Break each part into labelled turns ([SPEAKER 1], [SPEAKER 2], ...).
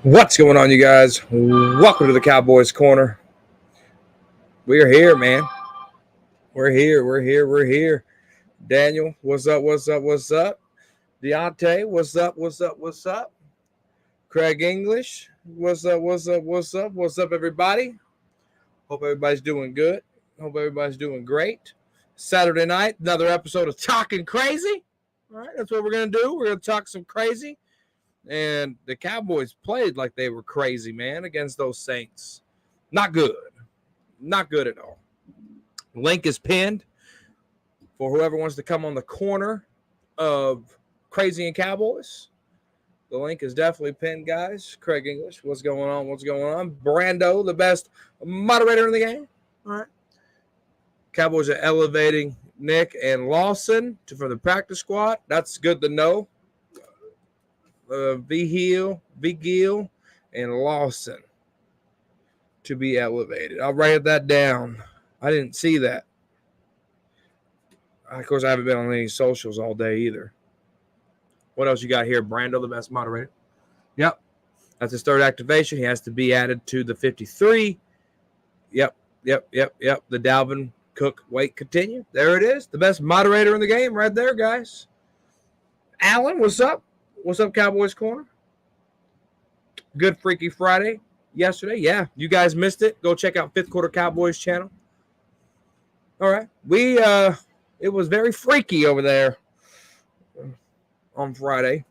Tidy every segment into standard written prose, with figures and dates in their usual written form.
[SPEAKER 1] What's going on, you guys? Welcome to the Cowboys Corner. We're here, man. We're here. Daniel, what's up? Deontay, what's up? Craig English, what's up, everybody? Hope everybody's doing good. Hope everybody's doing great. Saturday night, another episode of Talking Crazy. All right, that's what we're going to do. We're going to talk some crazy. And the Cowboys played like they were crazy, man, against those Saints. Not good. Not good at all. Link is pinned for whoever wants to come on the corner of Crazy and Cowboys. The link is definitely pinned, guys. Craig English, what's going on? Brando, the best moderator in the game. All right. Cowboys are elevating Nick and Lawson from the practice squad. That's good to know. Vigil, and Lawson to be elevated. I'll write that down. I didn't see that. Of course, I haven't been on any socials all day either. What else you got here? Brando, the best moderator. Yep. That's his third activation. He has to be added to the 53. Yep. The Dalvin Cook wait continue. There it is. The best moderator in the game right there, guys. Alan, what's up? What's up, Cowboys Corner? Good Freaky Friday yesterday. Yeah, you guys missed it. Go check out Fifth Quarter Cowboys channel. All right. It was very freaky over there on Friday.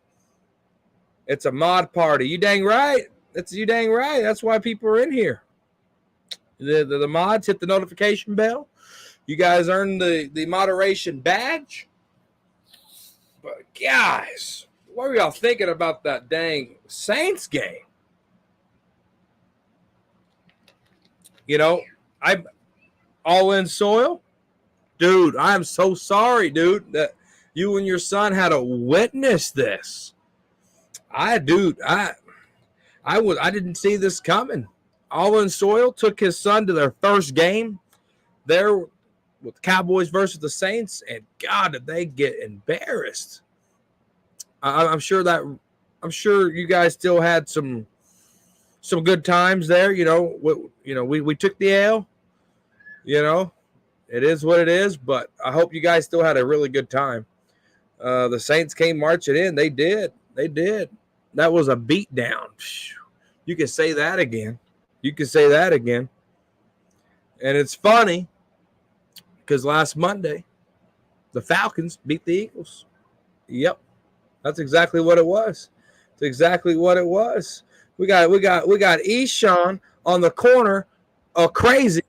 [SPEAKER 1] It's a mod party. You dang right. That's why people are in here. The mods hit the notification bell. You guys earned the moderation badge. But guys, what were y'all thinking about that dang Saints game? You know, I'm all in soil. Dude, I'm so sorry, dude, that you and your son had to witness this. I didn't see this coming. All in soil took his son to their first game there with the Cowboys versus the Saints, and God, did they get embarrassed. I'm sure you guys still had some good times there. We took the L. It is what it is. But I hope you guys still had a really good time. The Saints came marching in. They did. That was a beatdown. You can say that again. And it's funny because last Monday the Falcons beat the Eagles. Yep. That's exactly what it was. We got Eshawn on the corner of Crazy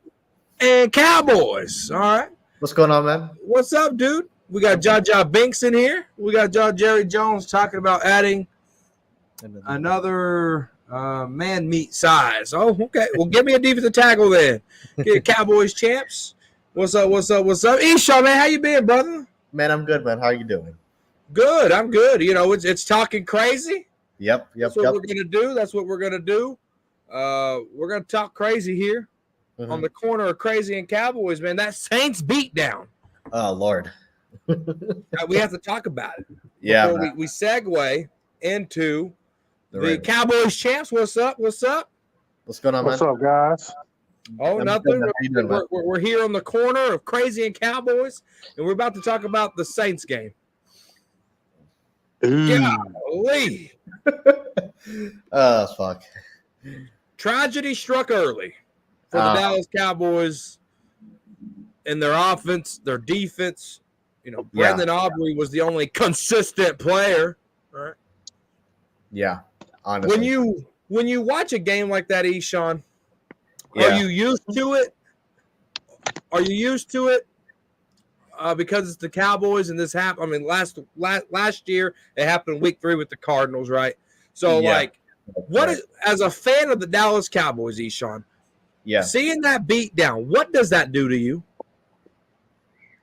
[SPEAKER 1] and Cowboys. All right.
[SPEAKER 2] What's going on, man?
[SPEAKER 1] What's up, dude? We got Jaja Binks in here. We got Jerry Jones talking about adding another man meat size. Oh, okay. Well, give me a defensive tackle then. Get Cowboys champs. What's up? Eshawn, man, how you been, brother?
[SPEAKER 2] Man, I'm good, man. How are you doing?
[SPEAKER 1] Good. I'm good. It's talking crazy.
[SPEAKER 2] Yep.
[SPEAKER 1] That's what we're gonna do. We're gonna talk crazy here on the corner of Crazy and Cowboys, man. That Saints beatdown.
[SPEAKER 2] Oh Lord.
[SPEAKER 1] We have to talk about it.
[SPEAKER 2] Yeah.
[SPEAKER 1] Before we segue into the Cowboys champs. What's up?
[SPEAKER 2] What's going on, man?
[SPEAKER 3] What's up, guys?
[SPEAKER 1] Oh, nothing. We're here on the corner of Crazy and Cowboys, and we're about to talk about the Saints game. Golly.
[SPEAKER 2] Fuck.
[SPEAKER 1] Tragedy struck early for the Dallas Cowboys in their offense, their defense. Brandon Aubrey was the only consistent player. Right?
[SPEAKER 2] Yeah, honestly.
[SPEAKER 1] When you watch a game like that, Eshawn, are you used to it? Because it's the Cowboys and this happened. I mean, last year it happened week 3 with the Cardinals, right? So, as a fan of the Dallas Cowboys, Eshawn, seeing that beat down, what does that do to you?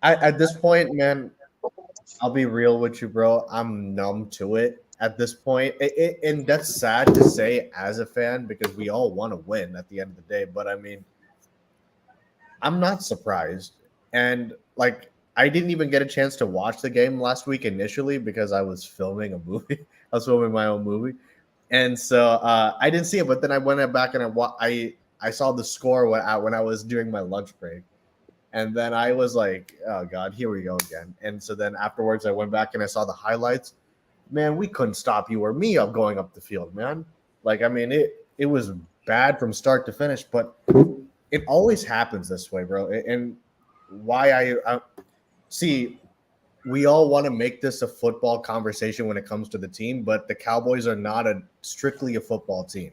[SPEAKER 2] At this point, man, I'll be real with you, bro. I'm numb to it at this point. And that's sad to say as a fan because we all want to win at the end of the day. But, I mean, I'm not surprised. And, I didn't even get a chance to watch the game last week initially because I was filming a movie. I was filming my own movie. And so I didn't see it, but then I went back and I saw the score when I was doing my lunch break. And then I was like, oh God, here we go again. And so then afterwards I went back and I saw the highlights. Man, we couldn't stop you or me up going up the field, man. Like, I mean, it was bad from start to finish, but it always happens this way, bro. And why I see, we all want to make this a football conversation when it comes to the team, but the Cowboys are not strictly a football team.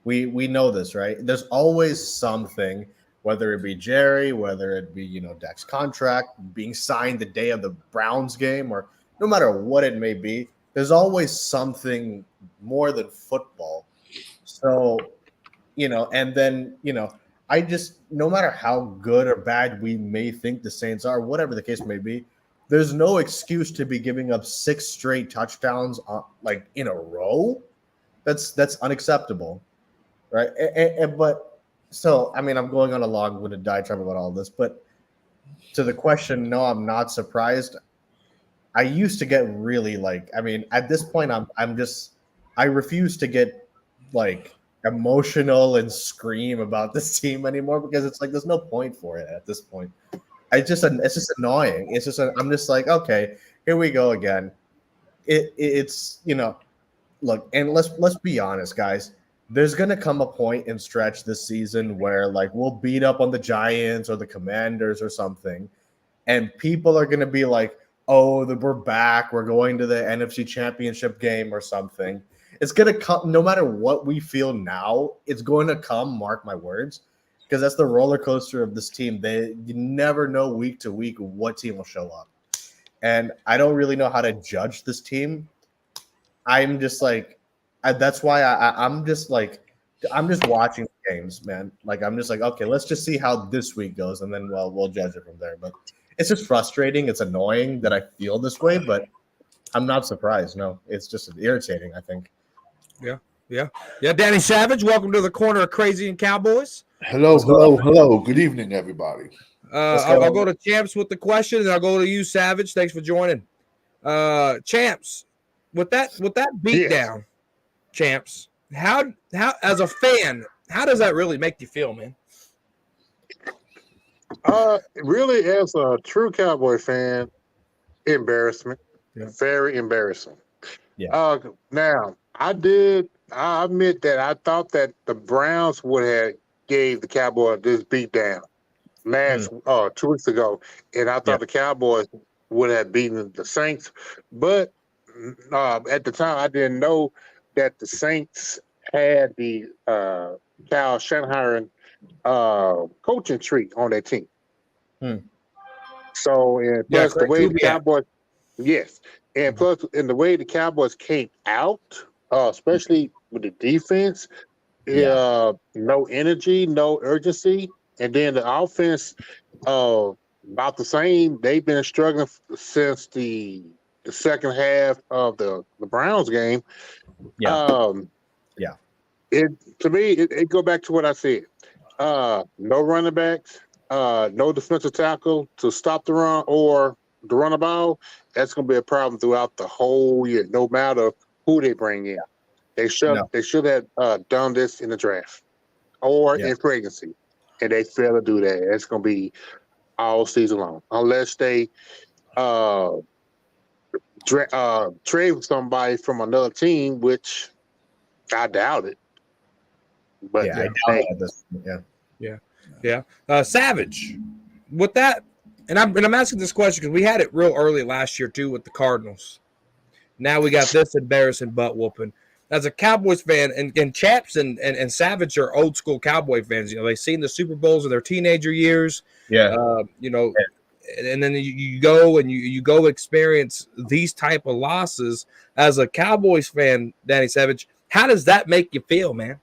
[SPEAKER 2] We know this, right? There's always something, whether it be Jerry, whether it be Dak's contract being signed the day of the Browns game, or no matter what it may be. There's always something more than football. So and then I just, no matter how good or bad we may think the Saints are, whatever the case may be, there's no excuse to be giving up 6 straight touchdowns like in a row. That's unacceptable, right? But so I mean, I'm going on a long-winded diatribe about all this, but to the question, no, I'm not surprised. I used to get really I mean, at this point, I refuse to get emotional and scream about this team anymore, because it's like there's no point for it at this point. It's just annoying. I'm just like, okay, here we go again. It's look, and let's be honest, guys. There's gonna come a point in stretch this season where we'll beat up on the Giants or the Commanders or something, and people are gonna be like, oh, we're back. We're going to the NFC Championship game or something. It's going to come no matter what we feel now. It's going to come, mark my words, because that's the roller coaster of this team. You never know week to week what team will show up. And I don't really know how to judge this team. I'm just that's why I'm just watching games, man. I'm just okay, let's just see how this week goes, and then we'll judge it from there. But it's just frustrating. It's annoying that I feel this way, but I'm not surprised. No, it's just irritating, I think.
[SPEAKER 1] Yeah. Danny Savage, welcome to the corner of Crazy and Cowboys.
[SPEAKER 3] Hello. Good evening, everybody.
[SPEAKER 1] I'll go to Champs with the question, and I'll go to you, Savage. Thanks for joining. Champs, with that beat down, Champs, how as a fan, how does that really make you feel, man?
[SPEAKER 4] Really, as a true Cowboy fan, embarrassment. Yeah. Very embarrassing.
[SPEAKER 2] Yeah.
[SPEAKER 4] Now, I admit that I thought that the Browns would have gave the Cowboys this beat down 2 weeks ago, and I thought the Cowboys would have beaten the Saints. But at the time, I didn't know that the Saints had the Kyle Shanahan coaching tree on their team. So, and plus the way the Cowboys, and plus in the way the Cowboys came out, especially with the defense, no energy, no urgency, and then the offense, about the same. They've been struggling since the second half of the Browns game. It to me, it go back to what I said. No running backs, no defensive tackle to stop the run or to run the ball. That's going to be a problem throughout the whole year, no matter who they bring in. They should have done this in the draft or in free agency, and they fail to do that. It's going to be all season long unless they trade with somebody from another team, which I doubt it. But
[SPEAKER 2] I doubt it at this point.
[SPEAKER 1] Savage, with that, and I'm asking this question because we had it real early last year too with the Cardinals. Now we got this embarrassing butt whooping. As a Cowboys fan, and Chaps and Savage are old school Cowboy fans. They've seen the Super Bowls in their teenager years. And then you go and you go experience these type of losses. As a Cowboys fan, Danny Savage, how does that make you feel, man?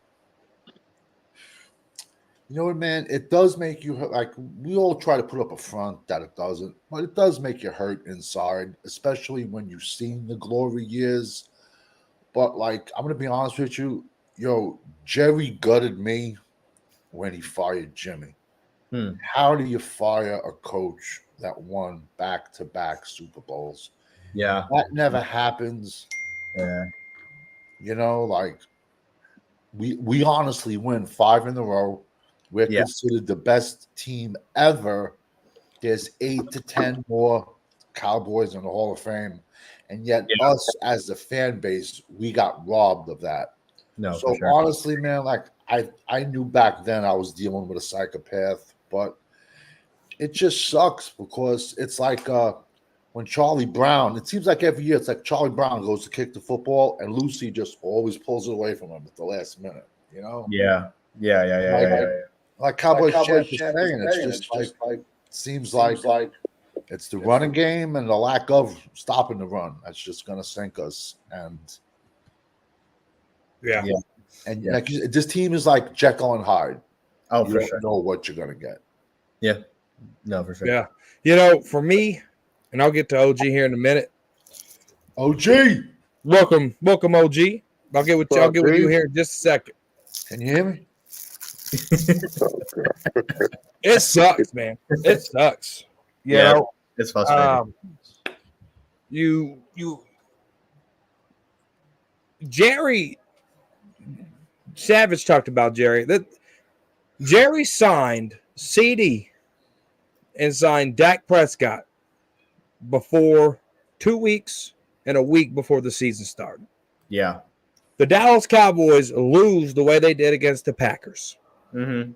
[SPEAKER 3] You know what, man? It does make you hurt. We all try to put up a front that it doesn't, but it does make you hurt inside, especially when you've seen the glory years. But I'm gonna be honest with you, Jerry gutted me when he fired Jimmy. How do you fire a coach that won back-to-back Super Bowls?
[SPEAKER 2] Yeah,
[SPEAKER 3] that never happens.
[SPEAKER 2] Yeah.
[SPEAKER 3] You know, like we honestly win 5 in a row. We're considered the best team ever. There's 8 to 10 more Cowboys in the Hall of Fame. And yet us as the fan base, we got robbed of that.
[SPEAKER 2] No,
[SPEAKER 3] so honestly, man, like I knew back then I was dealing with a psychopath, but it just sucks because it's like when Charlie Brown, it seems like every year it's like Charlie Brown goes to kick the football and Lucy just always pulls it away from him at the last minute, you know?
[SPEAKER 2] Yeah.
[SPEAKER 3] Like Cowboys champ is saying, it's just like seems like it's the running game and the lack of stopping the run that's just gonna sink us. And like this team is like Jekyll and Hyde.
[SPEAKER 2] Oh,
[SPEAKER 3] you don't know what you're gonna get.
[SPEAKER 2] Yeah, no, for sure.
[SPEAKER 1] Yeah, you know, for me, and I'll get to OG here in a minute.
[SPEAKER 3] OG,
[SPEAKER 1] welcome, OG. I'll get with you here in just a second.
[SPEAKER 3] Can you hear me?
[SPEAKER 1] It sucks, man. It sucks. You know,
[SPEAKER 2] it's frustrating.
[SPEAKER 1] You Jerry Savage talked about Jerry. That Jerry signed CD and signed Dak Prescott before 2 weeks and a week before the season started.
[SPEAKER 2] Yeah.
[SPEAKER 1] The Dallas Cowboys lose the way they did against the Packers.
[SPEAKER 2] Mm-hmm.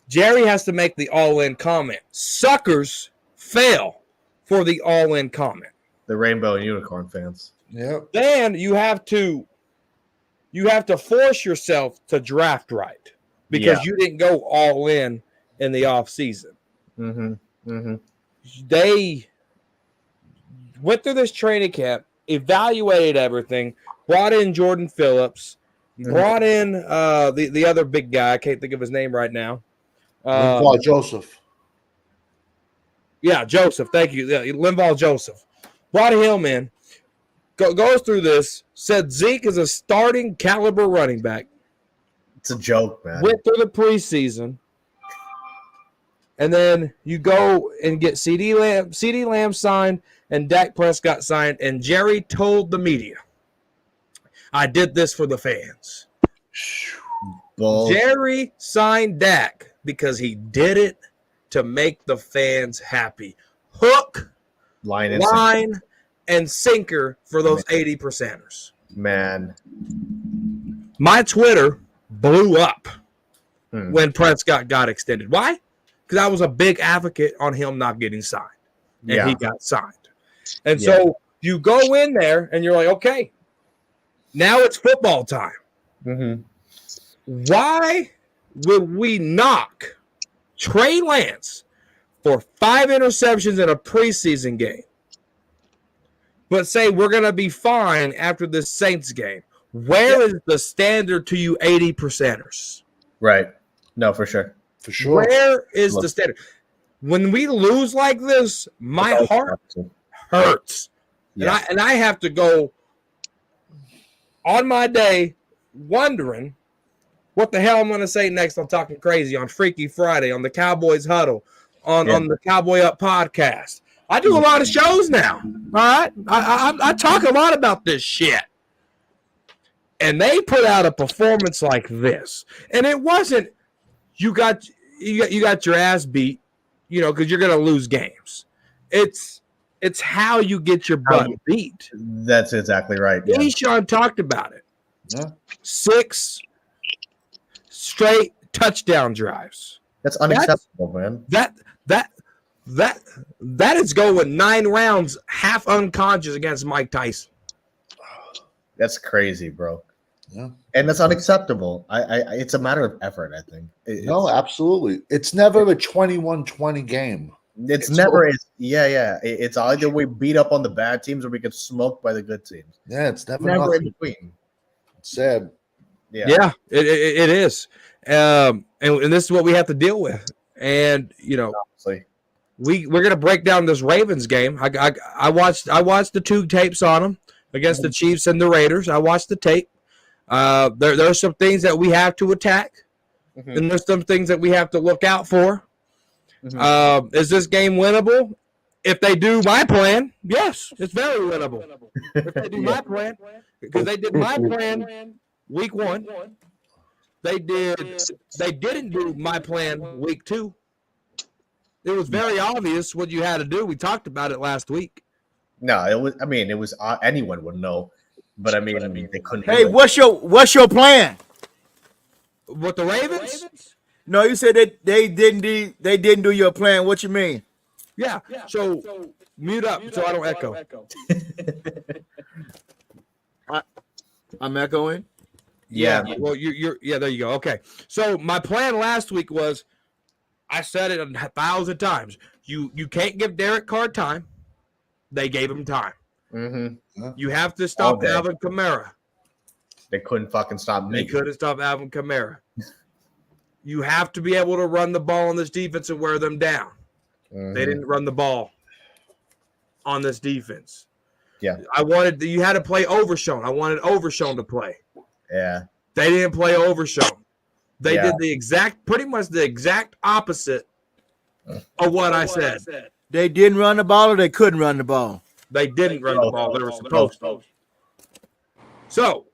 [SPEAKER 1] Jerry has to make the all-in comment. Suckers fail for the all-in comment.
[SPEAKER 2] The Rainbow and Unicorn fans.
[SPEAKER 3] Yep.
[SPEAKER 1] Then you have to force yourself to draft right because you didn't go all in the off season.
[SPEAKER 2] Mm-hmm. Mm-hmm.
[SPEAKER 1] They went through this training camp, evaluated everything, brought in Jordan Phillips, brought in the other big guy. I can't think of his name right now.
[SPEAKER 3] Joseph.
[SPEAKER 1] Yeah, Joseph. Thank you. Yeah, Linval Joseph. Brought him in. Goes through this. Said Zeke is a starting caliber running back.
[SPEAKER 2] It's a joke, man.
[SPEAKER 1] Went through the preseason. And then you go and get CD Lamb signed and Dak Prescott signed. And Jerry told the media, I did this for the fans.
[SPEAKER 2] Bull.
[SPEAKER 1] Jerry signed Dak because he did it to make the fans happy. Hook, line, and sinker for those 80%ers.
[SPEAKER 2] Man.
[SPEAKER 1] My Twitter blew up when Prescott got extended. Why? Because I was a big advocate on him not getting signed. And he got signed. And so you go in there and you're like, okay, now it's football time.
[SPEAKER 2] Mm-hmm.
[SPEAKER 1] Why would we knock Trey Lance for 5 interceptions in a preseason game, but say we're going to be fine after the Saints game? Where is the standard to you 80%ers?
[SPEAKER 2] Right. No, for sure.
[SPEAKER 3] For sure.
[SPEAKER 1] Where is the standard? When we lose like this, my heart hurts. Yeah. And I have to go on my day wondering what the hell I'm going to say next on Talking Crazy, on Freaky Friday, on the Cowboys Huddle, on the Cowboy Up podcast. I do a lot of shows now, all right? I talk a lot about this shit. And they put out a performance like this. And it wasn't you got your ass beat, you know, because you're going to lose games. It's how you get your butt beat.
[SPEAKER 2] That's exactly right.
[SPEAKER 1] Yeah. Deshaun talked about it.
[SPEAKER 3] Yeah.
[SPEAKER 1] 6 straight touchdown drives.
[SPEAKER 2] That's unacceptable, man.
[SPEAKER 1] That is going 9 rounds, half unconscious against Mike Tyson.
[SPEAKER 2] That's crazy, bro.
[SPEAKER 3] Yeah.
[SPEAKER 2] And that's unacceptable. It's a matter of effort, I think.
[SPEAKER 3] No, absolutely. It's never a 21-20 game.
[SPEAKER 2] It's never. It's either we beat up on the bad teams or we get smoked by the good teams.
[SPEAKER 3] Yeah, it's never
[SPEAKER 2] in between.
[SPEAKER 3] It's sad.
[SPEAKER 1] Yeah, it is. And this is what we have to deal with. And, you know,
[SPEAKER 2] obviously,
[SPEAKER 1] we're going to break down this Ravens game. I watched the 2 tapes on them against the Chiefs and the Raiders. I watched the tape. There are some things that we have to attack, and there's some things that we have to look out for. Is this game winnable? If they do my plan, yes, it's very winnable. If they do my plan, because they did my plan week 1. They didn't do my plan week 2. It was very obvious what you had to do. We talked about it last week.
[SPEAKER 2] No, it was. I mean, it was. Anyone would know, but I mean, they couldn't.
[SPEAKER 5] Hey,
[SPEAKER 2] do it.
[SPEAKER 5] what's your plan?
[SPEAKER 1] With the Ravens?
[SPEAKER 5] No, you said that they didn't do your plan. What you mean?
[SPEAKER 1] Yeah. So mute up so I don't echo.
[SPEAKER 5] I'm echoing.
[SPEAKER 2] Yeah.
[SPEAKER 1] Well, you're there you go. Okay. So my plan last week was, I said it 1,000 times. You can't give Derek Carr time. They gave him time.
[SPEAKER 2] Mm-hmm.
[SPEAKER 1] You have to stop Alvin Kamara.
[SPEAKER 2] They couldn't fucking stop me.
[SPEAKER 1] They couldn't stop Alvin Kamara. You have to be able to run the ball on this defense and wear them down.
[SPEAKER 2] Mm-hmm.
[SPEAKER 1] They didn't run the ball on this defense.
[SPEAKER 2] Yeah.
[SPEAKER 1] You had to play Overshown. I wanted Overshown to play.
[SPEAKER 2] Yeah.
[SPEAKER 1] They didn't play Overshown. They did pretty much the exact opposite of what I said.
[SPEAKER 5] They didn't run the ball, or they couldn't run the ball.
[SPEAKER 1] They didn't run the ball. They were supposed to. So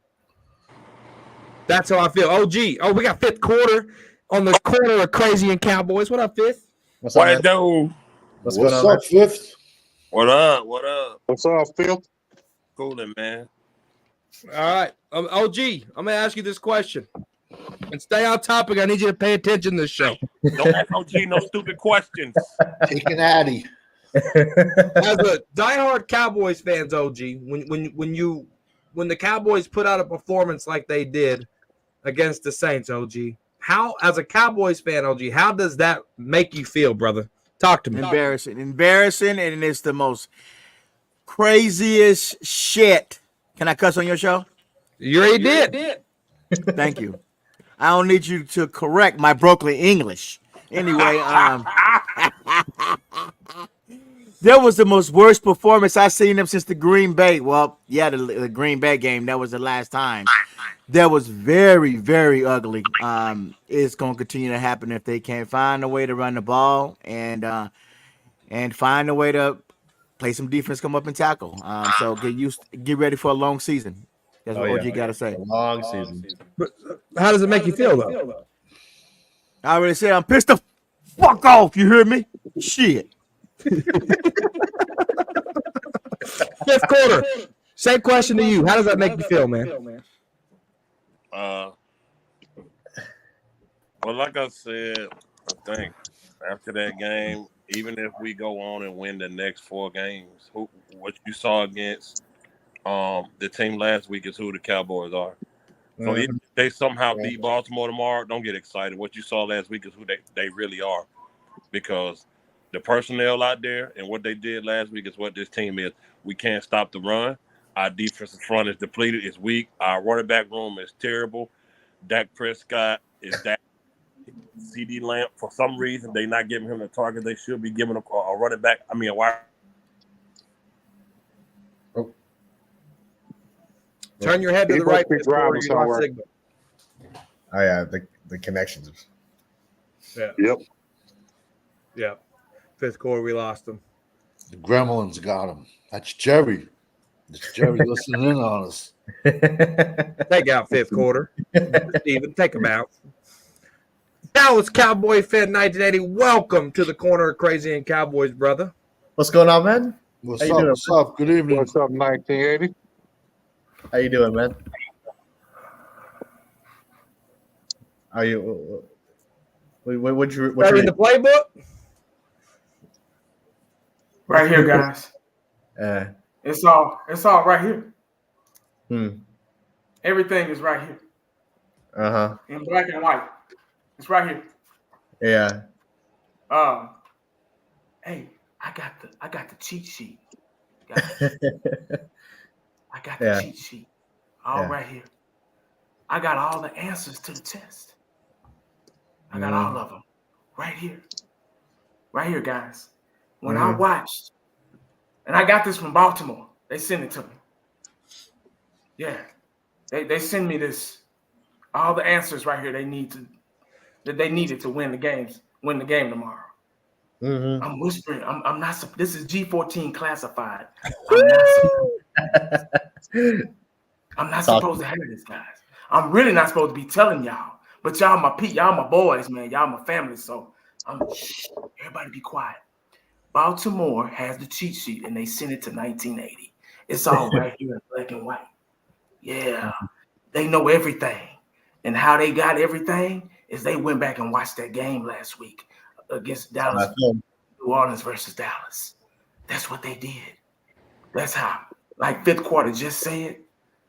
[SPEAKER 1] that's how I feel. Oh, we got fifth quarter on the corner of Crazy and Cowboys. What up, Fifth?
[SPEAKER 2] What's up,
[SPEAKER 3] do?
[SPEAKER 2] What's
[SPEAKER 3] What's
[SPEAKER 2] going on,
[SPEAKER 3] up, Fifth?
[SPEAKER 6] What up? What up?
[SPEAKER 4] What's up, Phil?
[SPEAKER 6] Cooling, man.
[SPEAKER 1] All right. OG, I'm going to ask you this question. And stay on topic. I need you to pay attention to this show.
[SPEAKER 6] Don't ask OG no stupid questions.
[SPEAKER 3] Take an Addy.
[SPEAKER 1] As a diehard Cowboys fans, OG, when the Cowboys put out a performance like they did against the Saints, OG, how, as a Cowboys fan, OG, how does that make you feel, brother? Talk to me.
[SPEAKER 5] Embarrassing, and it's the most craziest shit. Can I cuss on your show?
[SPEAKER 1] You already did.
[SPEAKER 5] Thank you. I don't need you to correct my broken English. Anyway, that was the most worst performance I've seen them since the Green Bay. Well, yeah, the Green Bay game. That was the last time. That was very, very ugly. It's going to continue to happen if they can't find a way to run the ball and find a way to play some defense, come up and tackle. So get ready for a long season. That's what OG got to say.
[SPEAKER 2] A long season.
[SPEAKER 1] But how does it make you feel, though?
[SPEAKER 5] I already said I'm pissed the fuck off. You hear me? Shit.
[SPEAKER 1] Fifth quarter. Same question to you. How does that make you feel, man?
[SPEAKER 6] Well, like I said, I think after that game, even if we go on and win the next 4 games, what you saw against the team last week is who the Cowboys are. So if they somehow beat Baltimore tomorrow, don't get excited. What you saw last week is who they really are, because the personnel out there and what they did last week is what this team is. We can't stop the run. Our defensive front is depleted. It's weak. Our running back room is terrible. Dak Prescott is that. CD Lamb, for some reason, they're not giving him the target they should be giving a running back. I mean, a wide.
[SPEAKER 1] Turn your head to the right. Fifth quarter, you lost signal.
[SPEAKER 2] Oh yeah, the connections.
[SPEAKER 1] Yeah.
[SPEAKER 4] Yep.
[SPEAKER 1] Yeah. Fifth quarter, we lost them.
[SPEAKER 3] The gremlins got him. That's Jerry. It's Jerry listening in on us.
[SPEAKER 1] Take out fifth quarter. Steven, take him out. Dallas Cowboy fan 1980. Welcome to the corner of Crazy and Cowboys, brother.
[SPEAKER 2] What's going on, man?
[SPEAKER 3] What's
[SPEAKER 2] How you
[SPEAKER 3] up?
[SPEAKER 2] doing,
[SPEAKER 3] What's up? Good evening.
[SPEAKER 4] What's up, 1980?
[SPEAKER 2] How you doing, man? Are you? What you?
[SPEAKER 1] In the playbook?
[SPEAKER 7] Right here, guys. It's all right here. Everything is right here. In black and white. It's right here.
[SPEAKER 2] Yeah.
[SPEAKER 7] Hey, I got the cheat sheet. Guys. I got the cheat sheet. Right here. I got all the answers to the test. I got all of them. Right here. Right here, guys. When I watched, and I got this from Baltimore. They sent it to me. Yeah. They send me this. All the answers right here they needed to win the game tomorrow.
[SPEAKER 2] Mhm.
[SPEAKER 7] I'm whispering. I'm not. This is G14 classified. I'm not. I'm not supposed to have this, guys. I'm really not supposed to be telling y'all. But y'all my boys, man. Y'all my family. So everybody be quiet. Baltimore has the cheat sheet and they sent it to 1980. It's all right here in black and white. Yeah. They know everything. And how they got everything is they went back and watched that game last week against Dallas, New Orleans versus Dallas. That's what they did. That's how, like fifth quarter just said,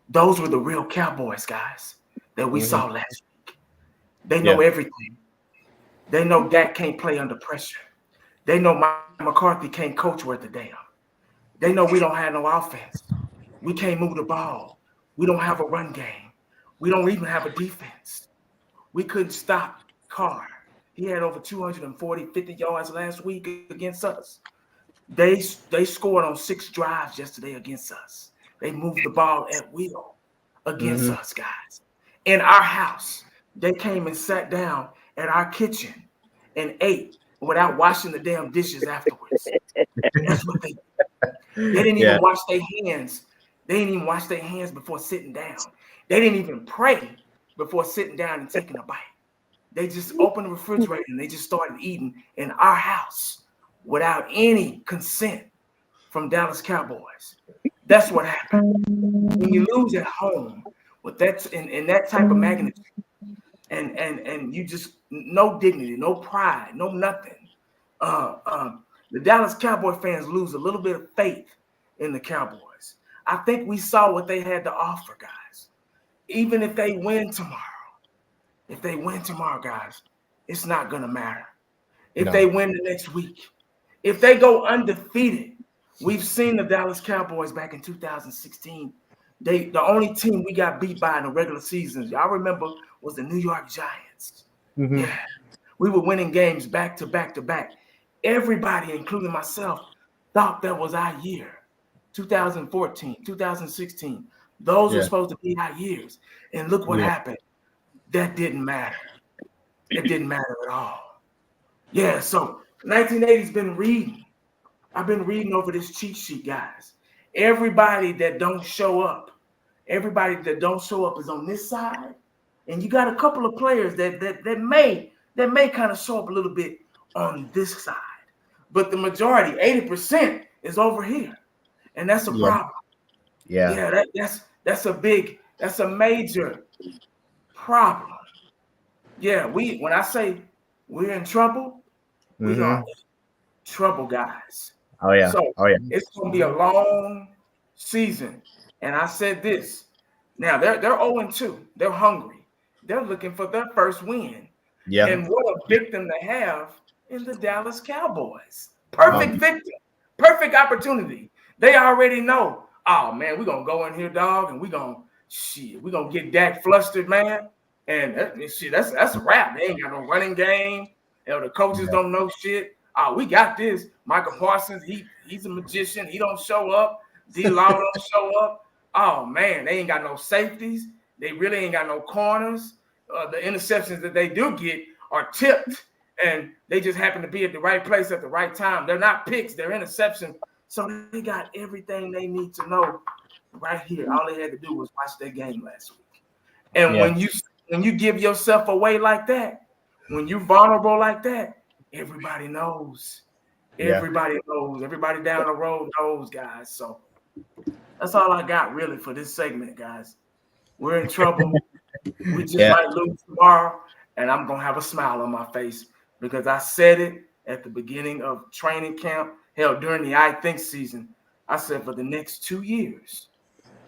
[SPEAKER 7] those were the real Cowboys, guys, that we saw last week. They know everything. They know Dak can't play under pressure. They know Mike McCarthy can't coach worth a damn. They know we don't have no offense. We can't move the ball. We don't have a run game. We don't even have a defense. We couldn't stop Carr. He had over 50 yards last week against us. They scored on 6 drives yesterday against us. They moved the ball at will against us, guys. In our house, they came and sat down at our kitchen and ate without washing the damn dishes afterwards. That's what they did. They didn't even wash their hands. They didn't even wash their hands before sitting down. They didn't even pray before sitting down and taking a bite. They just opened the refrigerator and they just started eating in our house without any consent from Dallas Cowboys. That's what happened. When you lose at home with that in that type of magnitude, and you just no dignity, no pride, no nothing. The Dallas Cowboy fans lose a little bit of faith in the Cowboys. I think we saw what they had to offer, guys. Even if they win tomorrow, guys, it's not gonna matter. If they win the next week, if they go undefeated, we've seen the Dallas Cowboys back in 2016. The only team we got beat by in the regular season, y'all remember, was the New York Giants. Yeah, we were winning games back to back to back. Everybody, including myself, thought that was our year. 2014, 2016, those were supposed to be our years. And look what happened. That didn't matter. It didn't matter at all. Yeah, so 1980's been reading. I've been reading over this cheat sheet, guys. Everybody that don't show up is on this side. And you got a couple of players that may kind of show up a little bit on this side. But the majority, 80%, is over here. And that's a problem. Yeah, that's a major problem. Yeah, when I say we're in trouble, we are in trouble, guys.
[SPEAKER 2] Oh yeah.
[SPEAKER 7] So it's gonna be a long season. And I said this. Now they're 0-2. They're hungry. They're looking for their first win.
[SPEAKER 2] Yeah.
[SPEAKER 7] And what a victim to have in the Dallas Cowboys. Perfect victim. Perfect opportunity. They already know. Oh man, we're gonna go in here, dog, and we're gonna get Dak flustered, man. And that's a wrap. They ain't got no running game. The coaches don't know shit. Oh, we got this. Micah Parsons, he's a magician. He don't show up. D-Law don't show up. Oh man, they ain't got no safeties. They really ain't got no corners. The interceptions that they do get are tipped, and they just happen to be at the right place at the right time. They're not picks, they're interceptions. So they got everything they need to know right here. All they had to do was watch their game last week. And when you give yourself away like that, when you're vulnerable like that, everybody knows. Everybody knows. Everybody down the road knows, guys. So that's all I got really for this segment, guys. We're in trouble. We just might lose tomorrow, and I'm going to have a smile on my face because I said it at the beginning of training camp. Hell, during the I Think season, I said for the next 2 years,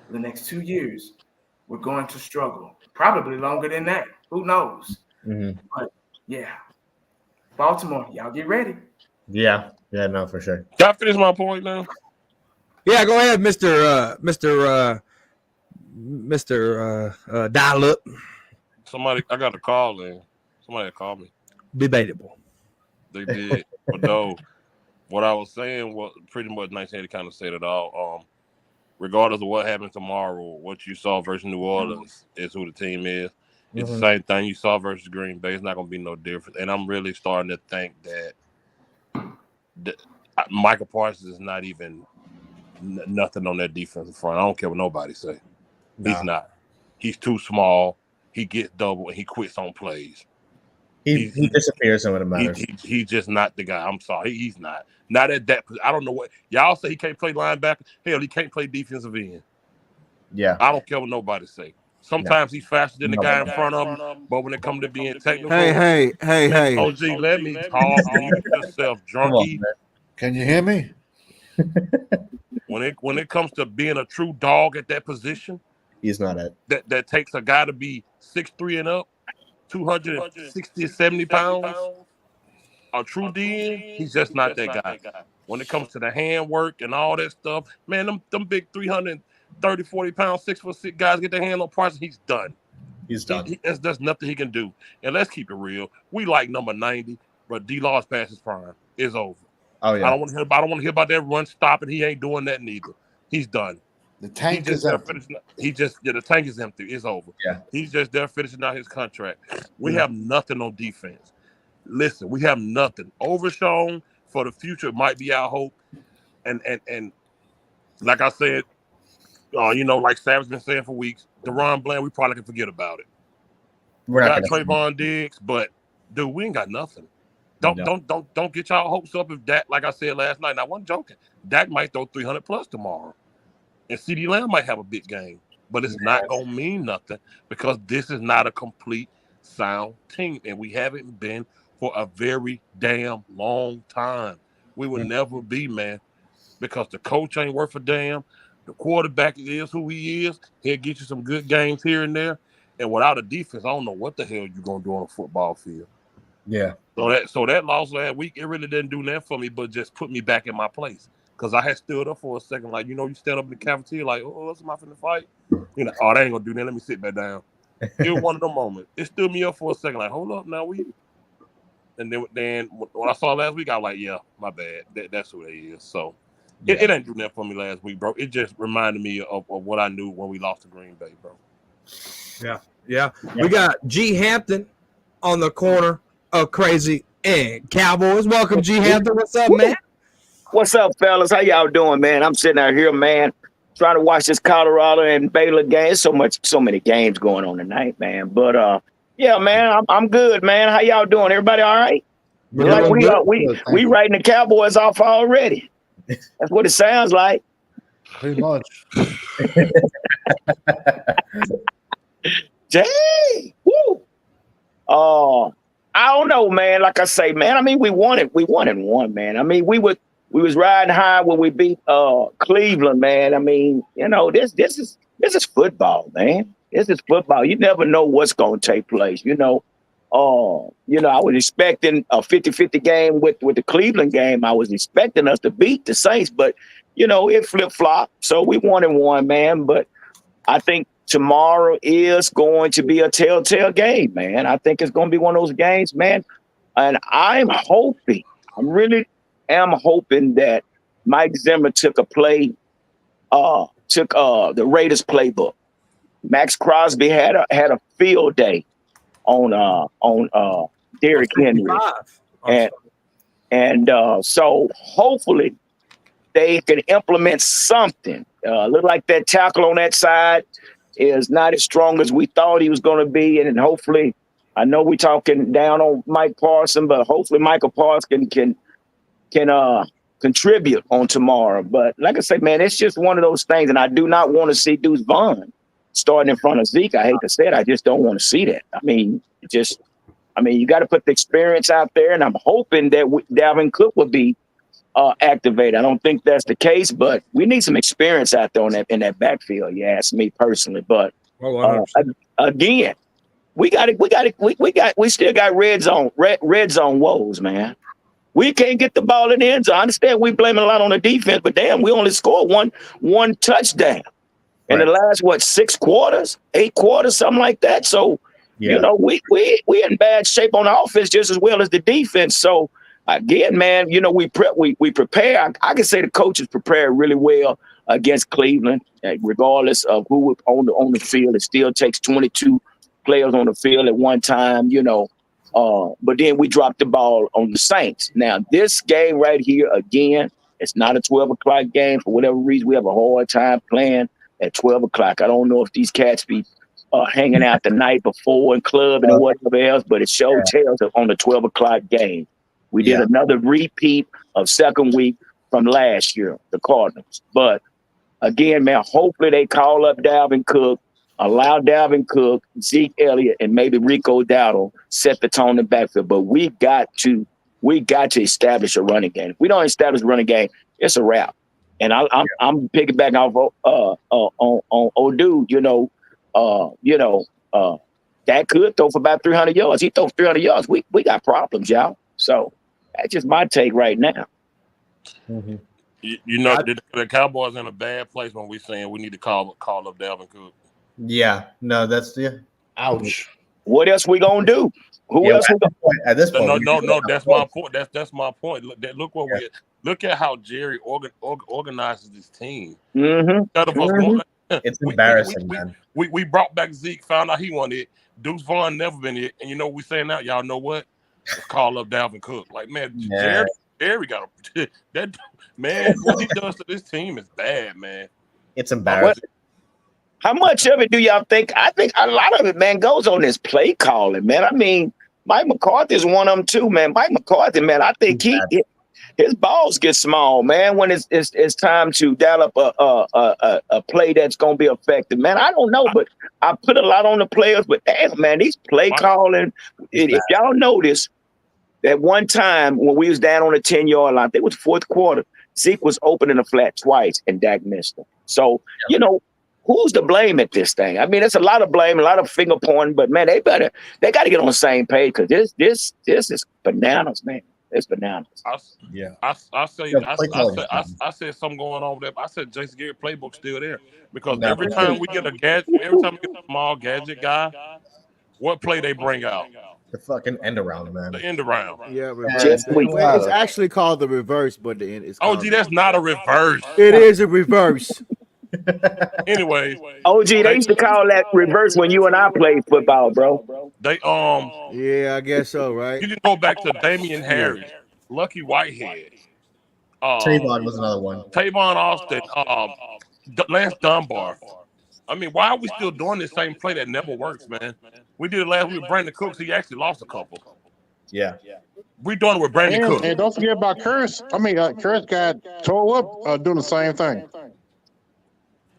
[SPEAKER 7] we're going to struggle. Probably longer than that. Who knows? But yeah, Baltimore, y'all get ready.
[SPEAKER 2] Yeah, no, for sure.
[SPEAKER 6] Can I finish my point now?
[SPEAKER 1] Yeah, go ahead, Mr. Dial Up.
[SPEAKER 6] I got a call in. Somebody called me.
[SPEAKER 1] Debatable.
[SPEAKER 6] They did. But no, what I was saying was pretty much 1980 kind of said it all. Regardless of what happens tomorrow, what you saw versus New Orleans is who the team is. It's the same thing you saw versus Green Bay. It's not going to be no different. And I'm really starting to think that Micah Parsons is not even nothing on that defensive front. I don't care what nobody say. He's not. He's too small. He gets double and he quits on plays.
[SPEAKER 2] He disappears when it matters.
[SPEAKER 6] He's just not the guy. I'm sorry. He's not. Not at that. I don't know what y'all say. He can't play linebacker. Hell, he can't play defensive end.
[SPEAKER 2] Yeah.
[SPEAKER 6] I don't care what nobody say. Sometimes he's faster than the guy in front of him, but when it comes to being technical,
[SPEAKER 5] Hey.
[SPEAKER 6] OG, let me talk. Mute yourself, drunkie.
[SPEAKER 3] Can you hear me?
[SPEAKER 6] When it comes to being a true dog at that position,
[SPEAKER 2] he's not it.
[SPEAKER 6] That takes a guy to be 6'3" and up, 260 or 70 pounds. A true DN, he's just not that guy. When it comes to the handwork and all that stuff, man, them big 330, 40 pound, 6'6" guys get their hand on Parsons, he's done.
[SPEAKER 2] He's done.
[SPEAKER 6] There's nothing he can do. And let's keep it real. We like number 90, but D-Law's past his prime. It's over.
[SPEAKER 2] Oh yeah.
[SPEAKER 6] I don't want to hear about that run stopping. He ain't doing that neither. He's done.
[SPEAKER 3] The tank is empty.
[SPEAKER 6] The tank is empty. It's over.
[SPEAKER 2] Yeah.
[SPEAKER 6] He's just there finishing out his contract. We have nothing on defense. Listen, we have nothing. Overshown for the future might be our hope. And like I said, like Sam's been saying for weeks, Deron Bland, we probably can forget about it.
[SPEAKER 2] We
[SPEAKER 6] got Trayvon Diggs, but dude, we ain't got nothing. Don't get y'all hopes up if Dak, like I said last night, and I wasn't joking. Dak might throw 300 plus tomorrow. And CeeDee Lamb might have a big game. But it's not gonna mean nothing because this is not a complete sound team. And we haven't been for a very damn long time. We will never be, man, because the coach ain't worth a damn. The quarterback is who he is. He'll get you some good games here and there. And without a defense, I don't know what the hell you're gonna do on a football field.
[SPEAKER 2] Yeah.
[SPEAKER 6] So that loss last week, it really didn't do nothing for me, but just put me back in my place. Because I had stood up for a second, like, you stand up in the cafeteria, like, oh, what's my finna fight? Oh, they ain't gonna do that. Let me sit back down. It was one of the moments. It stood me up for a second, like, hold up, now and then when I saw last week, I was like, yeah, my bad. That's who they is. So it ain't do nothing for me last week, bro. It just reminded me of what I knew when we lost to Green Bay, bro.
[SPEAKER 1] Yeah. We got G Hampton on the corner of Crazy and Cowboys. Welcome, G Hampton. What's up, man?
[SPEAKER 8] What's up, fellas? How y'all doing, man? I'm sitting out here, man, trying to watch this Colorado and Baylor game. So many games going on tonight, man. But yeah, man, I'm good, man. How y'all doing? Everybody all right? Like we writing the Cowboys off already. That's what it sounds like.
[SPEAKER 3] Pretty much.
[SPEAKER 8] Dang. Woo. I don't know, man. Like I say, man, I mean, we won and won, man. I mean, we was riding high when we beat Cleveland, man. I mean, this is football, man. This is football. You never know what's going to take place. I was expecting a 50-50 game with the Cleveland game. I was expecting us to beat the Saints, but it flip-flopped. So we won and won, man. But I think tomorrow is going to be a telltale game, man. I think it's going to be one of those games, man. And I really am hoping that Mike Zimmer took the Raiders playbook. Max Crosby had a field day on Derrick Henry, and so hopefully they can implement something. Look like that tackle on that side is not as strong as we thought he was going to be, and hopefully, I know we're talking down on Mike Parsons, but hopefully Micah Parsons can contribute on tomorrow. But like I say, man, it's just one of those things, and I do not want to see Deuce Vaughn starting in front of Zeke. I hate to say it, I just don't want to see that. I mean, you got to put the experience out there, and I'm hoping that Dalvin Cook will be activated. I don't think that's the case, but we need some experience out there in that backfield. You ask me personally, but again, we still got red zone woes, man. We can't get the ball in the end zone. I understand we blaming a lot on the defense, but damn, we only scored one touchdown in the last 8 quarters, something like that. So we in bad shape on offense just as well as the defense. So again, man, we prepare. I can say the coaches prepared really well against Cleveland, regardless of who on the field. It still takes 22 players on the field at one time. But then we dropped the ball on the Saints. Now, this game right here, again, it's not a 12 o'clock game. For whatever reason, we have a hard time playing at 12 o'clock. I don't know if these cats be hanging out the night before and clubbing and whatever else, but it sure tells us on the 12 o'clock game. We did another repeat of second week from last year, the Cardinals. But again, man, hopefully they call up Dalvin Cook, allow Dalvin Cook, Zeke Elliott, and maybe Rico Dowdle set the tone in the backfield. But we got to establish a running game. If we don't establish a running game, it's a wrap. And I'm piggybacking off on old dude. That could throw for about 300 yards. He throws 300 yards. We got problems, y'all. So that's just my take right now.
[SPEAKER 2] Mm-hmm.
[SPEAKER 6] The Cowboys in a bad place when we're saying we need to call up Dalvin Cook.
[SPEAKER 2] Yeah, no, that's
[SPEAKER 3] Ouch.
[SPEAKER 8] What else we gonna do? Who else?
[SPEAKER 2] At this point,
[SPEAKER 6] No. That's my point. That's my point. Look at how Jerry organizes this team.
[SPEAKER 8] Mm-hmm.
[SPEAKER 2] It's embarrassing, man.
[SPEAKER 6] We brought back Zeke, found out he wanted it. Deuce Vaughn never been it, and we saying that. Y'all know what? Let's call up Dalvin Cook. Like, man, Jerry got that man. What he does to this team is bad, man.
[SPEAKER 2] It's embarrassing.
[SPEAKER 8] How much of it do y'all think? I think a lot of it, man, goes on this play calling, man. I mean, Mike McCarthy is one of them too, man. Mike McCarthy, man, I think his balls get small, man, when it's time to dial up a play that's gonna be effective, man. I don't know, but I put a lot on the players. But damn, man, these play calling. If y'all notice, that one time when we was down on the 10-yard line, I think it was fourth quarter, Zeke was open in the flat twice, and Dak missed him. So who's to blame at this thing? I mean, it's a lot of blame, a lot of finger pointing, but man, they got to get on the same page because this is bananas, man. It's bananas.
[SPEAKER 6] I said something going on with that. I said Jason Garrett playbook still there because every time we get a small gadget guy, what play they bring out?
[SPEAKER 2] The fucking end around, man.
[SPEAKER 6] The end around.
[SPEAKER 5] Yeah, reverse. It's actually called the reverse, but the end is called
[SPEAKER 6] that's not a reverse.
[SPEAKER 5] It is a reverse.
[SPEAKER 6] Anyway,
[SPEAKER 8] they used to call that reverse when you and I played football, bro.
[SPEAKER 6] They
[SPEAKER 5] yeah, I guess so, right?
[SPEAKER 6] You can go back to Damian Harris, Lucky Whitehead.
[SPEAKER 2] Tavon was another one.
[SPEAKER 6] Tavon Austin, Lance Dunbar. I mean, why are we still doing this same play that never works, man? We did it last week with Brandon Cooks. He actually lost a couple.
[SPEAKER 2] Yeah.
[SPEAKER 6] We're doing it with Brandon Cooks.
[SPEAKER 4] And don't forget about Curse. I mean, Curse got tore up doing the same thing.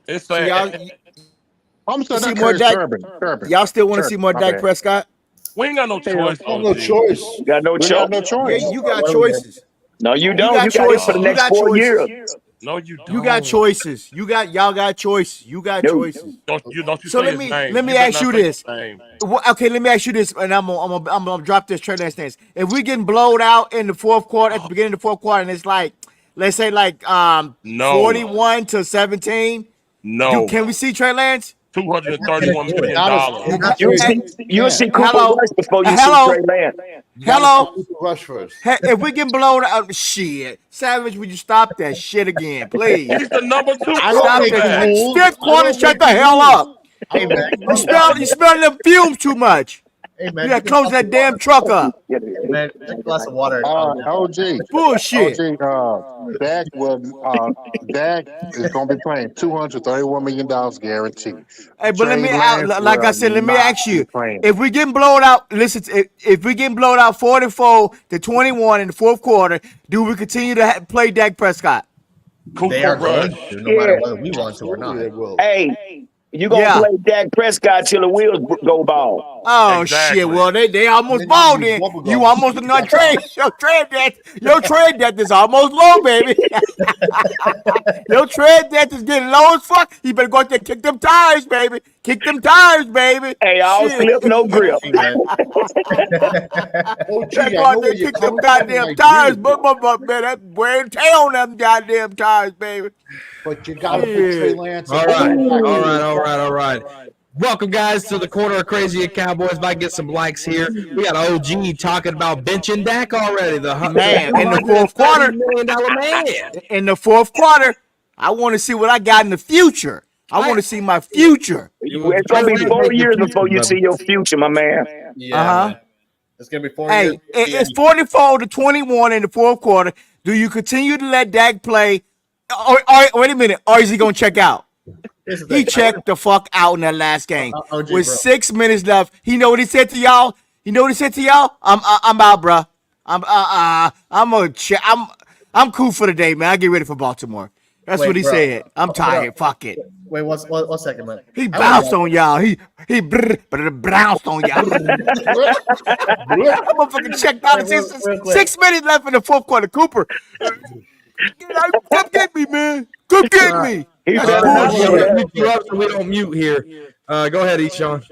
[SPEAKER 6] It's
[SPEAKER 4] I'm still not
[SPEAKER 5] more
[SPEAKER 4] Curse Turbin.
[SPEAKER 5] Y'all still want to see more Dak Prescott?
[SPEAKER 6] We ain't got no choice.
[SPEAKER 3] No choice.
[SPEAKER 8] You got no choice.
[SPEAKER 5] Yeah, you got choices.
[SPEAKER 8] No, you don't. You got it for the next 4 years.
[SPEAKER 6] No, you don't.
[SPEAKER 5] You got choices. Y'all got choice. You got choices.
[SPEAKER 6] Don't you
[SPEAKER 5] So
[SPEAKER 6] say
[SPEAKER 5] let me ask you this. Okay, let me ask you this, and I'm gonna drop this Trey Lance stance. If we getting blowed out in the fourth quarter, at the beginning of the fourth quarter, and it's like, let's say 41-17.
[SPEAKER 6] No.
[SPEAKER 5] Can we see Trey Lance?
[SPEAKER 6] $231 million.
[SPEAKER 8] You'll see Cooper Rush before you see Trey Lance.
[SPEAKER 5] Hello.
[SPEAKER 3] Rush first.
[SPEAKER 5] If we get blown out, shit, Savage, would you stop that shit again, please?
[SPEAKER 6] He's the number 2.
[SPEAKER 5] Stop that. Fifth quarter, shut the hell up.
[SPEAKER 2] Hey, man.
[SPEAKER 5] You smell them fumes too much.
[SPEAKER 2] Hey, man.
[SPEAKER 5] You gotta close that damn truck up.
[SPEAKER 2] Man, take a glass of water.
[SPEAKER 4] OG.
[SPEAKER 5] Bullshit.
[SPEAKER 4] Dak is going to be playing $231 million guaranteed.
[SPEAKER 5] Hey, but let me ask you, if we getting blown out, if we getting blown out 44-21 in the fourth quarter, do we continue to play Dak Prescott?
[SPEAKER 2] They are going to, no matter whether we want to or not.
[SPEAKER 8] Hey, you gonna play Dak Prescott till the wheels go bald.
[SPEAKER 5] Oh shit! Well, they almost bald then. You almost not trade. Your trade debt is almost low, baby. Your trade debt is getting low as fuck. You better go out there and kick them tires, baby. Kick them tires, baby.
[SPEAKER 8] Hey, all slip, no grip.
[SPEAKER 5] Go out there and kick them goddamn tires, but man, that wear and tear on them goddamn tires, baby.
[SPEAKER 3] But you got to put Trey Lance.
[SPEAKER 1] All right. Welcome, guys, to the Corner of Crazy at Cowboys. If I get some likes here, we got OG talking about benching Dak already. The
[SPEAKER 5] man in the fourth quarter,
[SPEAKER 1] $100 million man.
[SPEAKER 5] In the fourth quarter, I want to see what I got in the future. I want to see my future.
[SPEAKER 8] It's gonna be 4 years before you see your future, my man.
[SPEAKER 2] Yeah. It's gonna be 4
[SPEAKER 5] Hey,
[SPEAKER 2] years.
[SPEAKER 5] it's 44-21 in the fourth quarter. Do you continue to let Dak play? Or wait a minute. Or is he gonna check out?
[SPEAKER 2] Here's the
[SPEAKER 5] He
[SPEAKER 2] thing.
[SPEAKER 5] checked the fuck out in that last game.
[SPEAKER 2] OG,
[SPEAKER 5] With
[SPEAKER 2] bro.
[SPEAKER 5] 6 minutes left, he know what he said to y'all. I'm out, bro. I'm cool for the day, man. I get ready for Baltimore. That's what he
[SPEAKER 2] bro.
[SPEAKER 5] said. I'm
[SPEAKER 2] Hold
[SPEAKER 5] tired.
[SPEAKER 2] up.
[SPEAKER 5] Fuck it.
[SPEAKER 2] Wait, one second, man.
[SPEAKER 5] He bounced on y'all. He bounced on y'all. Motherfucker checked out.
[SPEAKER 2] Real quick.
[SPEAKER 5] 6 minutes left in the fourth quarter. Cooper, come get me, man. Come get me.
[SPEAKER 8] He
[SPEAKER 5] That's
[SPEAKER 8] better not
[SPEAKER 5] bullshit.
[SPEAKER 8] do that.
[SPEAKER 1] Mute you up so we don't mute here. Go ahead, Eshawn.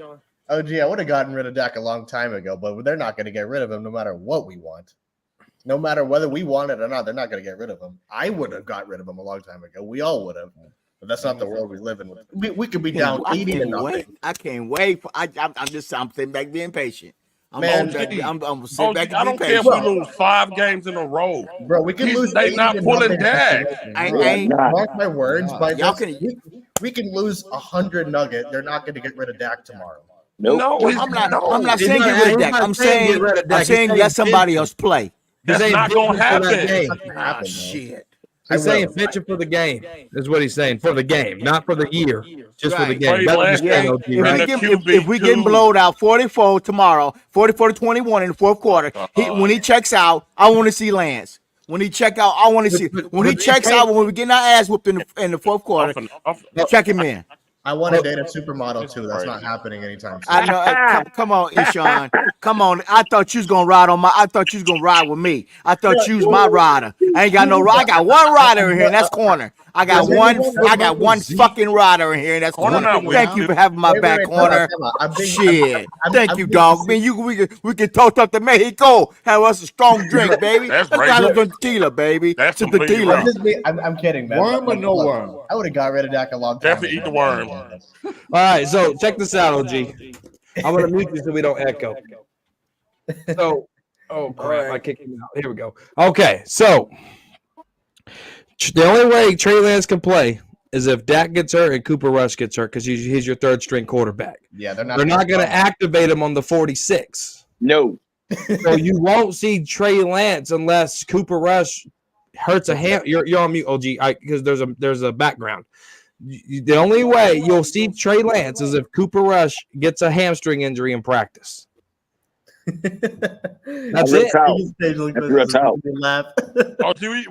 [SPEAKER 2] OG, I would have gotten rid of Dak a long time ago, but they're not going to get rid of him no matter what we want. No matter whether we want it or not, they're not going to get rid of him. I would have got rid of him a long time ago. We all would have. But that's not the world we live in. We could be down 80 to nothing.
[SPEAKER 5] I can't wait. I'm sitting back being patient. I'm
[SPEAKER 2] Man,
[SPEAKER 5] sitting back
[SPEAKER 6] I
[SPEAKER 5] and be
[SPEAKER 6] don't care if
[SPEAKER 5] patient.
[SPEAKER 6] we lose 5 games in a row.
[SPEAKER 2] Bro, we can lose.
[SPEAKER 6] They not
[SPEAKER 2] 80 to
[SPEAKER 6] pulling
[SPEAKER 2] nothing.
[SPEAKER 6] Dak.
[SPEAKER 2] Mark my words. By
[SPEAKER 5] Y'all
[SPEAKER 2] this, we can lose 100 nugget. They're not going to get rid of Dak tomorrow.
[SPEAKER 8] Nope.
[SPEAKER 6] No,
[SPEAKER 5] I'm not
[SPEAKER 1] He's
[SPEAKER 5] saying
[SPEAKER 1] not-
[SPEAKER 5] get rid
[SPEAKER 1] he's
[SPEAKER 5] of Dak.
[SPEAKER 1] not
[SPEAKER 5] I'm
[SPEAKER 1] saying
[SPEAKER 5] saying
[SPEAKER 1] get rid of Dak. He's saying
[SPEAKER 5] let somebody
[SPEAKER 1] bench
[SPEAKER 5] else play.
[SPEAKER 6] That's
[SPEAKER 1] saying
[SPEAKER 6] not gonna
[SPEAKER 1] bench him for that
[SPEAKER 6] happen.
[SPEAKER 1] game.
[SPEAKER 2] Happen, man.
[SPEAKER 5] Shit.
[SPEAKER 1] He's saying bench him for the game. Is what he's saying, for the game, not for the year, just for the
[SPEAKER 5] Right.
[SPEAKER 1] game.
[SPEAKER 6] Trey
[SPEAKER 1] That's what
[SPEAKER 6] Lance
[SPEAKER 1] you're saying,
[SPEAKER 6] ain't-
[SPEAKER 1] OG,
[SPEAKER 6] and
[SPEAKER 1] right?
[SPEAKER 6] the
[SPEAKER 5] If we get
[SPEAKER 6] QB2.
[SPEAKER 5] blowed out 44 tomorrow, 44-21 in the fourth quarter, when he checks out, I want to see Lance. When he check out, I want to see. When he checks out, when we getting our ass whooped in the fourth quarter, check him in.
[SPEAKER 2] I want to date a supermodel too. That's not happening anytime soon.
[SPEAKER 5] I know. Come on, Eshawn. Come on. I thought you was gonna ride with me. I thought you was my rider. I ain't got no ride. I got one rider in here, and that's corner. I got one fucking rider in here, and that's
[SPEAKER 6] Corner
[SPEAKER 5] corner.
[SPEAKER 6] not with
[SPEAKER 5] Thank you for having my back, corner. Shit. Thank you, dog. Man, we can toast up to Mexico. Have us a strong drink, baby.
[SPEAKER 6] That's
[SPEAKER 5] Let's
[SPEAKER 6] right.
[SPEAKER 5] have some tequila, baby.
[SPEAKER 6] That's
[SPEAKER 5] Some
[SPEAKER 6] completely
[SPEAKER 5] tequila.
[SPEAKER 6] right.
[SPEAKER 2] I'm kidding, man.
[SPEAKER 3] Worm or no worm?
[SPEAKER 2] I would have got rid of Dak a long time
[SPEAKER 6] Definitely
[SPEAKER 2] ago.
[SPEAKER 6] eat the worm.
[SPEAKER 1] All right, so check this out, OG. I'm gonna mute you so we don't echo. So, oh crap, I kicked him out. Here we go. Okay, so the only way Trey Lance can play is if Dak gets hurt and Cooper Rush gets hurt because he's your third string quarterback.
[SPEAKER 2] Yeah, they're
[SPEAKER 1] not going to activate him on the 46.
[SPEAKER 8] No.
[SPEAKER 1] So you won't see Trey Lance unless Cooper Rush hurts a ham. You're on mute, OG, because there's a background. The only way you'll see Trey Lance is if Cooper Rush gets a hamstring injury in practice. That's it.
[SPEAKER 6] Oh,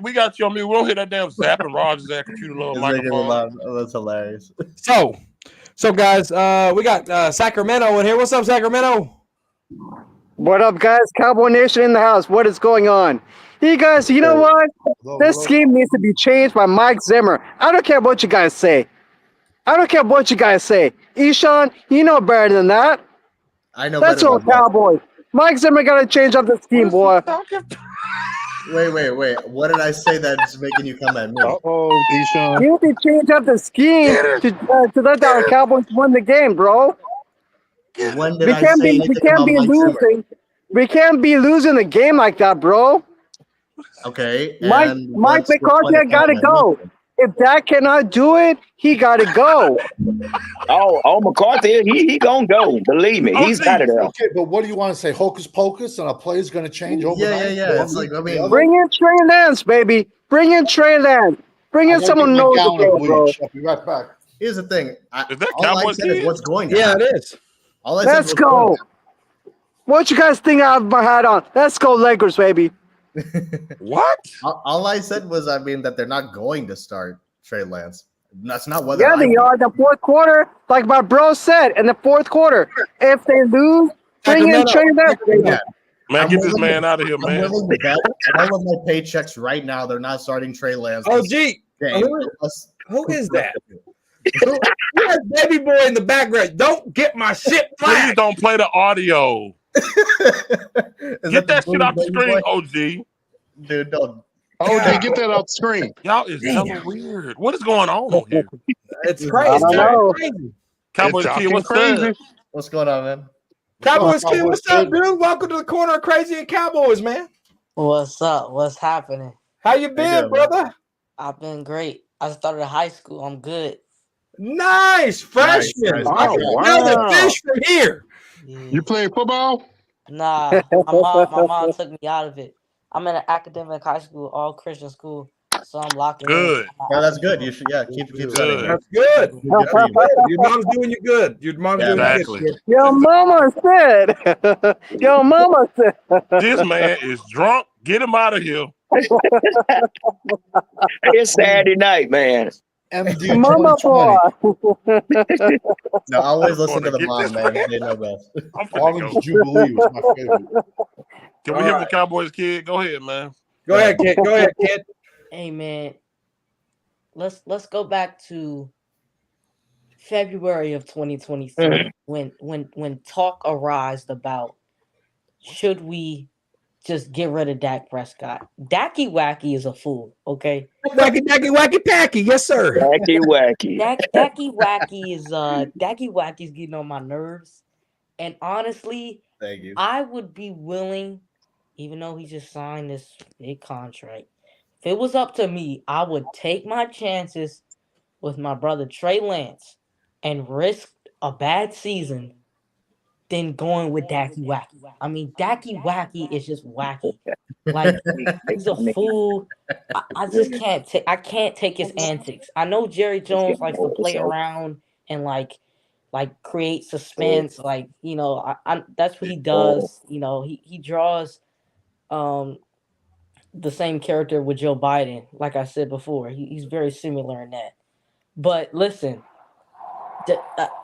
[SPEAKER 6] we got you on mute. We don't hear that damn zapping Rogers that computer little microphone.
[SPEAKER 2] That's hilarious.
[SPEAKER 1] So guys, we got Sacramento in here. What's up, Sacramento?
[SPEAKER 9] What up, guys? Cowboy Nation in the house. What is going on? Hey, guys, you know what? This scheme needs to be changed by Mike Zimmer. I don't care what you guys say. Eshawn, you know better than that.
[SPEAKER 2] I know
[SPEAKER 9] That's
[SPEAKER 2] better
[SPEAKER 9] all,
[SPEAKER 2] than that.
[SPEAKER 9] Cowboy. Mike Zimmer got to change up the scheme, boy.
[SPEAKER 2] Wait. What did I say that's making you come at me?
[SPEAKER 4] Uh-oh, Eshawn.
[SPEAKER 9] You need to change up the scheme to let our Cowboys win the game, bro.
[SPEAKER 2] When did I say anything about Mike Zimmer?
[SPEAKER 9] We can't be losing the game like that, bro.
[SPEAKER 2] Okay.
[SPEAKER 9] Mike McCarthy got to go. If Dak cannot do it, he got to go.
[SPEAKER 8] Oh, McCarthy, he gonna go. Believe me, he's got it out.
[SPEAKER 3] Okay, but what do you want to say? Hocus pocus, and a player's going to change overnight?
[SPEAKER 2] Yeah. It's like, I mean,
[SPEAKER 9] Bring in Trey Lance, baby. Bring in Trey Lance. Bring in someone who knows the game, bro.
[SPEAKER 3] I'll be right back.
[SPEAKER 2] here's the thing.
[SPEAKER 6] Is that
[SPEAKER 2] All I
[SPEAKER 6] Cowboys
[SPEAKER 2] said is
[SPEAKER 6] kid?
[SPEAKER 2] what's going to
[SPEAKER 1] Yeah,
[SPEAKER 2] happen.
[SPEAKER 1] it is.
[SPEAKER 2] All I said
[SPEAKER 9] Let's
[SPEAKER 2] was what's going
[SPEAKER 9] go. What you guys think I have my hat on? Let's go, Lakers, baby.
[SPEAKER 6] What?
[SPEAKER 2] All I said was, I mean, that they're not going to start Trey Lance. That's not whether
[SPEAKER 9] Yeah, they are. The fourth quarter, like my bro said, in the fourth quarter. If they lose, bring in Trey Lance, baby.
[SPEAKER 2] Yeah.
[SPEAKER 6] Man, get this man out of here,
[SPEAKER 2] I'm
[SPEAKER 6] man.
[SPEAKER 2] willing to bet all of my paychecks right now, they're not starting Trey Lance.
[SPEAKER 1] OG,
[SPEAKER 2] Game.
[SPEAKER 1] who is that? Who has baby boy in the background? Don't get my shit
[SPEAKER 6] Please
[SPEAKER 1] flagged.
[SPEAKER 6] don't play the audio. Get that shit off the screen, OG.
[SPEAKER 2] Dude, don't.
[SPEAKER 4] OG, get that off the screen.
[SPEAKER 6] Y'all is hella weird. What is going on here?
[SPEAKER 1] It's
[SPEAKER 9] I
[SPEAKER 1] crazy.
[SPEAKER 9] don't know.
[SPEAKER 1] Crazy.
[SPEAKER 6] Cowboys
[SPEAKER 4] It's
[SPEAKER 6] kid, what's
[SPEAKER 4] crazy.
[SPEAKER 6] up?
[SPEAKER 2] What's going on, man?
[SPEAKER 1] Cowboys kid, what's up, dude? Welcome to the corner of Crazy and Cowboys, man.
[SPEAKER 10] What's up? What's happening?
[SPEAKER 1] How you been,
[SPEAKER 2] doing,
[SPEAKER 1] brother?
[SPEAKER 10] I've been great. I started high school. I'm good.
[SPEAKER 1] Nice freshman.
[SPEAKER 2] Nice.
[SPEAKER 1] I can
[SPEAKER 4] Oh,
[SPEAKER 1] smell the
[SPEAKER 4] wow.
[SPEAKER 1] fish from here.
[SPEAKER 10] Yeah.
[SPEAKER 4] You playing football?
[SPEAKER 10] Nah, my mom took me out of it. I'm in an academic high school, all Christian school, so I'm locked in.
[SPEAKER 6] Good.
[SPEAKER 2] Yeah, that's good. You should keep studying.
[SPEAKER 6] Good.
[SPEAKER 1] That's good.
[SPEAKER 2] Good for
[SPEAKER 1] That's
[SPEAKER 2] you.
[SPEAKER 1] good. Your mom's doing you good. Your mom's
[SPEAKER 2] Yeah,
[SPEAKER 1] doing you
[SPEAKER 6] Exactly.
[SPEAKER 1] good.
[SPEAKER 9] Yo, mama said. Yo, mama said.
[SPEAKER 6] This man is drunk. Get him out of here.
[SPEAKER 8] It's Saturday night, man.
[SPEAKER 3] MD
[SPEAKER 9] Mama
[SPEAKER 3] 2020.
[SPEAKER 9] boy.
[SPEAKER 2] No, I always listen to
[SPEAKER 6] Gonna
[SPEAKER 2] the
[SPEAKER 6] get
[SPEAKER 2] mom,
[SPEAKER 6] this
[SPEAKER 2] man.
[SPEAKER 6] man.
[SPEAKER 2] They know best.
[SPEAKER 6] I'm finna
[SPEAKER 3] Orange
[SPEAKER 6] go.
[SPEAKER 3] Jubilee was my favorite.
[SPEAKER 6] Can we hear the Cowboys kid? Go ahead, man.
[SPEAKER 1] Go ahead, kid. Go ahead, kid.
[SPEAKER 10] Hey man, let's go back to February of 2023 when talk arose about should we just get rid of Dak Prescott. Dacky Wacky is a fool, okay?
[SPEAKER 1] Wacky, wacky, wacky, packy. Yes, sir.
[SPEAKER 8] Wacky.
[SPEAKER 10] Dacky Wacky's getting on my nerves. And honestly,
[SPEAKER 2] Thank you.
[SPEAKER 10] I would be willing, even though he just signed this big contract. If it was up to me, I would take my chances with my brother Trey Lance and risk a bad season than going with Dacky Wacky. I mean, Dacky Wacky is just wacky. Like he's a fool. I just can't take. I can't take his antics. I know Jerry Jones likes to play around and like create suspense. Like I that's what he does. He draws the same character with Joe Biden. Like I said before, he's very similar in that. But listen,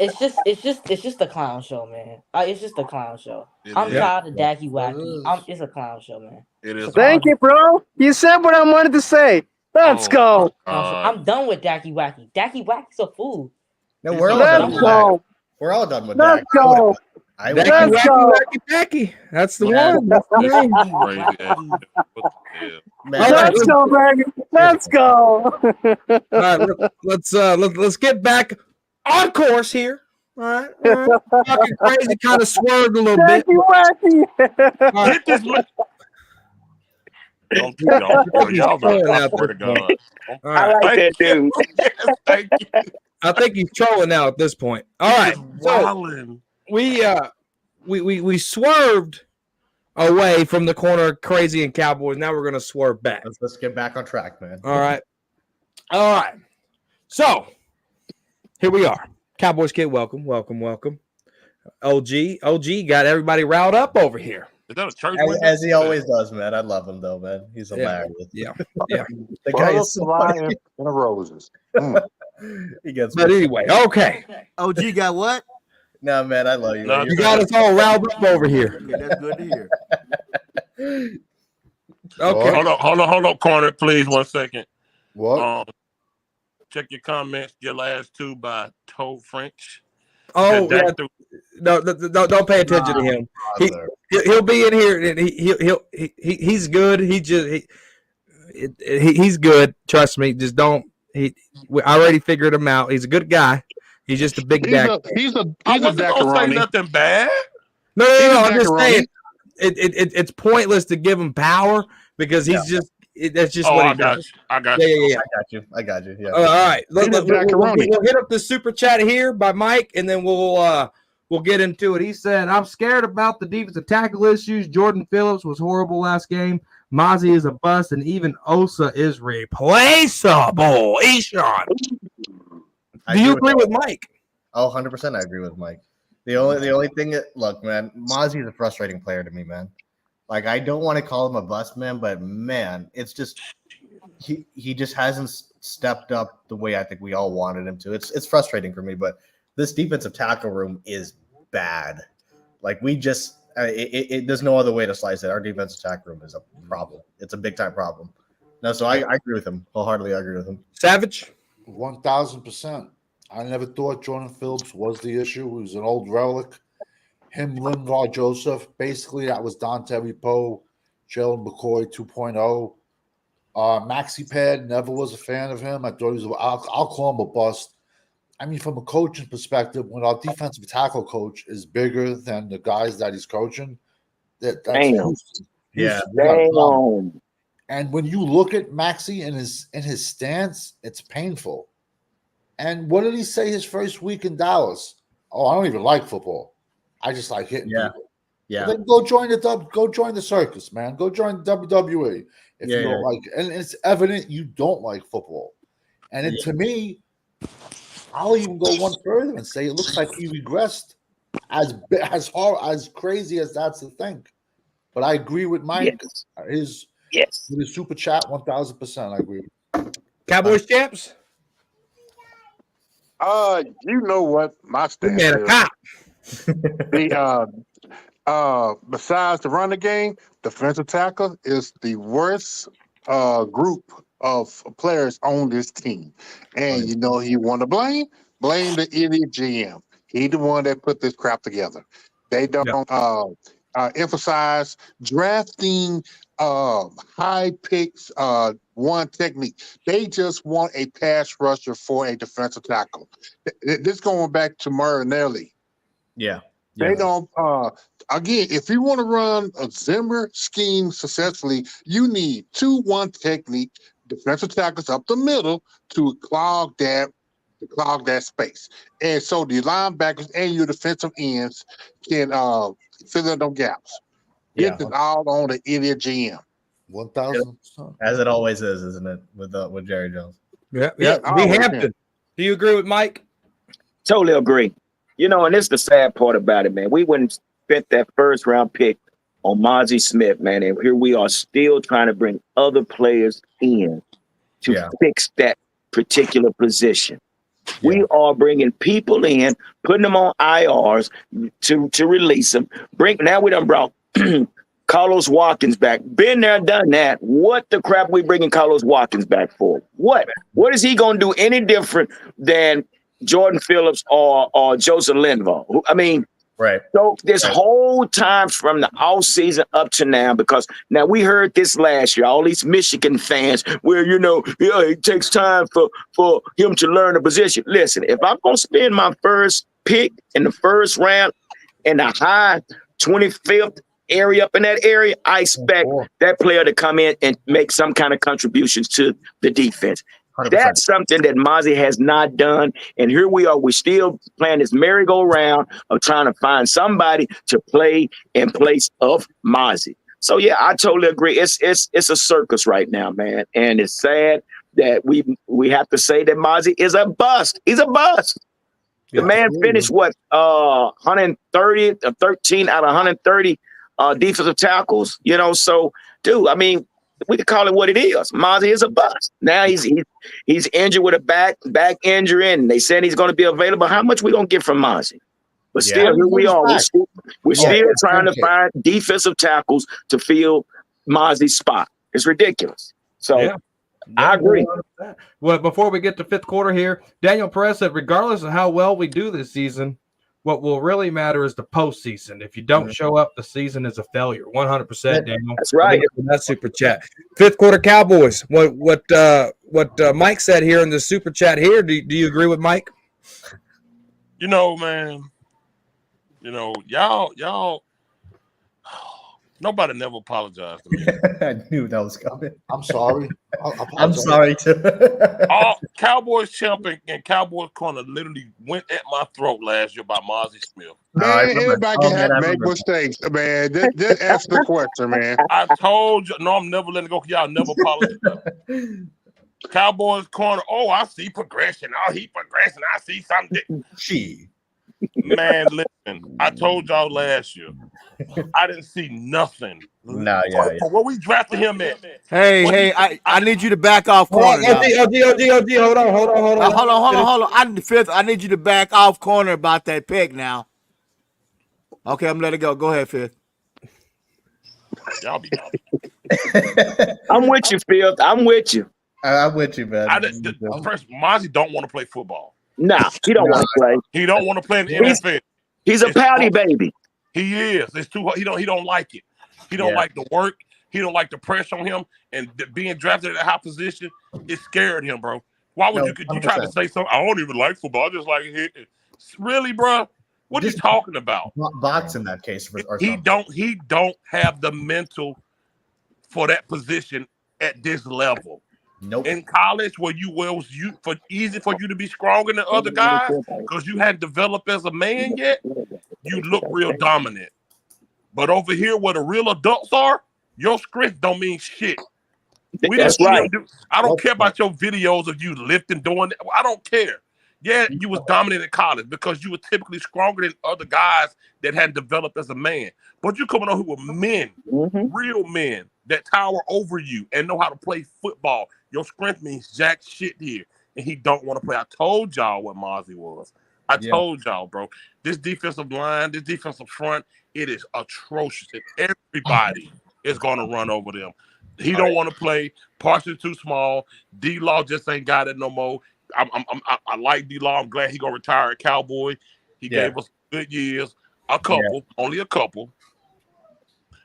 [SPEAKER 10] it's just a clown show, man. It's just a clown show. I'm tired of Dacky Wacky. It's a clown show, man.
[SPEAKER 6] It is.
[SPEAKER 9] Thank you, bro. You said what I wanted to say. Let's go.
[SPEAKER 10] I'm done with Dacky Wacky. Dacky Wacky's a fool.
[SPEAKER 2] No, we're all
[SPEAKER 9] Let's
[SPEAKER 2] done with
[SPEAKER 9] go.
[SPEAKER 2] Dak. We're all done with
[SPEAKER 9] Let's
[SPEAKER 2] Dak.
[SPEAKER 9] go.
[SPEAKER 1] Dacky,
[SPEAKER 9] Let's
[SPEAKER 1] wacky,
[SPEAKER 9] go.
[SPEAKER 1] wacky, packy. That's the
[SPEAKER 2] Yeah.
[SPEAKER 1] one. That's the name.
[SPEAKER 6] Crazy ass. What the hell?
[SPEAKER 2] Man,
[SPEAKER 1] All right,
[SPEAKER 9] Let's go, baby. Let's go.
[SPEAKER 1] All right, let's get back on course here. All right. Talking crazy, kind of swerved a little bit.
[SPEAKER 9] Dacky Wacky.
[SPEAKER 1] All right.
[SPEAKER 6] Get this man. Y'all better. I swear to God.
[SPEAKER 1] All
[SPEAKER 8] I
[SPEAKER 1] right.
[SPEAKER 8] like that dude.
[SPEAKER 6] Thank you.
[SPEAKER 1] I think he's trolling now at this point. All right. So
[SPEAKER 6] Wildin'.
[SPEAKER 1] we swerved away from the corner of crazy and Cowboys. Now we're gonna swerve back.
[SPEAKER 2] let's get back on track, man.
[SPEAKER 1] All right. So here we are. Cowboys kid, welcome. OG got everybody riled up over here.
[SPEAKER 6] Is that a church?
[SPEAKER 2] As he always does, man. I love him though, man. He's hilarious.
[SPEAKER 1] Yeah.
[SPEAKER 2] The guy is so funny.
[SPEAKER 4] and the roses.
[SPEAKER 2] He gets
[SPEAKER 1] But
[SPEAKER 2] me.
[SPEAKER 1] anyway, okay.
[SPEAKER 5] OG got what?
[SPEAKER 2] No, man, I love you.
[SPEAKER 6] No,
[SPEAKER 2] man.
[SPEAKER 1] You got us all riled up over here.
[SPEAKER 5] Okay, that's good to hear.
[SPEAKER 1] Okay.
[SPEAKER 6] Hold on, corner, please. 1 second.
[SPEAKER 3] What?
[SPEAKER 6] Check your comments. Your last two by Toe French.
[SPEAKER 1] Oh,
[SPEAKER 6] Dak
[SPEAKER 1] yeah.
[SPEAKER 6] threw-
[SPEAKER 1] No, don't pay attention to him. He'll be in here and he's good. He's good. Trust me. Just don't. I already figured him out. He's a good guy. He's just a big Dak.
[SPEAKER 4] He's a
[SPEAKER 6] I wasn't gonna say nothing bad.
[SPEAKER 1] No. I'm just
[SPEAKER 4] Macaroni.
[SPEAKER 1] saying. It's pointless to give him power because he's just. That's just what he does.
[SPEAKER 6] I got you.
[SPEAKER 1] Yeah.
[SPEAKER 2] I got you. Yeah.
[SPEAKER 1] All right.
[SPEAKER 4] He's a macaroni.
[SPEAKER 1] We'll hit up the super chat here by Mike, and then we'll get into it. He said, "I'm scared about the defensive tackle issues. Jordan Phillips was horrible last game. Mozzie is a bust, and even Osa is replaceable." Eshawn, do you agree with Mike?
[SPEAKER 2] Oh, 100%. I agree with Mike. The only thing look, man, Mozzie is a frustrating player to me, man. Like, I don't want to call him a bust, man, but man, it's just he just hasn't stepped up the way I think we all wanted him to. It's frustrating for me, but this defensive tackle room is bad. Like, we just there's no other way to slice it. Our defensive tackle room is a problem. It's a big time problem. No, so I agree with him wholeheartedly. I agree with him.
[SPEAKER 1] Savage,
[SPEAKER 3] 1000%. I never thought Jordan Phillips was the issue. He was an old relic. Him, Lingard, Joseph. Basically, that was Dante Repo, Jalen McCoy 2.0. Maxi Pad, never was a fan of him. I thought he was. I'll call him a bust. I mean, from a coaching perspective, when our defensive tackle coach is bigger than the guys that he's coaching, that's Houston.
[SPEAKER 2] Yeah.
[SPEAKER 8] Damn.
[SPEAKER 3] And when you look at Maxi in his stance, it's painful. And what did he say his first week in Dallas? Oh, I don't even like football. I just like hitting people.
[SPEAKER 2] Yeah.
[SPEAKER 3] Then go join the circus, man. Go join WWE if you don't like it. And it's evident you don't like football. And to me, I'll even go one further and say it looks like he regressed. As hard as crazy as that's to think. But I agree with Mike. His super chat 1,000%. I agree.
[SPEAKER 1] Cowboys champs.
[SPEAKER 4] You know what my stance
[SPEAKER 1] Man, a cop.
[SPEAKER 4] Besides the running game, defensive tackle is the worst group of players on this team. And you know you want to blame the idiot GM. He the one that put this crap together. They don't emphasize drafting high picks, one technique. They just want a pass rusher for a defensive tackle. This going back to Marinelli.
[SPEAKER 2] Yeah.
[SPEAKER 4] They don't. Again, if you want to run a Zimmer scheme successfully, you need 2-1 technique, defensive tackles up the middle to clog that space. And so the linebackers and your defensive ends can fill in those gaps. This is all on the idiot GM.
[SPEAKER 3] 1,000%.
[SPEAKER 2] As it always is, isn't it? With Jerry Jones.
[SPEAKER 1] Yeah. D. Hampton. Do you agree with Mike?
[SPEAKER 8] Totally agree. You know, and this is the sad part about it, man. We wouldn't spent that first round pick on Mozzie Smith, man, and here we are still trying to bring other players in to fix that particular position. We are bringing people in, putting them on IRs to release them. Now we done brought Carlos Watkins back. Been there, done that. What the crap we bringing Carlos Watkins back for? What is he going to do any different than Jordan Phillips or Joseph Linval? I mean, so this whole time from the off season up to now, because now we heard this last year, all these Michigan fans, where, it takes time for him to learn a position. Listen, if I'm going to spend my first pick in the first round in the high 25th area up in that area, I expect that player to come in and make some kind of contributions to the defense. 100%. That's something that Mozzie has not done. And here we are. We're still playing this merry-go-round of trying to find somebody to play in place of Mozzie. So, yeah, I totally agree. It's a circus right now, man. And it's sad that we have to say that Mozzie is a bust. He's a bust. The man finished, 130, 13 out of 130 defensive tackles, So, dude, I mean, we can call it what it is. Mozzie is a bust. Now he's injured with a back injury, and they said he's going to be available. How much we going to get from Mozzie? But still, here we are. We're still trying to find defensive tackles to fill Mozzie's spot. It's ridiculous. So I agree.
[SPEAKER 1] Well, before we get to fifth quarter here, Daniel Perez said, regardless of how well we do this season, what will really matter is the postseason. If you don't show up, the season is a failure. 100%, Daniel.
[SPEAKER 8] That's right.
[SPEAKER 1] That's super chat. Fifth quarter Cowboys. What Mike said here in the super chat here. Do you agree with Mike?
[SPEAKER 6] Man. Y'all. Nobody never apologized to me.
[SPEAKER 2] I knew that was coming.
[SPEAKER 3] I'm sorry.
[SPEAKER 2] I'm sorry too.
[SPEAKER 6] All Cowboys champion and Cowboys corner literally went at my throat last year by Mozzie Smith.
[SPEAKER 4] Man, everybody can make mistakes, man. Just ask the question, man.
[SPEAKER 6] I told you, no, I'm never letting it go. Y'all never apologize. Cowboys corner. Oh, I see progression. Oh, he progressing. I see something. Man, listen. I told y'all last year. I didn't see nothing. Where we drafted him at?
[SPEAKER 5] Hey, I need you to back off corner.
[SPEAKER 1] OG, hold on.
[SPEAKER 5] I need you to back off corner about that pick now. Okay, I'm letting it go. Go ahead, Fifth.
[SPEAKER 6] Y'all be
[SPEAKER 8] I'm with you, Phil. I'm with you.
[SPEAKER 2] I'm with you, man.
[SPEAKER 6] First, Mozzie don't want to play football.
[SPEAKER 8] Nah, he don't want to play.
[SPEAKER 6] He don't want to play in the NFL.
[SPEAKER 8] He's a pouty baby.
[SPEAKER 6] He is. It's too. He don't like it. He don't like the work. He don't like the pressure on him, and being drafted at a high position, it scared him, bro. Why would you try to say something? I don't even like football. I just like hitting. Really, bro? What are you talking about?
[SPEAKER 2] Box in that case.
[SPEAKER 6] He don't have the mental for that position at this level.
[SPEAKER 2] Nope.
[SPEAKER 6] In college, where easy for you to be stronger than other guys because you hadn't developed as a man yet, you look real dominant. But over here, where the real adults are, your strength don't mean shit. We didn't
[SPEAKER 8] That's
[SPEAKER 6] see
[SPEAKER 8] right.
[SPEAKER 6] him do. I don't care about your videos of you lifting, doing that. I don't care. Yeah, you was dominant in college because you were typically stronger than other guys that hadn't developed as a man. But you coming on who were men, real men that tower over you and know how to play football. Your strength means jack shit here, and he don't want to play. I told y'all what Mozzie was. I told y'all, bro. This defensive line, this defensive front, it is atrocious. And everybody is going to run over them. He don't want to play. Parsons too small. D-Law just ain't got it no more. I like D-Law. I'm glad he gonna retire at Cowboy. He gave us good years. A couple, only a couple.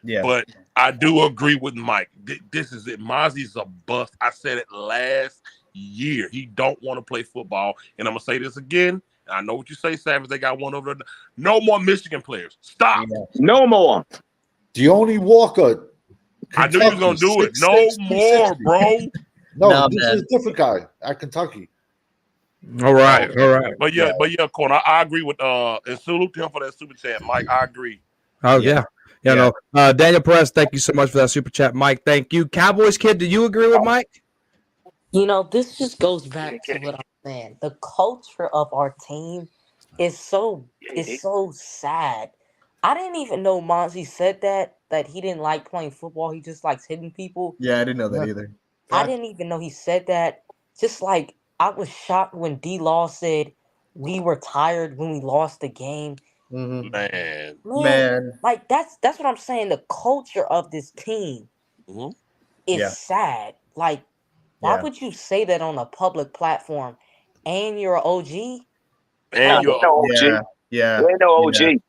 [SPEAKER 2] Yeah.
[SPEAKER 6] But I do agree with Mike. This is it. Mozzie's a bust. I said it last year. He don't want to play football. And I'm gonna say this again. I know what you say, Savage. They got one over there. No more Michigan players. Stop.
[SPEAKER 8] No more.
[SPEAKER 3] Deone Walker.
[SPEAKER 6] I knew he was gonna do it. No more, bro.
[SPEAKER 3] No, this is a different guy at Kentucky.
[SPEAKER 1] All right.
[SPEAKER 6] But yeah, Corner. I agree with and salute to him for that super chat, Mike. I agree.
[SPEAKER 1] Oh yeah. No. Daniel Perez, thank you so much for that super chat, Mike. Thank you. Cowboys kid, do you agree with Mike?
[SPEAKER 10] This just goes back to what I'm saying. The culture of our team is so sad. I didn't even know Monty said that he didn't like playing football. He just likes hitting people.
[SPEAKER 2] Yeah, I didn't know that either.
[SPEAKER 10] I didn't even know he said that. Just like I was shocked when D-Law said we were tired when we lost the game.
[SPEAKER 6] Man.
[SPEAKER 10] Like that's what I'm saying. The culture of this team is sad. Like, why would you say that on a public platform? And you're an OG?
[SPEAKER 6] And you're
[SPEAKER 8] no OG.
[SPEAKER 2] Yeah.
[SPEAKER 8] We're no OG.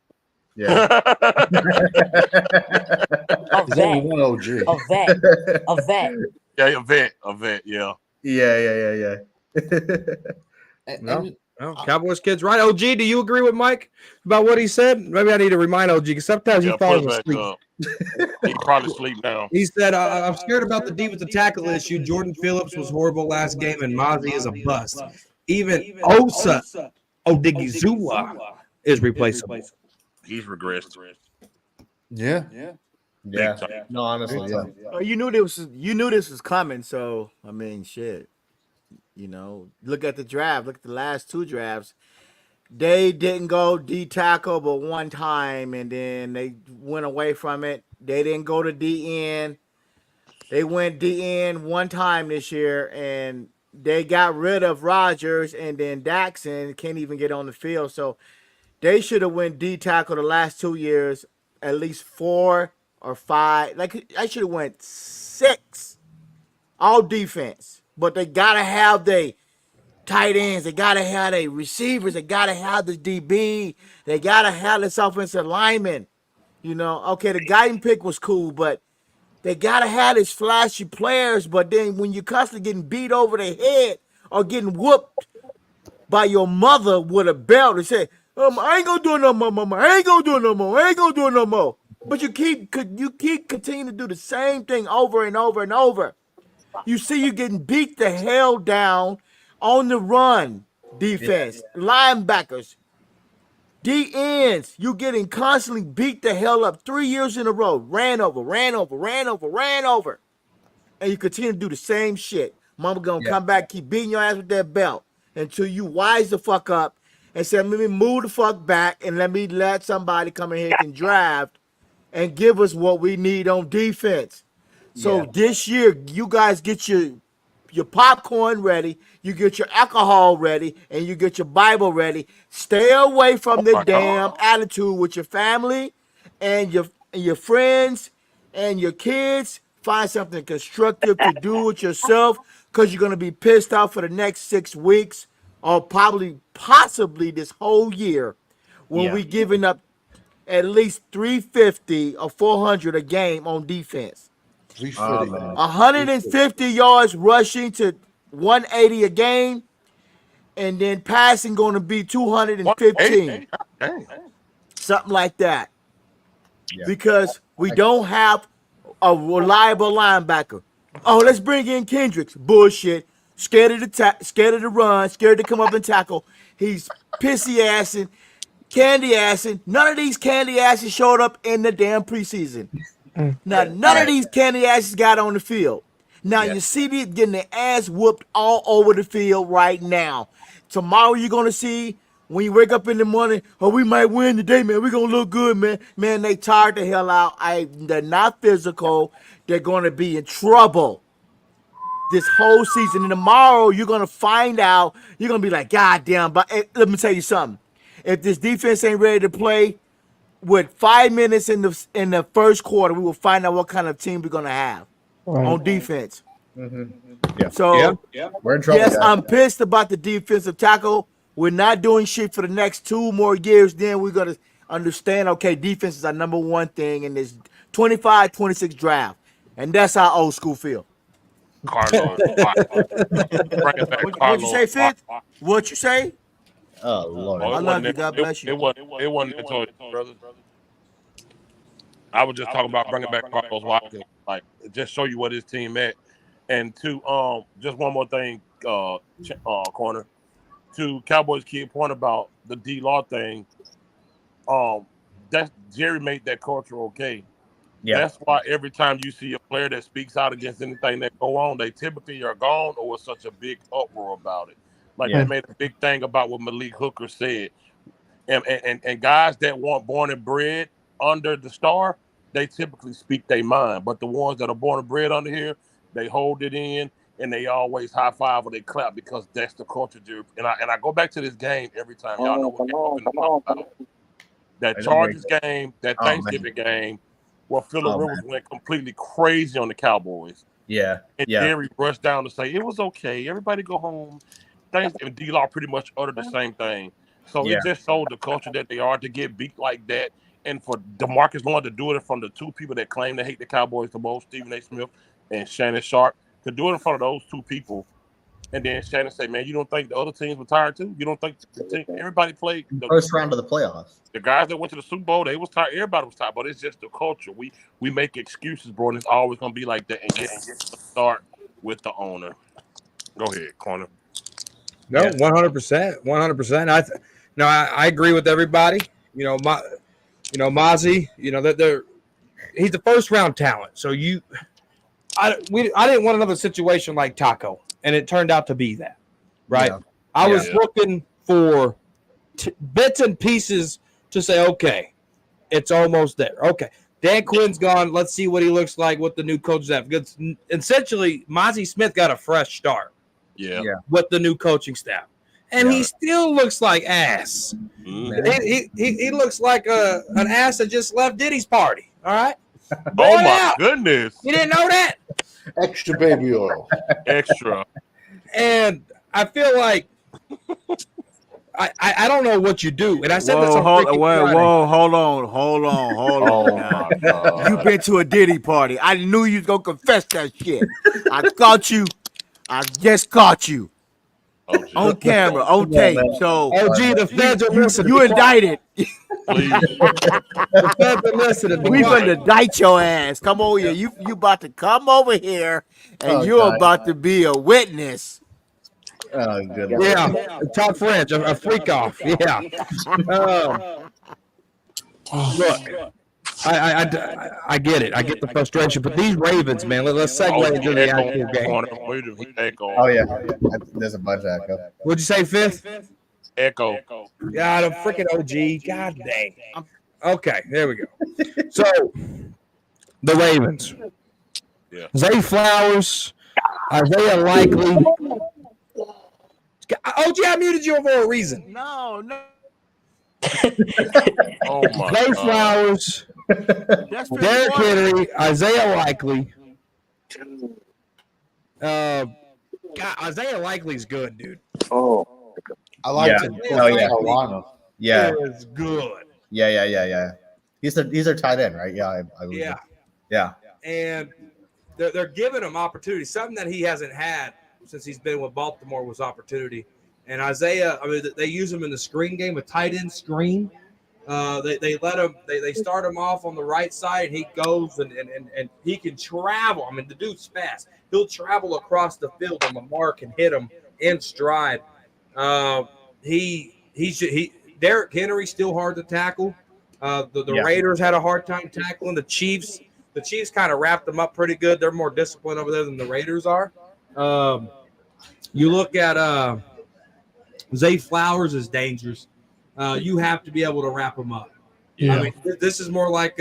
[SPEAKER 2] Yeah.
[SPEAKER 10] A vet.
[SPEAKER 3] One OG.
[SPEAKER 10] A vet. A vet.
[SPEAKER 6] Yeah, a vet, yeah.
[SPEAKER 2] Yeah.
[SPEAKER 1] No, Cowboys kids, right? OG, do you agree with Mike about what he said? Maybe I need to remind OG because sometimes he falls asleep.
[SPEAKER 6] He probably sleep now.
[SPEAKER 1] He said, I'm scared about the defensive tackle issue. Jordan Phillips was horrible last game, and Mozzie is a bust. Even Osa Odigizua is replaceable.
[SPEAKER 6] He's regressed.
[SPEAKER 3] Yeah.
[SPEAKER 2] No, honestly, yeah.
[SPEAKER 5] You knew this was coming, so I mean, shit. Look at the draft. Look at the last two drafts. They didn't go D tackle but one time, and then they went away from it. They didn't go to DN. They went DN one time this year, and they got rid of Rodgers, and then Daxon can't even get on the field. So they should have went D tackle the last 2 years, at least 4 or 5. Like I should have went 6. All defense, but they gotta have the tight ends. They gotta have the receivers. They gotta have the DB. They gotta have this offensive lineman. Okay, the guiding pick was cool, but they gotta have these flashy players. But then when you're constantly getting beat over the head or getting whooped by your mother with a belt and say, I ain't gonna do it no more, mama. I ain't gonna do it no more. I ain't gonna do it no more. But you keep continuing to do the same thing over and over and over. You see you getting beat the hell down on the run defense, linebackers, D-ends. You getting constantly beat the hell up 3 years in a row. Ran over. And you continue to do the same shit. Mama gonna come back, keep beating your ass with that belt until you wise the fuck up and say, let me move the fuck back and let somebody come in here and draft and give us what we need on defense. So this year, you guys get your popcorn ready, you get your alcohol ready, and you get your Bible ready. Stay away from the damn attitude with your family and your friends and your kids. Find something constructive to do with yourself, because you're going to be pissed off for the next 6 weeks or possibly this whole year when we giving up at least 350 or 400 a game on defense. 150 yards rushing to 180 a game, and then passing going to be 215. Something like that. Because we don't have a reliable linebacker. Oh, let's bring in Kendricks. Bullshit. Scared of the run, scared to come up and tackle. He's pissy assing. candy asses. None of these candy asses showed up in the damn preseason. Now, none of these candy asses got on the field. Now, you see these getting their ass whooped all over the field right now. Tomorrow, you're going to see when you wake up in the morning, oh, we might win today, man. We're going to look good, man. Man, they tired the hell out. They're not physical. They're going to be in trouble this whole season. And tomorrow, you're going to find out. You're going to be like, God damn. But let me tell you something. If this defense ain't ready to play, with 5 minutes in the first quarter, we will find out what kind of team we're going to have on defense.
[SPEAKER 2] Yeah.
[SPEAKER 5] So,
[SPEAKER 2] We're in trouble.
[SPEAKER 5] yes,
[SPEAKER 2] guys.
[SPEAKER 5] I'm pissed about the defensive tackle. We're not doing shit for the next 2 more years. Then we're going to understand, okay, defense is our number one thing in this 25-26 draft. And that's how old school feel.
[SPEAKER 6] Carlos. Bring it back,
[SPEAKER 5] What'd you say,
[SPEAKER 6] Carlos.
[SPEAKER 5] Fitz? What you say?
[SPEAKER 2] Oh Lord.
[SPEAKER 6] Oh,
[SPEAKER 5] I
[SPEAKER 6] it
[SPEAKER 5] love
[SPEAKER 6] wasn't
[SPEAKER 5] you.
[SPEAKER 6] that-
[SPEAKER 5] God bless you.
[SPEAKER 6] It wasn't that toy, brother. I was just talking about bringing back Carlos Watkins, like just show you what his team at. And to just one more thing, corner, to Cowboys kid point about the D-Law thing. That Jerry made that culture okay.
[SPEAKER 2] Yeah.
[SPEAKER 6] That's why every time you see a player that speaks out against anything that go on, they typically are gone or it's such a big uproar about it. Like they made a big thing about what Malik Hooker said. And guys that weren't born and bred under the star, they typically speak their mind. But the ones that are born and bred under here, they hold it in and they always high five or they clap because that's the culture, dude. And I go back to this game every time. Y'all know what game I'm finna talk about. That Chargers game, that Thanksgiving game, where Phillip Rivers went completely crazy on the Cowboys.
[SPEAKER 2] Yeah.
[SPEAKER 6] And Jerry rushed down to say, it was okay. Everybody go home. Thanksgiving, D-Law pretty much uttered the same thing. So it just showed the culture that they are to get beat like that. And for DeMarcus Lawrence to do it from the two people that claim to hate the Cowboys the most, Stephen A. Smith and Shannon Sharp, to do it in front of those two people. And then Shannon say, man, you don't think the other teams were tired too? You don't think the team, everybody played the
[SPEAKER 2] first round of the playoffs?
[SPEAKER 6] The guys that went to the Super Bowl, they was tired. Everybody was tired, but it's just the culture. We make excuses, bro, and it's always gonna be like that. And get to start with the owner. Go ahead, corner.
[SPEAKER 1] No, 100%, 100%. I agree with everybody. Mozzie. He's a first round talent. So I didn't want another situation like Taco, and it turned out to be that, right? I was looking for bits and pieces to say, okay, it's almost there. Okay, Dan Quinn's gone. Let's see what he looks like with the new coach staff. Because essentially, Mozzie Smith got a fresh start. With the new coaching staff, and he still looks like ass. He looks like an ass that just left Diddy's party. All right.
[SPEAKER 6] Oh my goodness!
[SPEAKER 1] You didn't know that?
[SPEAKER 3] Extra baby oil.
[SPEAKER 6] Extra.
[SPEAKER 1] And I feel like I don't know what you do. And I said this on
[SPEAKER 5] hold on.
[SPEAKER 6] Oh my God!
[SPEAKER 5] You've been to a Diddy party. I knew you was gonna confess that shit. I caught you. I just caught you. On camera, on tape. So,
[SPEAKER 1] OG, the feds are listening.
[SPEAKER 5] You indicted.
[SPEAKER 6] Please.
[SPEAKER 1] The feds are listening.
[SPEAKER 5] We gonna indict your ass. Come over here. You about to come over here, and you're about to be a witness.
[SPEAKER 2] Oh, good.
[SPEAKER 1] Yeah, top French, a freak off. Yeah. Look, I get it. I get the frustration, but these Ravens, man. Let's segue into the actual game.
[SPEAKER 2] Oh yeah, there's a bunch of echo.
[SPEAKER 1] What'd you say, Fifth?
[SPEAKER 6] Echo.
[SPEAKER 1] Yeah, the freaking OG. God dang. Okay, there we go. So, the Ravens.
[SPEAKER 6] Yeah.
[SPEAKER 1] Zay Flowers, Isaiah Likely. OG, I muted you for a reason.
[SPEAKER 5] No.
[SPEAKER 6] Oh my
[SPEAKER 1] Zay
[SPEAKER 6] God.
[SPEAKER 1] Flowers, Derrick Henry, Isaiah Likely. God, Isaiah Likely's good, dude.
[SPEAKER 3] I like him. Carolina.
[SPEAKER 2] Yeah,
[SPEAKER 1] It's good.
[SPEAKER 2] yeah. He's their tight end, right? Yeah, I believe. Yeah.
[SPEAKER 1] And they're giving him opportunity. Something that he hasn't had since he's been with Baltimore was opportunity. And Isaiah, they use him in the screen game, a tight end screen. They let him. They start him off on the right side, and he goes and he can travel. I mean, the dude's fast. He'll travel across the field on the mark and hit him in stride. The Derrick Henry's still hard to tackle. The Raiders had a hard time tackling the Chiefs. The Chiefs kind of wrapped them up pretty good. They're more disciplined over there than the Raiders are. You look at Zay Flowers is dangerous. You have to be able to wrap him up.
[SPEAKER 5] Yeah.
[SPEAKER 1] I mean, this is more like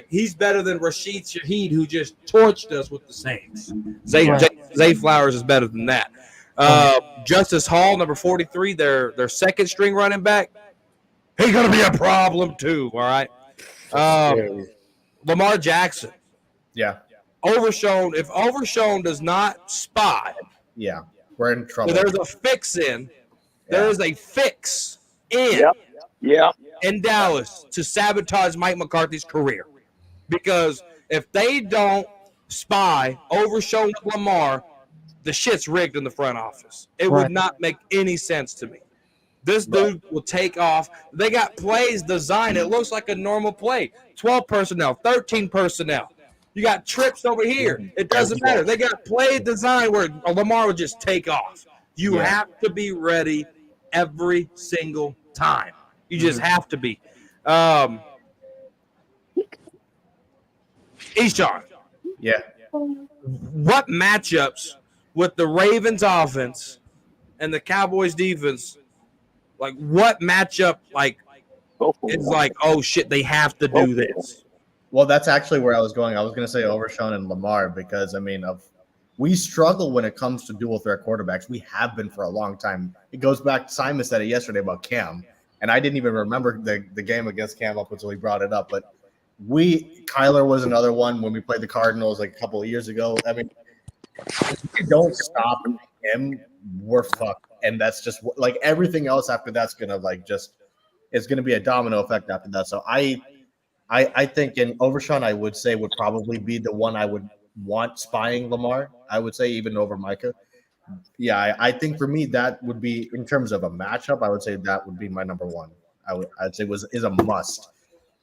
[SPEAKER 1] he's better than Rashid Shaheed, who just torched us with the Saints. Zay Flowers is better than that. Justice Hall, number 43, their second string running back. He's going to be a problem too. All right. Lamar Jackson.
[SPEAKER 2] Yeah.
[SPEAKER 1] Overshown. If Overshown does not spy,
[SPEAKER 2] we're in trouble.
[SPEAKER 1] So there's a fix in. There is a fix in. In Dallas to sabotage Mike McCarthy's career. Because if they don't spy Overshown with Lamar, the shit's rigged in the front office. It would not make any sense to me. This dude will take off. They got plays designed. It looks like a normal play. 12 personnel, 13 personnel. You got trips over here. It doesn't matter. They got play designed where Lamar would just take off. You have to be ready every single time. You just have to be. Eshawn.
[SPEAKER 2] Yeah.
[SPEAKER 1] What matchups with the Ravens offense and the Cowboys defense, like what matchup is like, oh shit, they have to do this?
[SPEAKER 2] Well, that's actually where I was going. I was going to say Overshown and Lamar because, I mean, we struggle when it comes to dual threat quarterbacks. We have been for a long time. It goes back, Simon said it yesterday about Cam, and I didn't even remember the game against Cam up until he brought it up. But Kyler was another one when we played the Cardinals like a couple of years ago. I mean, if we don't stop him, we're fucked. And that's just like everything else after that's going to it's going to be a domino effect after that. So I think in Overshown, I would say would probably be the one I would want spying Lamar. I would say even over Micah. Yeah, I think for me that would be in terms of a matchup. I would say that would be my number one. I'd say is a must.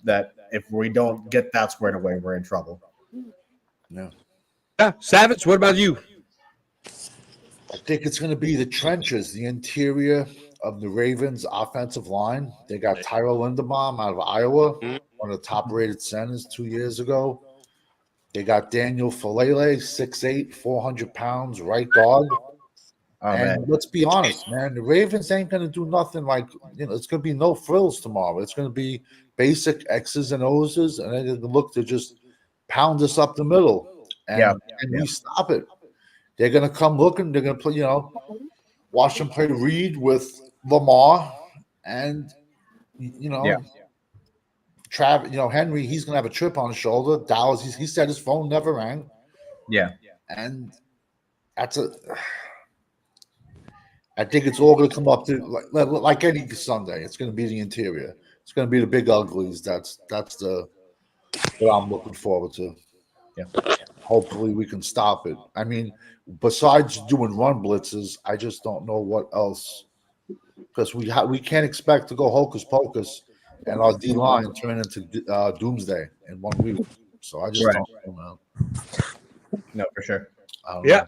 [SPEAKER 2] That if we don't get that squared away, we're in trouble.
[SPEAKER 3] Yeah.
[SPEAKER 1] Savage, what about you?
[SPEAKER 3] I think it's going to be the trenches, the interior of the Ravens' offensive line. They got Tyrell Linderbaum out of Iowa, one of the top-rated centers 2 years ago. They got Daniel Falele, 6'8", 400 pounds, right guard. And let's be honest, man, the Ravens ain't going to do nothing like, it's going to be no frills tomorrow. It's going to be basic X's and O's, and they're going to look to just pound us up the middle. And we stop it. They're going to come looking. They're going to play, watch them play Reed with Lamar and, Travis, Henry, he's going to have a chip on his shoulder. Dallas, he said his phone never rang.
[SPEAKER 2] Yeah.
[SPEAKER 3] And that's I think it's all going to come up to like any Sunday. It's going to be the interior. It's going to be the big uglies. That's what I'm looking forward to.
[SPEAKER 2] Yeah.
[SPEAKER 3] Hopefully we can stop it. I mean, besides doing run blitzes, I just don't know what else, because we can't expect to go hocus pocus and our D line turn into doomsday in 1 week. So I just don't know.
[SPEAKER 2] No, for sure.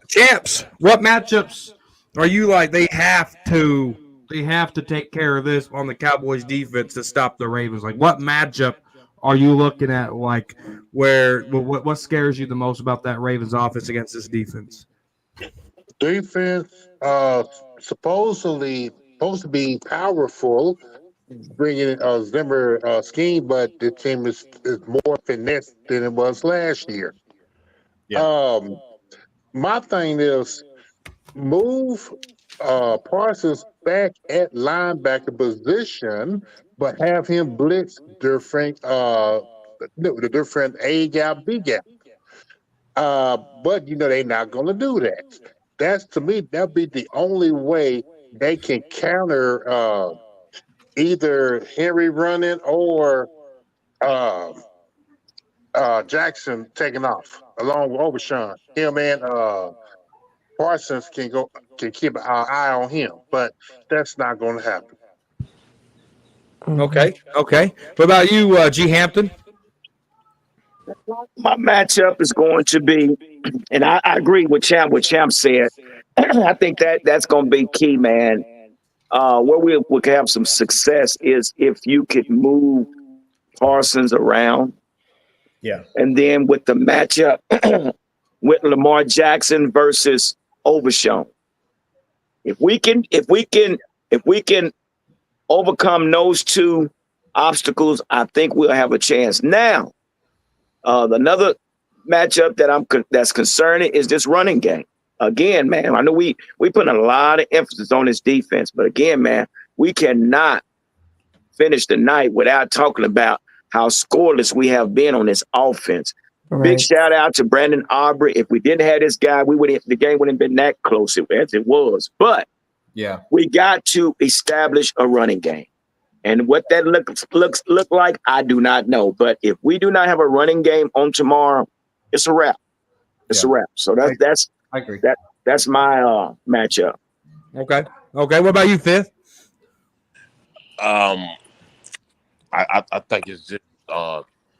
[SPEAKER 1] Champs. What matchups are you like? They have to take care of this on the Cowboys defense to stop the Ravens. Like, what matchup are you looking at? Like, what scares you the most about that Ravens offense against this defense?
[SPEAKER 4] Defense, supposedly supposed to be powerful, bringing Zimmer scheme, but the team is more finesse than it was last year. Yeah. My thing is move Parsons back at linebacker position, but have him blitz different the different A gap, B gap. But they're not going to do that. That's, to me, that'd be the only way they can counter either Henry running or Jackson taking off along with Overshown. Him and Parsons can keep an eye on him, but that's not going to happen.
[SPEAKER 1] Okay. What about you, G. Hampton?
[SPEAKER 8] My matchup is going to be, and I agree with Champ. What Champ said, I think that's going to be key, man. where we could have some success is if you could move Parsons around.
[SPEAKER 2] Yeah.
[SPEAKER 8] And then with the matchup with Lamar Jackson versus Overshown. If we can overcome those two obstacles, I think we'll have a chance. Now, another matchup that's concerning is this running game. Again, man, I know we put a lot of emphasis on this defense, but again, man, we cannot finish the night without talking about how scoreless we have been on this offense. Big shout out to Brandon Aubrey. If we didn't have this guy, the game wouldn't have been that close as it was. But
[SPEAKER 2] yeah,
[SPEAKER 8] we got to establish a running game. And what that look like, I do not know. But if we do not have a running game on tomorrow, it's a wrap. It's a wrap. So that's
[SPEAKER 2] I agree.
[SPEAKER 8] That's my matchup.
[SPEAKER 1] Okay. What about you, Fifth?
[SPEAKER 6] I think it's just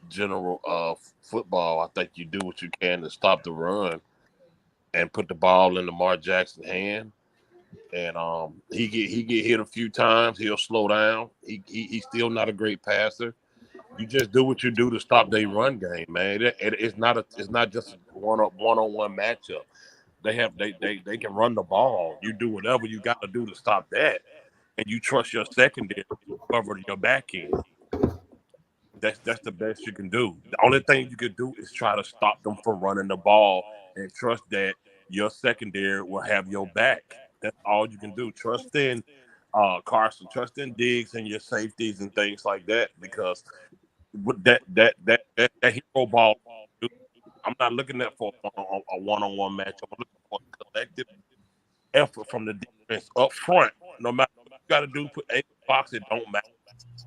[SPEAKER 6] general football. I think you do what you can to stop the run and put the ball in Lamar Jackson's hand. And he get hit a few times. He'll slow down. He's still not a great passer. You just do what you do to stop their run game, man. It's not just a one-on-one matchup. They can run the ball. You do whatever you got to do to stop that, and you trust your secondary to cover your back end. That's the best you can do. The only thing you can do is try to stop them from running the ball and trust that your secondary will have your back. That's all you can do. Trust in Carson, trust in Diggs and your safeties and things like that, because with that hero ball, I'm not looking at for a one-on-one match. I'm looking for a collective effort from the defense up front. No matter what you got to do, put a box. It don't matter.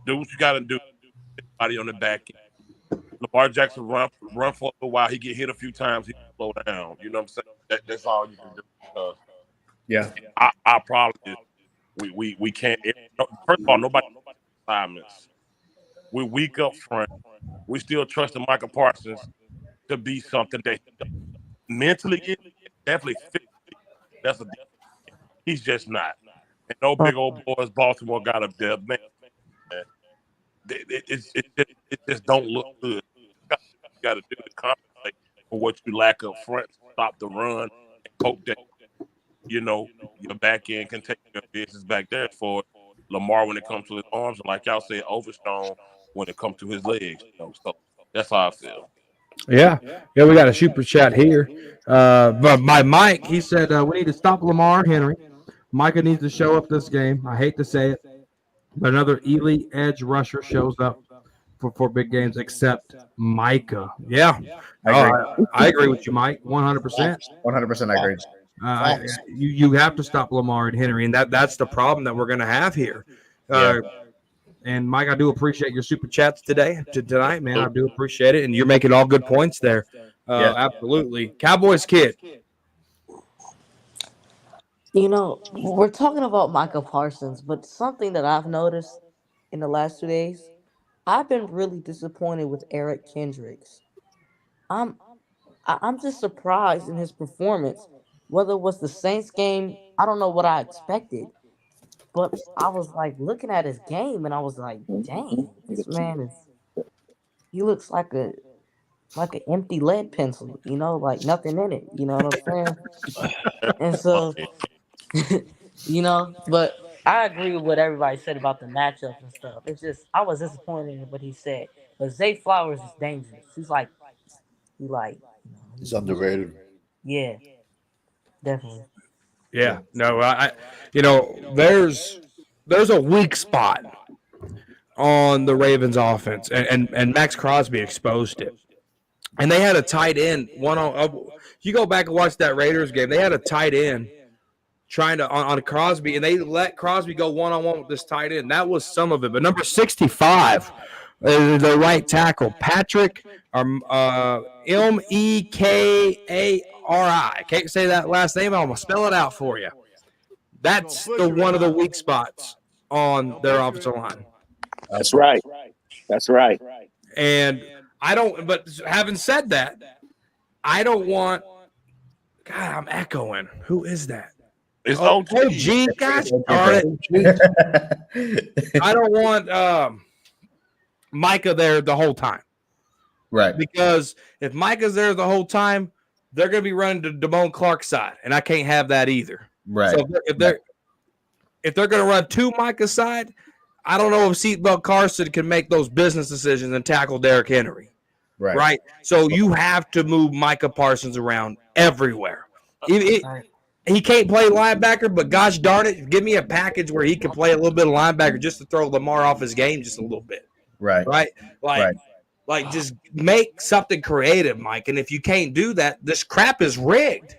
[SPEAKER 6] Do what you got to do. Everybody on the back end. Lamar Jackson run for a little while. He get hit a few times. He slow down. You know what I'm saying? That's all you can do.
[SPEAKER 2] Yeah.
[SPEAKER 6] Our problem is we can't. First of all, nobody assignments. We're weak up front. We still trust in Micah Parsons to be something that mentally is definitely physically. That's he's just not. And no big old boys Baltimore got up there, man. It just don't look good. You got to do to compensate for what you lack up front. Stop the run and hope that your back end can take your business back there for Lamar when it comes to his arms, and like y'all said, Overstone when it comes to his legs. So that's how I feel.
[SPEAKER 1] Yeah, we got a super chat here. But by Mike, he said we need to stop Lamar Henry. Micah needs to show up this game. I hate to say it, but another elite edge rusher shows up for big games, except Micah. Yeah, I agree with you, Mike. 100%.
[SPEAKER 2] 100%, I agree.
[SPEAKER 1] You have to stop Lamar and Henry, and that's the problem that we're going to have here. And Mike, I do appreciate your super chats tonight, man. I do appreciate it, and you're making all good points there. Absolutely, Cowboys kid.
[SPEAKER 10] We're talking about Micah Parsons, but something that I've noticed in the last 2 days, I've been really disappointed with Eric Kendricks. I'm just surprised in his performance. Whether it was the Saints game, I don't know what I expected, but I was like looking at his game and I was like, dang, this man he looks like an empty lead pencil, like nothing in it. You know what I'm saying? And so, but I agree with what everybody said about the matchups and stuff. It's just I was disappointed in what he said. But Zay Flowers is dangerous. He's
[SPEAKER 3] underrated.
[SPEAKER 10] Yeah, definitely.
[SPEAKER 1] Yeah, no, there's a weak spot on the Ravens offense, and Max Crosby exposed it. And they had a tight end you go back and watch that Raiders game. They had a tight end trying to on Crosby, and they let Crosby go one-on-one with this tight end. That was some of it. But number 65, the right tackle, Patrick Mekari. Can't say that last name. I'm gonna spell it out for you. That's one of the weak spots on their offensive line.
[SPEAKER 8] That's right.
[SPEAKER 1] And but having said that, I don't want. God, I'm echoing. Who is that?
[SPEAKER 6] It's
[SPEAKER 1] Oh,
[SPEAKER 6] OG.
[SPEAKER 1] OG, gosh darn it. I don't want Micah there the whole time.
[SPEAKER 2] Right.
[SPEAKER 1] Because if Micah's there the whole time, they're going to be running to Damone Clark's side, and I can't have that either.
[SPEAKER 2] Right.
[SPEAKER 1] So if they're going to run to Micah's side, I don't know if Seatbelt Carson can make those business decisions and tackle Derrick Henry. Right. So you have to move Micah Parsons around everywhere. He can't play linebacker, but gosh darn it, give me a package where he can play a little bit of linebacker just to throw Lamar off his game just a little bit.
[SPEAKER 2] Right.
[SPEAKER 1] Like just make something creative, Mike. And if you can't do that, this crap is rigged.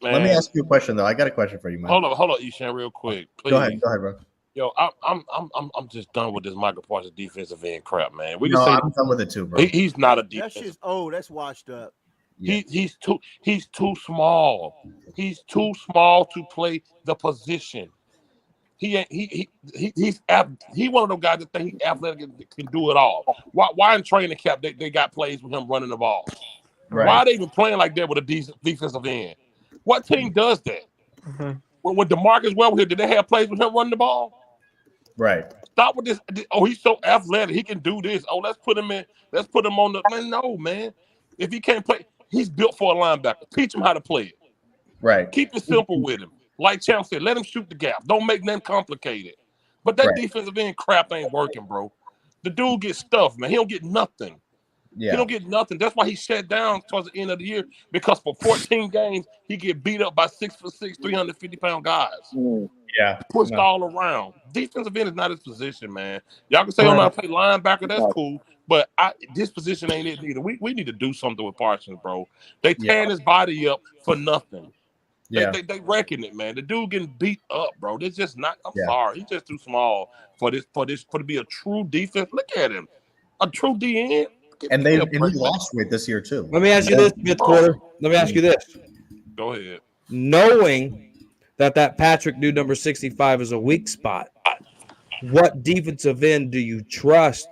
[SPEAKER 6] Man.
[SPEAKER 2] Let me ask you a question though. I got a question for you, man.
[SPEAKER 6] Hold on, Eshan, real quick. Please.
[SPEAKER 2] Go ahead, bro.
[SPEAKER 6] Yo, I'm just done with this Micah Parsons defensive end crap, man.
[SPEAKER 2] I'm done with it too, bro.
[SPEAKER 6] He's not a
[SPEAKER 5] That
[SPEAKER 6] defensive.
[SPEAKER 5] shit's old. That's washed up.
[SPEAKER 6] Yeah. He's too small. He's too small to play the position. He's one of those guys that think he's athletic and can do it all. Why in training camp they got plays with him running the ball?
[SPEAKER 2] Right.
[SPEAKER 6] Why are they even playing like that with a decent defensive end? What team does that?
[SPEAKER 10] Mm-hmm.
[SPEAKER 6] When DeMarcus Webb here, did they have plays with him running the ball?
[SPEAKER 2] Right.
[SPEAKER 6] Stop with this. Oh, he's so athletic. He can do this. Oh, let's put him in. Let's put him on the. Man, no, man. If he can't play, he's built for a linebacker. Teach him how to play it.
[SPEAKER 2] Right.
[SPEAKER 6] Keep it simple with him. Like Champ said, let him shoot the gap. Don't make them complicated. But that defensive end crap ain't working, bro. The dude gets stuffed, man. He don't get nothing.
[SPEAKER 2] Yeah.
[SPEAKER 6] He don't get nothing. That's why he shut down towards the end of the year, because for 14 games, he get beat up by 6'6", 350-pound guys.
[SPEAKER 2] Yeah.
[SPEAKER 6] Pushed all around. Defensive end is not his position, man. Y'all can say, oh, I play linebacker. That's cool. But this position ain't it either. We need to do something with Parsons, bro. They tearing his body up for nothing.
[SPEAKER 2] Yeah.
[SPEAKER 6] They wrecking it, man. The dude getting beat up, bro. This just not. I'm sorry. He's just too small for to be a true defense. Look at him, a true DN.
[SPEAKER 2] And he lost weight this year too.
[SPEAKER 1] Let me ask you this, fifth quarter. Let me ask you this.
[SPEAKER 6] Go ahead.
[SPEAKER 1] Knowing that Patrick dude number 65 is a weak spot, what defensive end do you trust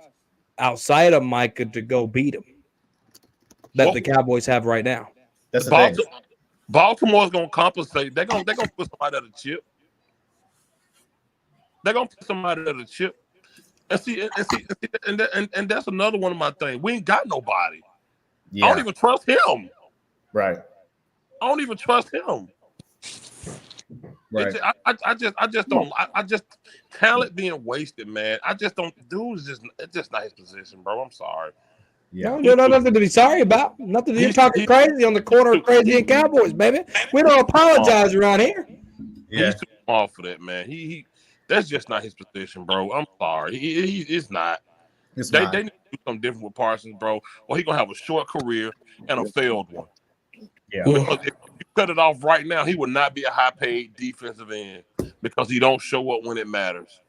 [SPEAKER 1] outside of Micah to go beat him that the Cowboys have right now?
[SPEAKER 2] That's the thing.
[SPEAKER 6] Baltimore's gonna compensate. They're gonna put somebody at a chip. They're gonna put somebody at a chip. And that's another one of my things. We ain't got nobody.
[SPEAKER 2] Yeah.
[SPEAKER 6] I don't even trust him.
[SPEAKER 2] Right.
[SPEAKER 6] I don't even trust him.
[SPEAKER 2] Right.
[SPEAKER 6] I just don't. I just talent being wasted, man. I just don't. Dude's just not his position, bro. I'm sorry.
[SPEAKER 2] Yeah.
[SPEAKER 1] No, nothing to be sorry about. Nothing to be talking crazy on the corner of Crazy and Cowboys, baby. We don't apologize around here.
[SPEAKER 6] Yeah. He's too small for that, man. He that's just not his position, bro. I'm sorry. It's not. They need to do something different with Parsons, bro, or he's gonna have a short career and a failed one.
[SPEAKER 2] Yeah.
[SPEAKER 6] Because if you cut it off right now, he would not be a high-paid defensive end because he don't show up when it matters.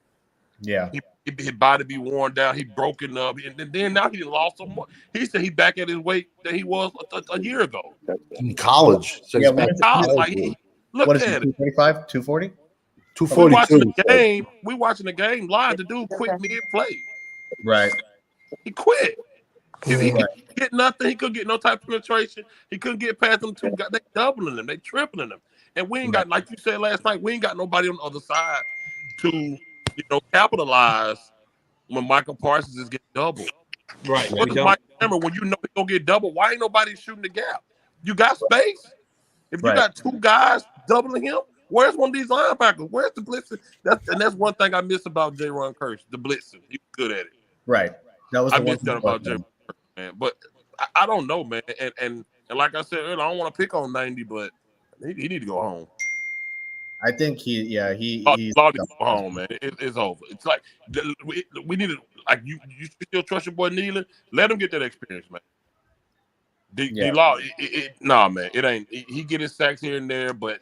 [SPEAKER 2] Yeah.
[SPEAKER 6] His body be worn down. He broken up, and then now he lost so much. He said he back at his weight that he was a year ago
[SPEAKER 3] in college. So
[SPEAKER 2] yeah,
[SPEAKER 6] look
[SPEAKER 2] what is
[SPEAKER 6] at
[SPEAKER 2] it? 225, 240,
[SPEAKER 3] 242.
[SPEAKER 6] We watching the game live. The dude quit mid-play.
[SPEAKER 2] Right.
[SPEAKER 6] He quit. He couldn't get nothing. He couldn't get no type of penetration. He couldn't get past them two guys. They doubling him. They tripling him. And we ain't got, like you said last night, we ain't got nobody on the other side to, capitalize when Micah Parsons is getting doubled.
[SPEAKER 1] Right.
[SPEAKER 6] Remember, when you know he's going to get doubled, why ain't nobody shooting the gap? You got space. If you got two guys doubling him, where's one of these linebackers? Where's the blitzing? That's one thing I miss about J-Ron Kearse, the blitzing. He was good at it.
[SPEAKER 2] Right. That was
[SPEAKER 6] I miss that about J-Ron Kearse, man. But I don't know, man. And like I said, I don't want to pick on 90, but he need to go home.
[SPEAKER 2] I think he's
[SPEAKER 6] go home, man. It's over. It's like we need to, like, you still trust your boy Nealon? Let him get that experience, man. D-Law, nah, man. It ain't. He get his sacks here and there, but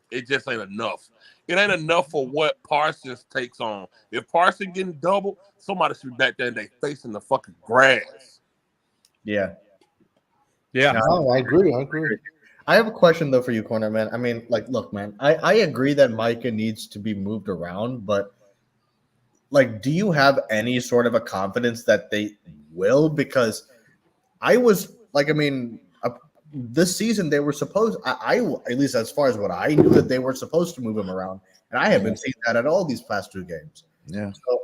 [SPEAKER 6] it just ain't enough. It ain't enough for what Parsons takes on. If Parsons getting doubled, somebody should be back there and they facing the fucking grass.
[SPEAKER 2] Yeah.
[SPEAKER 1] Yeah.
[SPEAKER 3] No, I agree.
[SPEAKER 2] I have a question though for you, Corner Man. I mean, like, look, man, I agree that Micah needs to be moved around, but like, do you have any sort of a confidence that they will? Because I was like, I mean, this season they were supposed. I at least as far as what I knew that they were supposed to move him around, and I haven't seen that at all these past 2 games.
[SPEAKER 3] Yeah.
[SPEAKER 2] So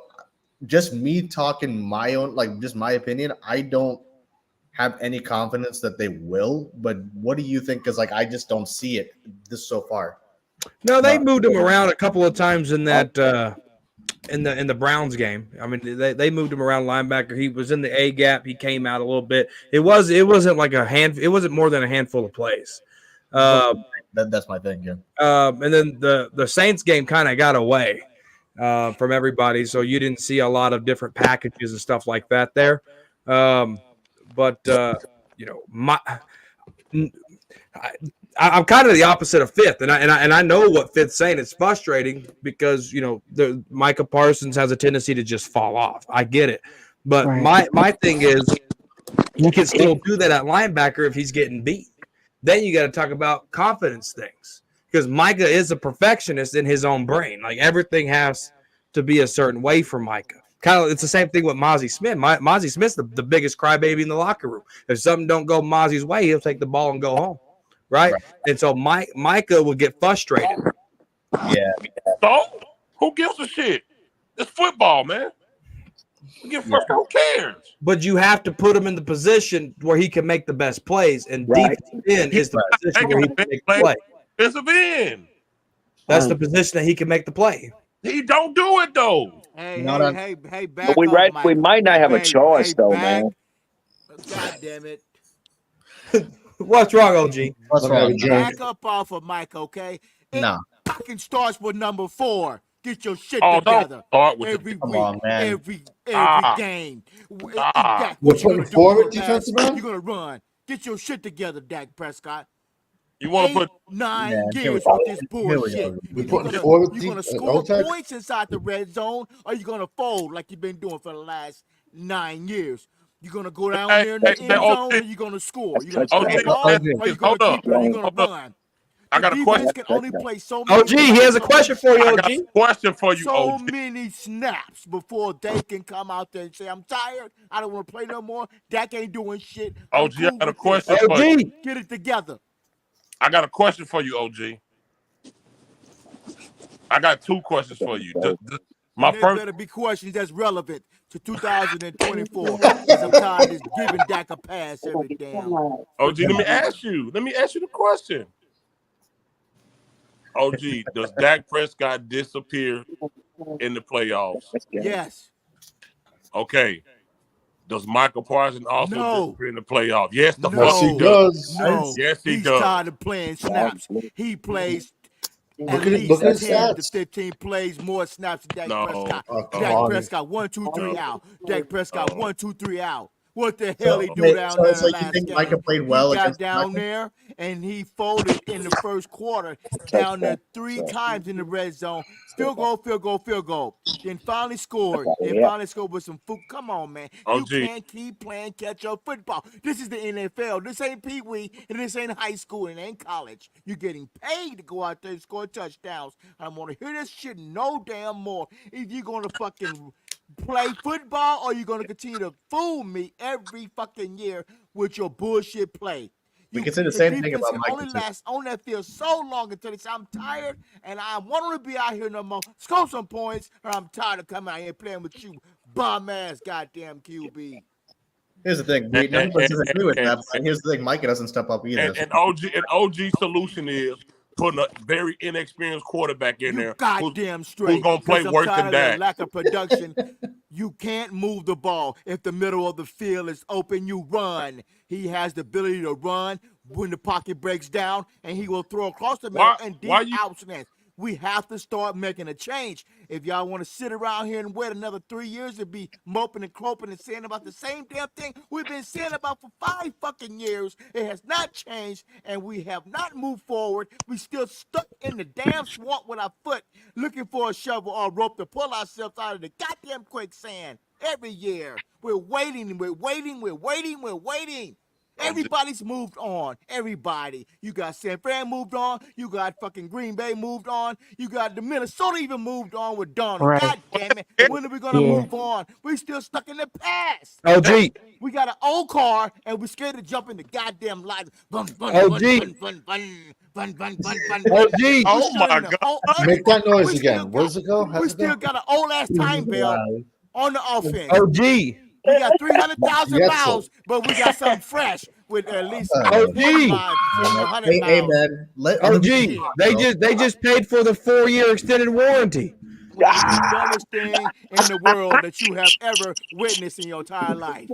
[SPEAKER 2] just me talking my own, like just my opinion, I don't have any confidence that they will. But what do you think? Because like I just don't see it this so far.
[SPEAKER 1] No, they moved him around a couple of times in that in the Browns game. I mean, they moved him around linebacker. He was in the A gap. He came out a little bit. It wasn't like a hand. It wasn't more than a handful of plays.
[SPEAKER 2] That's my thing. Yeah.
[SPEAKER 1] And then the Saints game kind of got away from everybody, so you didn't see a lot of different packages and stuff like that there. But you know, I'm kind of the opposite of Fifth, and I know what Fifth's saying. It's frustrating because you know the Micah Parsons has a tendency to just fall off. I get it, but my thing is you can still do that at linebacker if he's getting beat. Then you got to talk about confidence things because Micah is a perfectionist in his own brain. Like everything has to be a certain way for Micah. Kind of, it's the same thing with Mozzie Smith. Mozzie Smith's the biggest crybaby in the locker room. If something don't go Mozzie's way, he'll take the ball and go home. Right? And so Micah will get frustrated.
[SPEAKER 2] Yeah.
[SPEAKER 6] So who gives a shit? It's football, man. Who cares?
[SPEAKER 1] But you have to put him in the position where he can make the best plays, and defensive end is the position where he can make the play.
[SPEAKER 6] Defensive end.
[SPEAKER 1] That's the position that he can make the play.
[SPEAKER 6] He don't do it though.
[SPEAKER 5] Hey, back
[SPEAKER 8] but we might not have a choice though, man.
[SPEAKER 5] God damn it.
[SPEAKER 1] What's wrong, OG?
[SPEAKER 2] What's wrong?
[SPEAKER 5] Back up off of Mike, okay?
[SPEAKER 2] No.
[SPEAKER 5] Fucking starts with number 4. Get your shit
[SPEAKER 6] Don't
[SPEAKER 5] together.
[SPEAKER 6] start with
[SPEAKER 5] Every
[SPEAKER 2] Come
[SPEAKER 5] week,
[SPEAKER 2] on, man.
[SPEAKER 5] every game.
[SPEAKER 3] We're
[SPEAKER 5] What you
[SPEAKER 3] putting
[SPEAKER 5] gonna do?
[SPEAKER 3] forward
[SPEAKER 5] You gonna
[SPEAKER 3] defensive
[SPEAKER 5] pass?
[SPEAKER 3] man?
[SPEAKER 5] You're gonna run. Get your shit together, Dak Prescott.
[SPEAKER 6] You want to put
[SPEAKER 5] 9
[SPEAKER 2] Yeah, here
[SPEAKER 5] years
[SPEAKER 2] we go.
[SPEAKER 5] with this
[SPEAKER 2] Here we
[SPEAKER 5] bullshit.
[SPEAKER 2] go.
[SPEAKER 3] We
[SPEAKER 5] You
[SPEAKER 3] putting forward
[SPEAKER 5] gonna score
[SPEAKER 3] O-Tech?
[SPEAKER 5] points inside the red zone, or you gonna fold like you've been doing for the last 9 years? You're gonna go down there in the end zone, and you're gonna score. You're gonna play ball, or you're gonna keep it, or you're gonna run.
[SPEAKER 6] I got a question.
[SPEAKER 5] Can only play so many.
[SPEAKER 1] OG, he has a question for you,
[SPEAKER 6] I
[SPEAKER 1] OG.
[SPEAKER 6] got a question for you,
[SPEAKER 5] So
[SPEAKER 6] OG.
[SPEAKER 5] many snaps before they can come out there and say, "I'm tired. I don't want to play no more. Dak ain't doing shit." I'm
[SPEAKER 6] OG, I got a
[SPEAKER 5] with
[SPEAKER 6] question
[SPEAKER 5] this.
[SPEAKER 6] for you.
[SPEAKER 1] OG,
[SPEAKER 5] Get it together.
[SPEAKER 6] I got a question for you, OG. I got 2 questions for you. My
[SPEAKER 5] There
[SPEAKER 6] first,
[SPEAKER 5] better be questions that's relevant to 2024. Because I'm tired of giving Dak a pass every damn.
[SPEAKER 6] OG, let me ask you the question. OG, does Dak Prescott disappear in the playoffs?
[SPEAKER 5] Yes.
[SPEAKER 6] Okay. Does Micah Parsons also
[SPEAKER 5] No.
[SPEAKER 6] disappear in the playoffs? Yes, the
[SPEAKER 5] No.
[SPEAKER 6] fuck he
[SPEAKER 3] does.
[SPEAKER 6] does.
[SPEAKER 5] No.
[SPEAKER 6] Yes, he
[SPEAKER 5] He's
[SPEAKER 6] does.
[SPEAKER 5] tired of playing snaps. He plays at
[SPEAKER 3] Look at
[SPEAKER 5] least
[SPEAKER 3] his
[SPEAKER 5] 10 to
[SPEAKER 3] stats.
[SPEAKER 5] 15 plays more snaps than Dak
[SPEAKER 6] No.
[SPEAKER 5] Prescott.
[SPEAKER 3] Oh, come
[SPEAKER 5] Dak
[SPEAKER 3] on.
[SPEAKER 5] Prescott 1, 2, 3 out. Dak Prescott 1, 2, 3 out. What the
[SPEAKER 2] So,
[SPEAKER 5] hell he do
[SPEAKER 2] okay,
[SPEAKER 5] down
[SPEAKER 2] so
[SPEAKER 5] there
[SPEAKER 2] it's
[SPEAKER 5] in the
[SPEAKER 2] like you
[SPEAKER 5] last
[SPEAKER 2] think
[SPEAKER 5] game?
[SPEAKER 2] Micah played well
[SPEAKER 5] He got
[SPEAKER 2] against
[SPEAKER 5] down
[SPEAKER 2] Micah?
[SPEAKER 5] there and he folded in the first quarter down there 3 times in the red zone. Field goal, field goal, field goal. Then finally scored. Then finally scored with some foot. Come on, man. You
[SPEAKER 6] OG.
[SPEAKER 5] can't keep playing catch-up football. This is the NFL. This ain't Pee Wee, and this ain't high school, and it ain't college. You're getting paid to go out there and score touchdowns. I don't want to hear this shit no damn more. If you're going to fucking play football or you're going to continue to fool me every fucking year with your bullshit play.
[SPEAKER 2] We can say the same thing
[SPEAKER 5] defense
[SPEAKER 2] about
[SPEAKER 5] can
[SPEAKER 2] Micah,
[SPEAKER 5] only
[SPEAKER 2] too.
[SPEAKER 5] last on that field so long until they say, "I'm tired and I want to be out here no more. Score some points, or I'm tired of coming out here playing with you, bum ass goddamn QB."
[SPEAKER 2] Here's the thing. None of us disagree with that. But here's the thing. Micah doesn't step up either.
[SPEAKER 6] And OG solution is putting a very inexperienced quarterback in there
[SPEAKER 5] Goddamn straight.
[SPEAKER 6] who's gonna play
[SPEAKER 5] 'Cause I'm
[SPEAKER 6] worse
[SPEAKER 5] tired
[SPEAKER 6] than
[SPEAKER 5] of that
[SPEAKER 6] Dak.
[SPEAKER 5] lack of production. You can't move the ball. If the middle of the field is open, you run. He has the ability to run when the pocket breaks down, and he will throw across the middle and deep outs. We have to start making a change. If y'all want to sit around here and wait another 3 years to be moping and croping and saying about the same damn thing we've been saying about for 5 fucking years, it has not changed, and we have not moved forward. We still stuck in the damn swamp with our foot, looking for a shovel or a rope to pull ourselves out of the goddamn quicksand every year. We're waiting, we're waiting, we're waiting, we're waiting. Everybody's moved on. Everybody. You got San Fran moved on. You got fucking Green Bay moved on. You got the Minnesota even moved on with Donald.
[SPEAKER 10] Right.
[SPEAKER 5] God damn it. When are we going to move on? We're still stuck in the past.
[SPEAKER 1] OG.
[SPEAKER 5] We got an old car, and we're scared to jump in the goddamn light. Bun, bun,
[SPEAKER 1] OG.
[SPEAKER 5] bun, bun, bun, bun, bun, bun, bun, bun.
[SPEAKER 1] OG.
[SPEAKER 6] Oh my God.
[SPEAKER 3] Make that noise
[SPEAKER 5] We still
[SPEAKER 3] again. Where's it go?
[SPEAKER 5] We
[SPEAKER 3] How's it
[SPEAKER 5] still
[SPEAKER 3] go?
[SPEAKER 5] got an old ass time belt on the offense.
[SPEAKER 1] OG.
[SPEAKER 5] We got 300,000
[SPEAKER 3] Yes,
[SPEAKER 5] miles, but we got something fresh with at least
[SPEAKER 1] OG.
[SPEAKER 5] 25, 100
[SPEAKER 2] Hey,
[SPEAKER 5] miles.
[SPEAKER 2] man. Let other
[SPEAKER 1] OG.
[SPEAKER 2] people talk,
[SPEAKER 1] They
[SPEAKER 2] bro.
[SPEAKER 1] just paid for the 4-year extended warranty.
[SPEAKER 5] Which is the dumbest thing in the world that you have ever witnessed in your entire life.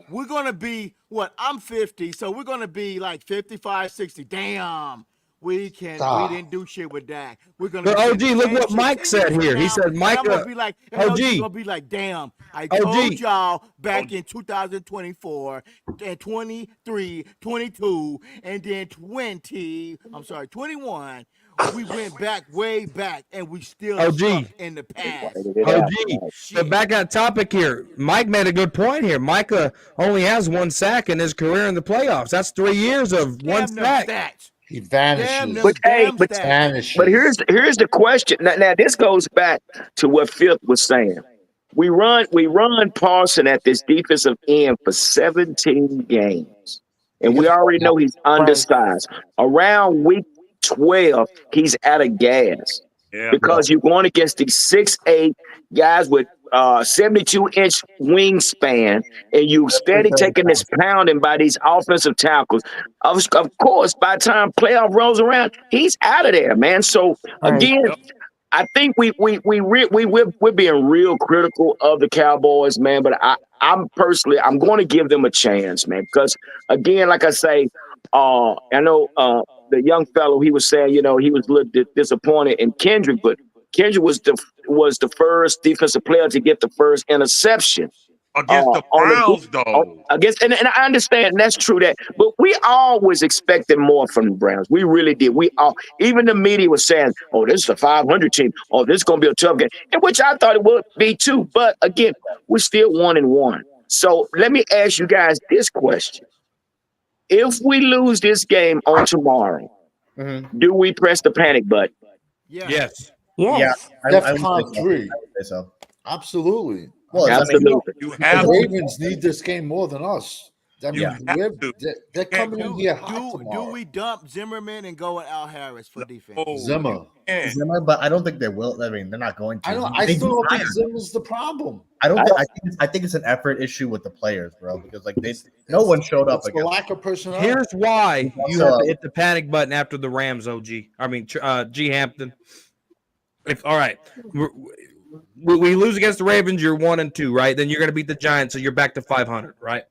[SPEAKER 5] We're going to be, I'm 50, so we're going to be like 55, 60. Damn. We didn't do shit with that. We're gonna.
[SPEAKER 1] But OG,
[SPEAKER 5] be
[SPEAKER 1] look
[SPEAKER 5] saying
[SPEAKER 1] what
[SPEAKER 5] shit
[SPEAKER 1] Mike
[SPEAKER 5] 10
[SPEAKER 1] said
[SPEAKER 5] years from
[SPEAKER 1] here. He
[SPEAKER 5] now,
[SPEAKER 1] said,
[SPEAKER 5] and I'm gonna
[SPEAKER 1] Micah,
[SPEAKER 5] be like,
[SPEAKER 1] OG.
[SPEAKER 5] gonna be like, damn, I
[SPEAKER 1] OG.
[SPEAKER 5] told y'all back in 2024 and 23, 22, and then 21. We went way back, and we still
[SPEAKER 1] OG.
[SPEAKER 5] stuck in the past.
[SPEAKER 1] OG.
[SPEAKER 5] Shit.
[SPEAKER 1] But back on topic here, Mike made a good point here. Micah only has 1 sack in his career in the playoffs. That's 3 years of one
[SPEAKER 5] Damn them
[SPEAKER 1] sack.
[SPEAKER 5] stats.
[SPEAKER 3] He vanishes.
[SPEAKER 5] Damn them
[SPEAKER 8] But hey,
[SPEAKER 5] damn
[SPEAKER 8] but
[SPEAKER 5] stats.
[SPEAKER 3] Vanishes.
[SPEAKER 8] But here's the question. Now this goes back to what Phil was saying. We run Parson at this defensive end for 17 games. And we already know he's undersized. Around week 12, he's out of gas.
[SPEAKER 6] Yeah.
[SPEAKER 8] Because you're going against these 6'8" guys with 72-inch wingspan, and you steady taking this pounding by these offensive tackles. Of course, by the time playoff rolls around, he's out of there, man. So again, I think we're being real critical of the Cowboys, man. But I'm going to give them a chance, man, because again, like I say, I know the young fellow, he was saying, he was a little disappointed in Kendrick, but Kendrick was the first defensive player to get the first interception
[SPEAKER 6] Against the Browns, though.
[SPEAKER 8] And I understand, and that's true but we always expected more from the Browns. We really did. Even the media was saying, "Oh, this is a 500 team. Oh, this is going to be a tough game," and which I thought it would be too. But again, we're still 1-1. So let me ask you guys this question: if we lose this game on tomorrow, do we press the panic button?
[SPEAKER 1] Yes.
[SPEAKER 10] Yes.
[SPEAKER 3] DEFCON 3.
[SPEAKER 2] I would say so.
[SPEAKER 3] Absolutely.
[SPEAKER 2] Well,
[SPEAKER 8] Absolutely.
[SPEAKER 6] You
[SPEAKER 3] The
[SPEAKER 6] have to.
[SPEAKER 3] Ravens need this game more than us. I mean,
[SPEAKER 6] have to.
[SPEAKER 3] they're coming in here hot
[SPEAKER 5] Do
[SPEAKER 3] tomorrow.
[SPEAKER 5] we dump Zimmerman and go with Al Harris for defense?
[SPEAKER 6] Oh,
[SPEAKER 3] Zimmer.
[SPEAKER 2] Zimmer, but I don't think they will. I mean, they're not going to.
[SPEAKER 3] I
[SPEAKER 2] They
[SPEAKER 3] still don't think
[SPEAKER 2] hired.
[SPEAKER 3] Zimmer's the problem.
[SPEAKER 2] I don't. I think it's an effort issue with the players, bro. Because no one showed up
[SPEAKER 3] It's the
[SPEAKER 2] against.
[SPEAKER 3] lack of personnel.
[SPEAKER 1] Here's why you
[SPEAKER 2] So,
[SPEAKER 1] have to hit the panic button after the Rams, G Hampton. All right, we lose against the Ravens, you're 1-2, right? Then you're going to beat the Giants, so you're back to 500, right?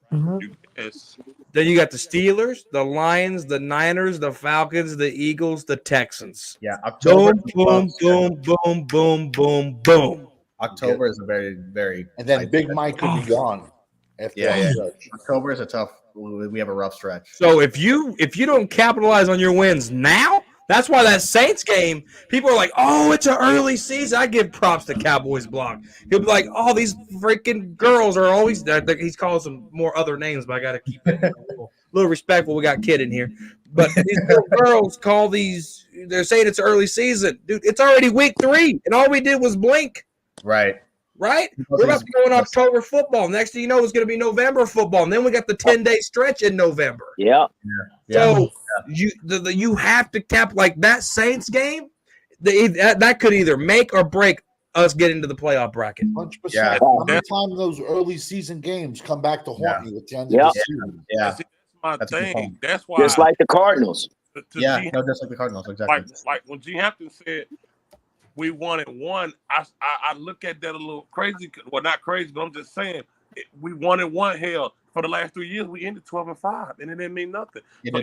[SPEAKER 6] yes.
[SPEAKER 1] Then you got the Steelers, the Lions, the Niners, the Falcons, the Eagles, the Texans.
[SPEAKER 2] Yeah, October.
[SPEAKER 1] Boom, boom, boom, boom, boom, boom, boom.
[SPEAKER 2] October is a very, very.
[SPEAKER 3] And then Big Mike could be gone. After that stretch.
[SPEAKER 2] October is a tough. We have a rough stretch.
[SPEAKER 1] So if you don't capitalize on your wins now, that's why that Saints game, people are like, "Oh, it's an early season." I give props to Cowboys block. He'll be like, "Oh, these freaking girls are always." He's calling some more other names, but I got to keep it a little respectful. We got Kid in here, but these little girls call these. They're saying it's early season, dude. It's already week 3, and all we did was blink.
[SPEAKER 2] Right.
[SPEAKER 1] Right? We're about to go in October football. Next thing you know, it's going to be November football, and then we got the 10-day stretch in November.
[SPEAKER 8] Yeah.
[SPEAKER 1] So you have to cap like that Saints game. That could either make or break us getting to the playoff bracket.
[SPEAKER 3] 100%.
[SPEAKER 2] Yeah.
[SPEAKER 3] How many times those early season games come back to haunt you at the end of the season?
[SPEAKER 2] Yeah.
[SPEAKER 6] That's my
[SPEAKER 2] That's a good
[SPEAKER 6] thing.
[SPEAKER 2] point.
[SPEAKER 6] That's why.
[SPEAKER 8] Just like the Cardinals.
[SPEAKER 2] Just like the Cardinals, exactly.
[SPEAKER 6] Like when G Hampton said we 1-1, I look at that a little crazy. Well, not crazy, but I'm just saying we 1-1. Hell, for the last 3 years, we ended 12-5, and it didn't mean nothing. So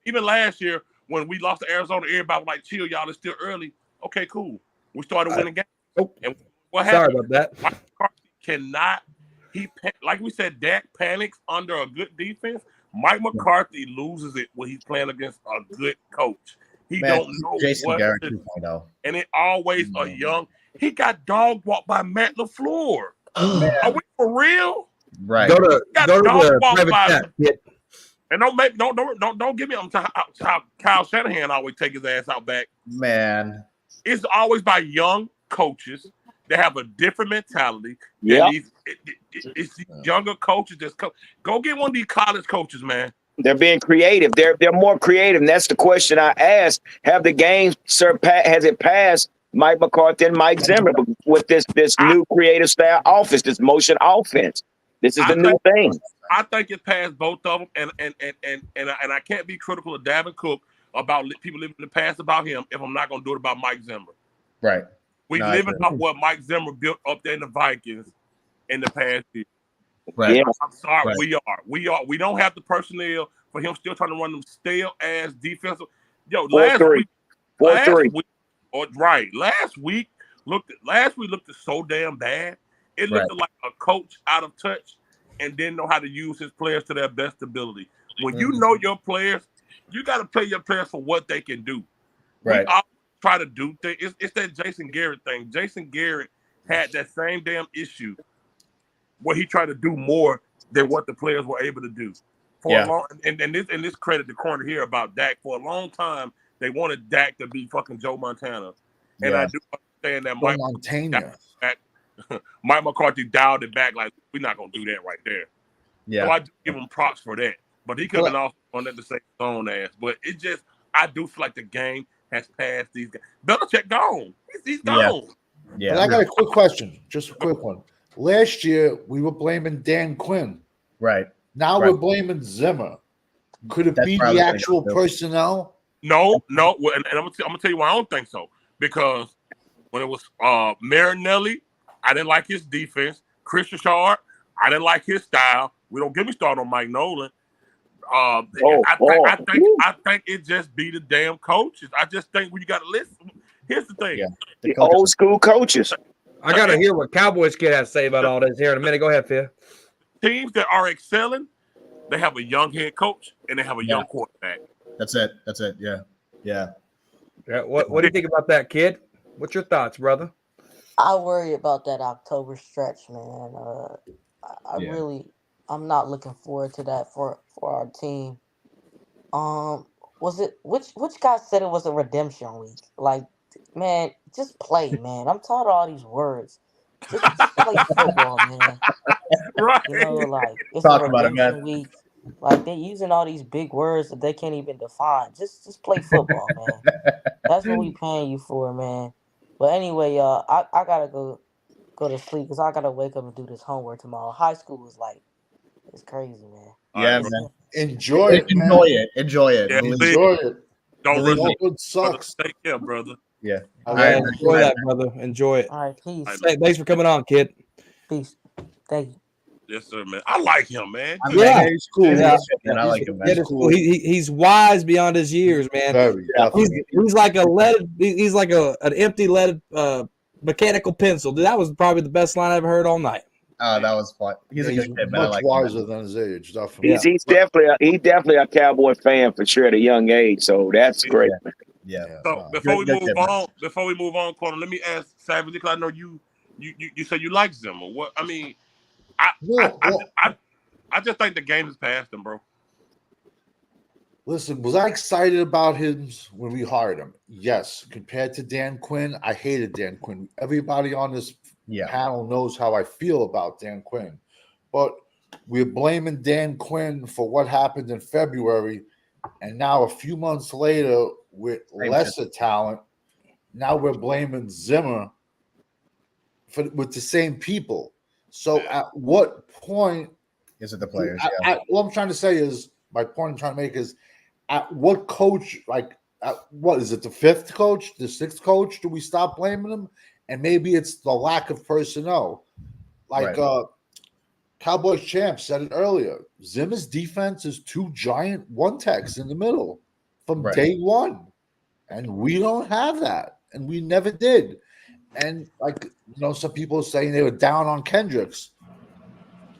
[SPEAKER 6] even last year when we lost to Arizona, everybody was like, "Chill, y'all, it's still early." Okay, cool. We started winning games.
[SPEAKER 1] Oh,
[SPEAKER 6] and what
[SPEAKER 1] sorry
[SPEAKER 6] happened?
[SPEAKER 1] about that.
[SPEAKER 6] Mike McCarthy cannot. Like we said, Dak panics under a good defense. Mike McCarthy loses it when he's playing against a good coach. He don't know
[SPEAKER 2] Jason
[SPEAKER 6] what
[SPEAKER 2] Garrett
[SPEAKER 6] to do.
[SPEAKER 2] 2.0.
[SPEAKER 6] And it always a young. He got dog walked by Matt LaFleur. Are we for real?
[SPEAKER 2] Right.
[SPEAKER 1] Go to
[SPEAKER 6] Got
[SPEAKER 1] go to
[SPEAKER 6] dog
[SPEAKER 1] the
[SPEAKER 6] walk
[SPEAKER 1] private
[SPEAKER 6] by
[SPEAKER 1] chat.
[SPEAKER 6] him.
[SPEAKER 1] Kid.
[SPEAKER 6] And don't give me how Kyle Shanahan always take his ass out back.
[SPEAKER 2] Man.
[SPEAKER 6] It's always by young coaches that have a different mentality than
[SPEAKER 8] Yeah,
[SPEAKER 6] it's these younger coaches. Go get one of these college coaches, man.
[SPEAKER 8] they're being creative. They're more creative, and that's the question I asked. Have the game has it passed Mike McCarthy and Mike Zimmer with this new creative style offense, this motion offense? This is the new thing.
[SPEAKER 6] I think it passed both of them, and I can't be critical of Davin Cook about people living in the past about him if I'm not going to do it about Mike Zimmer.
[SPEAKER 2] Right.
[SPEAKER 6] We living off what Mike Zimmer built up there in the Vikings in the past year.
[SPEAKER 2] Right.
[SPEAKER 8] Yeah.
[SPEAKER 6] I'm sorry,
[SPEAKER 2] Right.
[SPEAKER 6] we don't have the personnel for him still trying to run them stale ass defensive. Yo,
[SPEAKER 8] 4-3.
[SPEAKER 6] last week looked so damn bad. It looked like a coach out of touch and didn't know how to use his players to their best ability. When you know your players, you got to play your players for what they can do.
[SPEAKER 2] Right.
[SPEAKER 6] We all try to do things. It's that Jason Garrett thing. Jason Garrett had that same damn issue where he tried to do more than what the players were able to do. For a long, and this credit the corner here about Dak. For a long time, they wanted Dak to be fucking Joe Montana, and I do understand that Mike McCarthy dialed it back. Like, we're not gonna do that right there.
[SPEAKER 2] Yeah.
[SPEAKER 6] So I do give him props for that. But he could have been also on that to say his own ass. But it just, I do feel like the game has passed these guys. Belichick gone. He's gone.
[SPEAKER 3] Yeah. But I got a quick question, just a quick one. Last year we were blaming Dan Quinn.
[SPEAKER 2] Right.
[SPEAKER 3] Now we're blaming Zimmer. Could it be the actual personnel?
[SPEAKER 6] No. And I'm gonna tell you why I don't think so. Because when it was Marinelli, I didn't like his defense. Chris Richard, I didn't like his style. We don't get me started on Mike Nolan. I think it just be the damn coaches. I just think when you got to listen. Here's the thing:
[SPEAKER 8] the old school coaches.
[SPEAKER 1] I got to hear what Cowboys kid has to say about all this here in a minute. Go ahead, Phil.
[SPEAKER 6] Teams that are excelling, they have a young head coach and they have a young quarterback.
[SPEAKER 2] That's it. Yeah.
[SPEAKER 1] What do you think about that, kid? What's your thoughts, brother?
[SPEAKER 10] I worry about that October stretch, man. I'm not looking forward to that for our team. Was it which guy said it was a redemption week? Like, man, just play, man. I'm tired of all these words. Just play football, man.
[SPEAKER 6] Right.
[SPEAKER 10] You know, like it's
[SPEAKER 2] Talk
[SPEAKER 10] a
[SPEAKER 2] about it,
[SPEAKER 10] redemption
[SPEAKER 2] man.
[SPEAKER 10] week. Like, they're using all these big words that they can't even define. Just play football, man. That's what we paying you for, man. But anyway, y'all, I gotta go to sleep because I gotta wake up and do this homework tomorrow. High school is like, it's crazy, man.
[SPEAKER 2] Yeah, man.
[SPEAKER 3] Enjoy it.
[SPEAKER 2] Enjoy it.
[SPEAKER 6] Yeah,
[SPEAKER 3] Enjoy it.
[SPEAKER 6] Don't rush it.
[SPEAKER 3] It sucks.
[SPEAKER 6] Take care, brother.
[SPEAKER 2] Yeah.
[SPEAKER 1] All right, enjoy that, brother. Enjoy it.
[SPEAKER 10] All right, peace.
[SPEAKER 1] Hey, thanks for coming on, kid.
[SPEAKER 10] Peace. Thank you.
[SPEAKER 6] Yes, sir, man. I like him, man.
[SPEAKER 1] Yeah,
[SPEAKER 3] he's cool.
[SPEAKER 1] Yeah.
[SPEAKER 2] I like him, man.
[SPEAKER 1] Yeah, cool. He's wise beyond his years, man. He's like an empty leaded mechanical pencil. Dude, that was probably the best line I ever heard all night.
[SPEAKER 2] Oh, that was fun. He's a good kid, man. I
[SPEAKER 3] Much
[SPEAKER 2] like
[SPEAKER 3] wiser
[SPEAKER 2] him.
[SPEAKER 3] than his age. Definitely.
[SPEAKER 8] He's definitely a Cowboy fan for sure at a young age. So that's great.
[SPEAKER 2] Yeah.
[SPEAKER 6] So before we move on, corner, let me ask Savage, because I know you said you like Zimmer. What I mean, I just think the game has passed him, bro.
[SPEAKER 3] Listen, was I excited about him when we hired him? Yes. Compared to Dan Quinn, I hated Dan Quinn. Everybody on this panel knows how I feel about Dan Quinn. But we're blaming Dan Quinn for what happened in February, and now a few months later, with lesser talent, now we're blaming Zimmer with the same people. So at what point
[SPEAKER 2] is it the players?
[SPEAKER 3] What I'm trying to say is, my point I'm trying to make is, at what coach, what is it, the fifth coach, the sixth coach, do we stop blaming them? And maybe it's the lack of personnel. Cowboys champ said it earlier. Zimmer's defense is two giant one-techs in the middle from day one. And we don't have that. And we never did. And some people are saying they were down on Kendricks.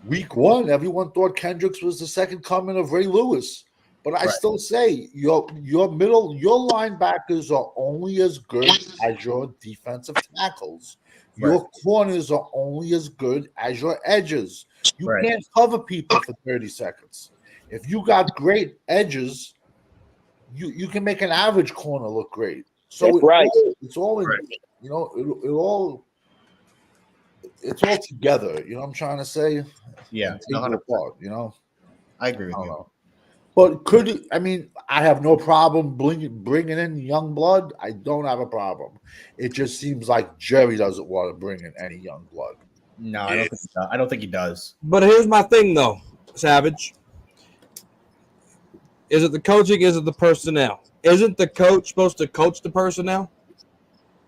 [SPEAKER 3] Week one, everyone thought Kendricks was the second coming of Ray Lewis. But I still say your linebackers are only as good as your defensive tackles. Your corners are only as good as your edges. You can't cover people for 30 seconds. If you got great edges, you can make an average corner look great. So it's all in, you know, it's all together. You know what I'm trying to say?
[SPEAKER 2] Yeah,
[SPEAKER 3] 100%. You know,
[SPEAKER 2] I agree with you.
[SPEAKER 3] But I have no problem bringing in young blood. I don't have a problem. It just seems like Jerry doesn't want to bring in any young blood.
[SPEAKER 2] No, I don't think he does.
[SPEAKER 1] But here's my thing, though, Savage. Is it the coaching? Is it the personnel? Isn't the coach supposed to coach the personnel?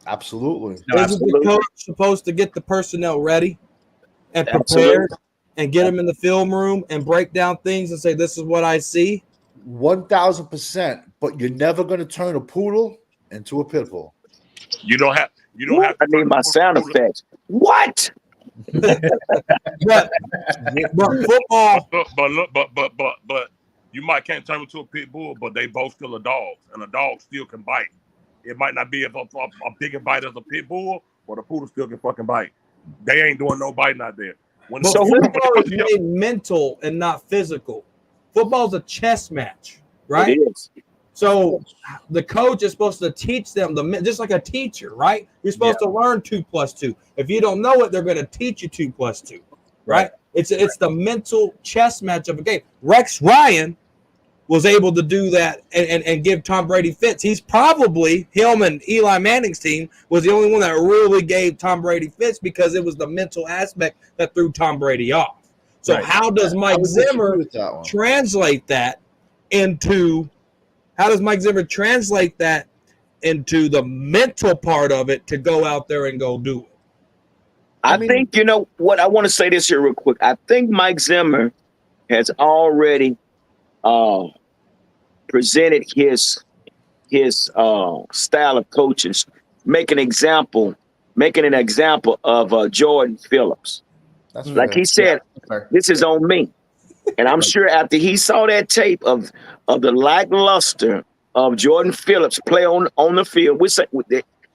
[SPEAKER 3] Absolutely.
[SPEAKER 1] Isn't the coach supposed to get the personnel ready and prepared and get them in the film room and break down things and say, this is what I see?
[SPEAKER 3] 1,000%. But you're never going to turn a poodle into a pit bull.
[SPEAKER 6] You don't have.
[SPEAKER 8] I need my sound effects. What?
[SPEAKER 1] but football.
[SPEAKER 6] But you might can't turn them into a pit bull, but they both still a dog, and a dog still can bite. It might not be a bigger bite as a pit bull, but a poodle still can fucking bite. They ain't doing no biting out there.
[SPEAKER 1] Football is made mental and not physical. Football's a chess match, right?
[SPEAKER 8] It is.
[SPEAKER 1] So the coach is supposed to teach them just like a teacher, right? You're supposed to learn 2 + 2. If you don't know it, they're going to teach you 2 + 2, right? It's the mental chess match of a game. Rex Ryan was able to do that and give Tom Brady fits. He's probably, him and Eli Manning's team, was the only one that really gave Tom Brady fits because it was the mental aspect that threw Tom Brady off. So how does Mike Zimmer translate that into the mental part of it to go out there and go do it?
[SPEAKER 8] I think, you know what, I want to say this here real quick. I think Mike Zimmer has already presented his style of coaching, making an example of Jordan Phillips.
[SPEAKER 3] That's
[SPEAKER 8] like he said, this is on me. And I'm sure after he saw that tape of the lackluster of Jordan Phillips play on the field,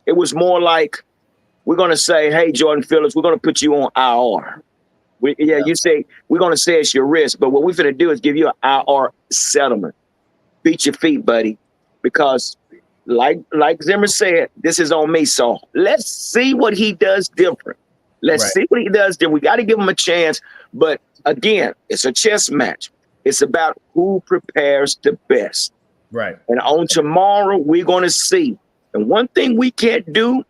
[SPEAKER 8] it was more like, we're going to say, hey, Jordan Phillips, we're going to put you on IR. You say, we're going to say it's your risk, but what we're going to do is give you an IR settlement. Beat your feet, buddy, because like Zimmer said, this is on me. So let's see what he does different. Let's see what he does different. We got to give him a chance. But again, it's a chess match. It's about who prepares the best.
[SPEAKER 2] Right.
[SPEAKER 8] And on tomorrow, we're going to see. And one thing we can't do,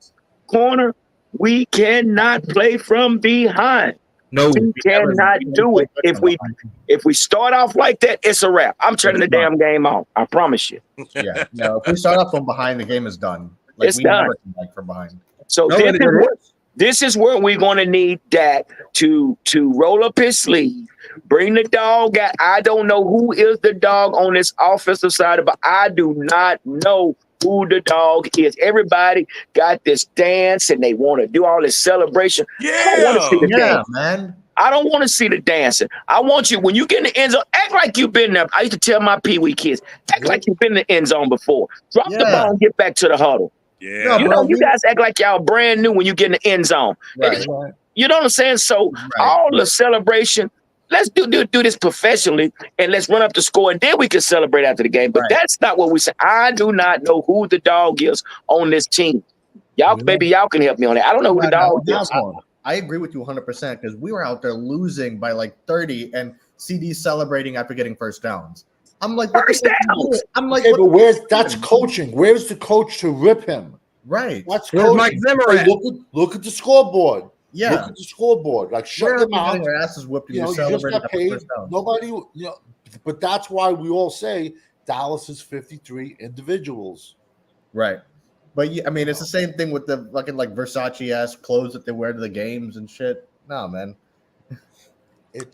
[SPEAKER 8] corner, we cannot play from behind.
[SPEAKER 1] No,
[SPEAKER 8] we cannot do it. If we start off like that, it's a wrap. I'm turning the damn game off. I promise you.
[SPEAKER 2] Yeah. No, if we start off from behind, the game is done.
[SPEAKER 8] It's done.
[SPEAKER 2] Never come back from behind.
[SPEAKER 8] So this is where we're going to need Dak to roll up his sleeve, bring the dog out. I don't know who is the dog on this offensive side, but I do not know who the dog is. Everybody got this dance and they want to do all this celebration. I don't want to see the dance.
[SPEAKER 2] Man.
[SPEAKER 8] I don't want to see the dancing. I want you, when you get in the end zone, act like you've been there. I used to tell my Pee-wee kids, act like you've been in the end zone before. Drop the ball and get back to the huddle.
[SPEAKER 6] Yeah.
[SPEAKER 8] You guys act like y'all brand new when you get in the end zone.
[SPEAKER 2] Right.
[SPEAKER 8] You know what I'm saying? So all the celebration, let's do this professionally, and let's run up the score, and then we can celebrate after the game. But that's not what we say. I do not know who the dog is on this team. Y'all, maybe y'all can help me on that. I don't know who the dog is.
[SPEAKER 2] I agree with you 100% because we were out there losing by like 30 and CD celebrating after getting first downs. I'm like,
[SPEAKER 8] first downs.
[SPEAKER 2] I'm like,
[SPEAKER 3] but that's coaching. Where's the coach to rip him?
[SPEAKER 2] Right.
[SPEAKER 3] That's
[SPEAKER 1] Where's Mike Zimmer at?
[SPEAKER 3] Look at the scoreboard.
[SPEAKER 2] Yeah.
[SPEAKER 3] Look at the scoreboard. Like, shut them out.
[SPEAKER 2] Their asses whipped.
[SPEAKER 3] You just got paid. Nobody, but that's why we all say Dallas is 53 individuals.
[SPEAKER 2] Right. But I mean, it's the same thing with the fucking like Versace-ass clothes that they wear to the games and shit. No, man.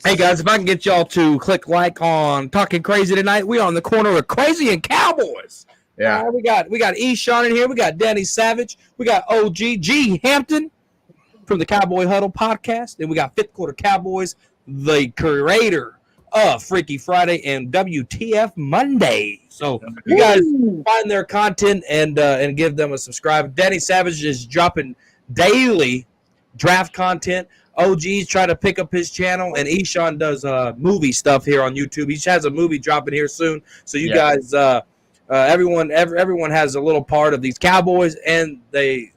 [SPEAKER 1] Hey guys, if I can get y'all to click like on Talking Crazy tonight, we are on the corner of Crazy and Cowboys.
[SPEAKER 2] Yeah,
[SPEAKER 1] we got Eshawn in here, we got Danny Savage, we got OG G Hampton from the Cowboy Huddle podcast, and we got Fifth Quarter Cowboys, the creator of Freaky Friday and WTF Monday. So you guys find their content and give them a subscribe. Danny Savage is dropping daily draft content. OGs try to pick up his channel, and Eshawn does movie stuff here on YouTube. He has a movie dropping here soon, so you guys, everyone has a little part of these Cowboys, and they're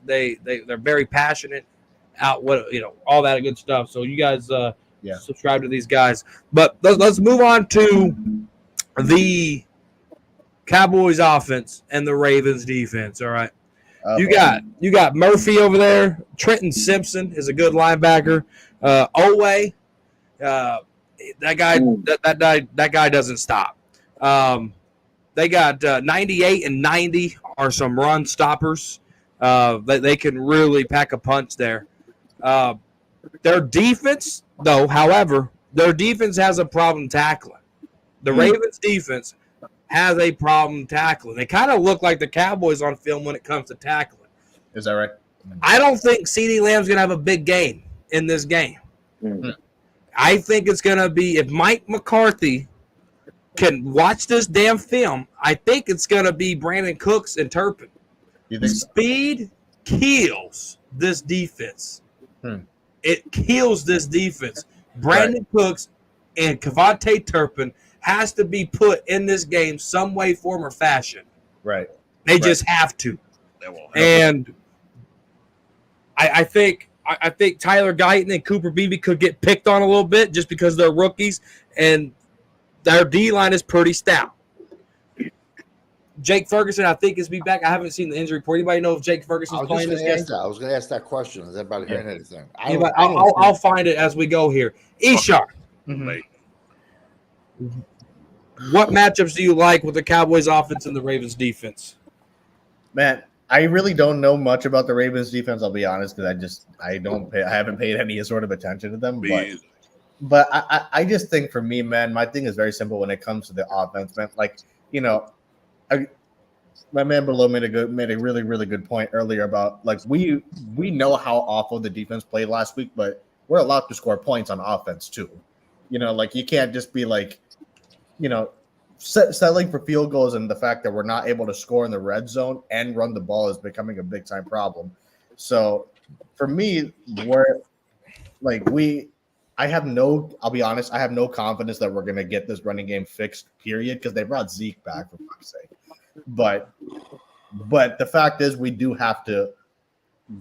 [SPEAKER 1] very passionate out all that good stuff. So you guys subscribe to these guys. But let's move on to the Cowboys offense and the Ravens defense. All right. You got Murphy over there. Trenton Simpson is a good linebacker. Owe, that guy doesn't stop. They got 98 and 90 are some run stoppers. They can really pack a punch there. Their defense, though, however, their defense has a problem tackling. The Ravens defense has a problem tackling. They kind of look like the Cowboys on film when it comes to tackling.
[SPEAKER 2] Is that right?
[SPEAKER 1] I don't think CeeDee Lamb's going to have a big game in this game.
[SPEAKER 2] Mm-hmm.
[SPEAKER 1] I think it's going to be, if Mike McCarthy can watch this damn film, I think it's going to be Brandon Cooks and Turpin.
[SPEAKER 2] You think
[SPEAKER 1] Speed kills this defense. It kills this defense. Brandon Cooks and Kevontae Turpin has to be put in this game some way, form, or fashion.
[SPEAKER 2] Right.
[SPEAKER 1] They just have to. And I think Tyler Guyton and Cooper Beebe could get picked on a little bit just because they're rookies, and their D-line is pretty stout. Jake Ferguson, I think, is be back. I haven't seen the injury report. Anybody know if Jake Ferguson's playing this game?
[SPEAKER 3] I was going to ask that question. Is everybody hearing anything?
[SPEAKER 1] I'll find it as we go here. Ishar. What matchups do you like with the Cowboys offense and the Ravens defense?
[SPEAKER 2] Man, I really don't know much about the Ravens defense, I'll be honest, because I haven't paid any sort of attention to them. But I just think for me, man, my thing is very simple when it comes to the offense, man. Like, my man below made a really, really good point earlier about, like, we know how awful the defense played last week, but we're allowed to score points on offense too. Like, you can't just be like, settling for field goals, and the fact that we're not able to score in the red zone and run the ball is becoming a big time problem. So for me, I'll be honest, I have no confidence that we're going to get this running game fixed, period, because they brought Zeke back, for fuck's sake. But the fact is, we do have to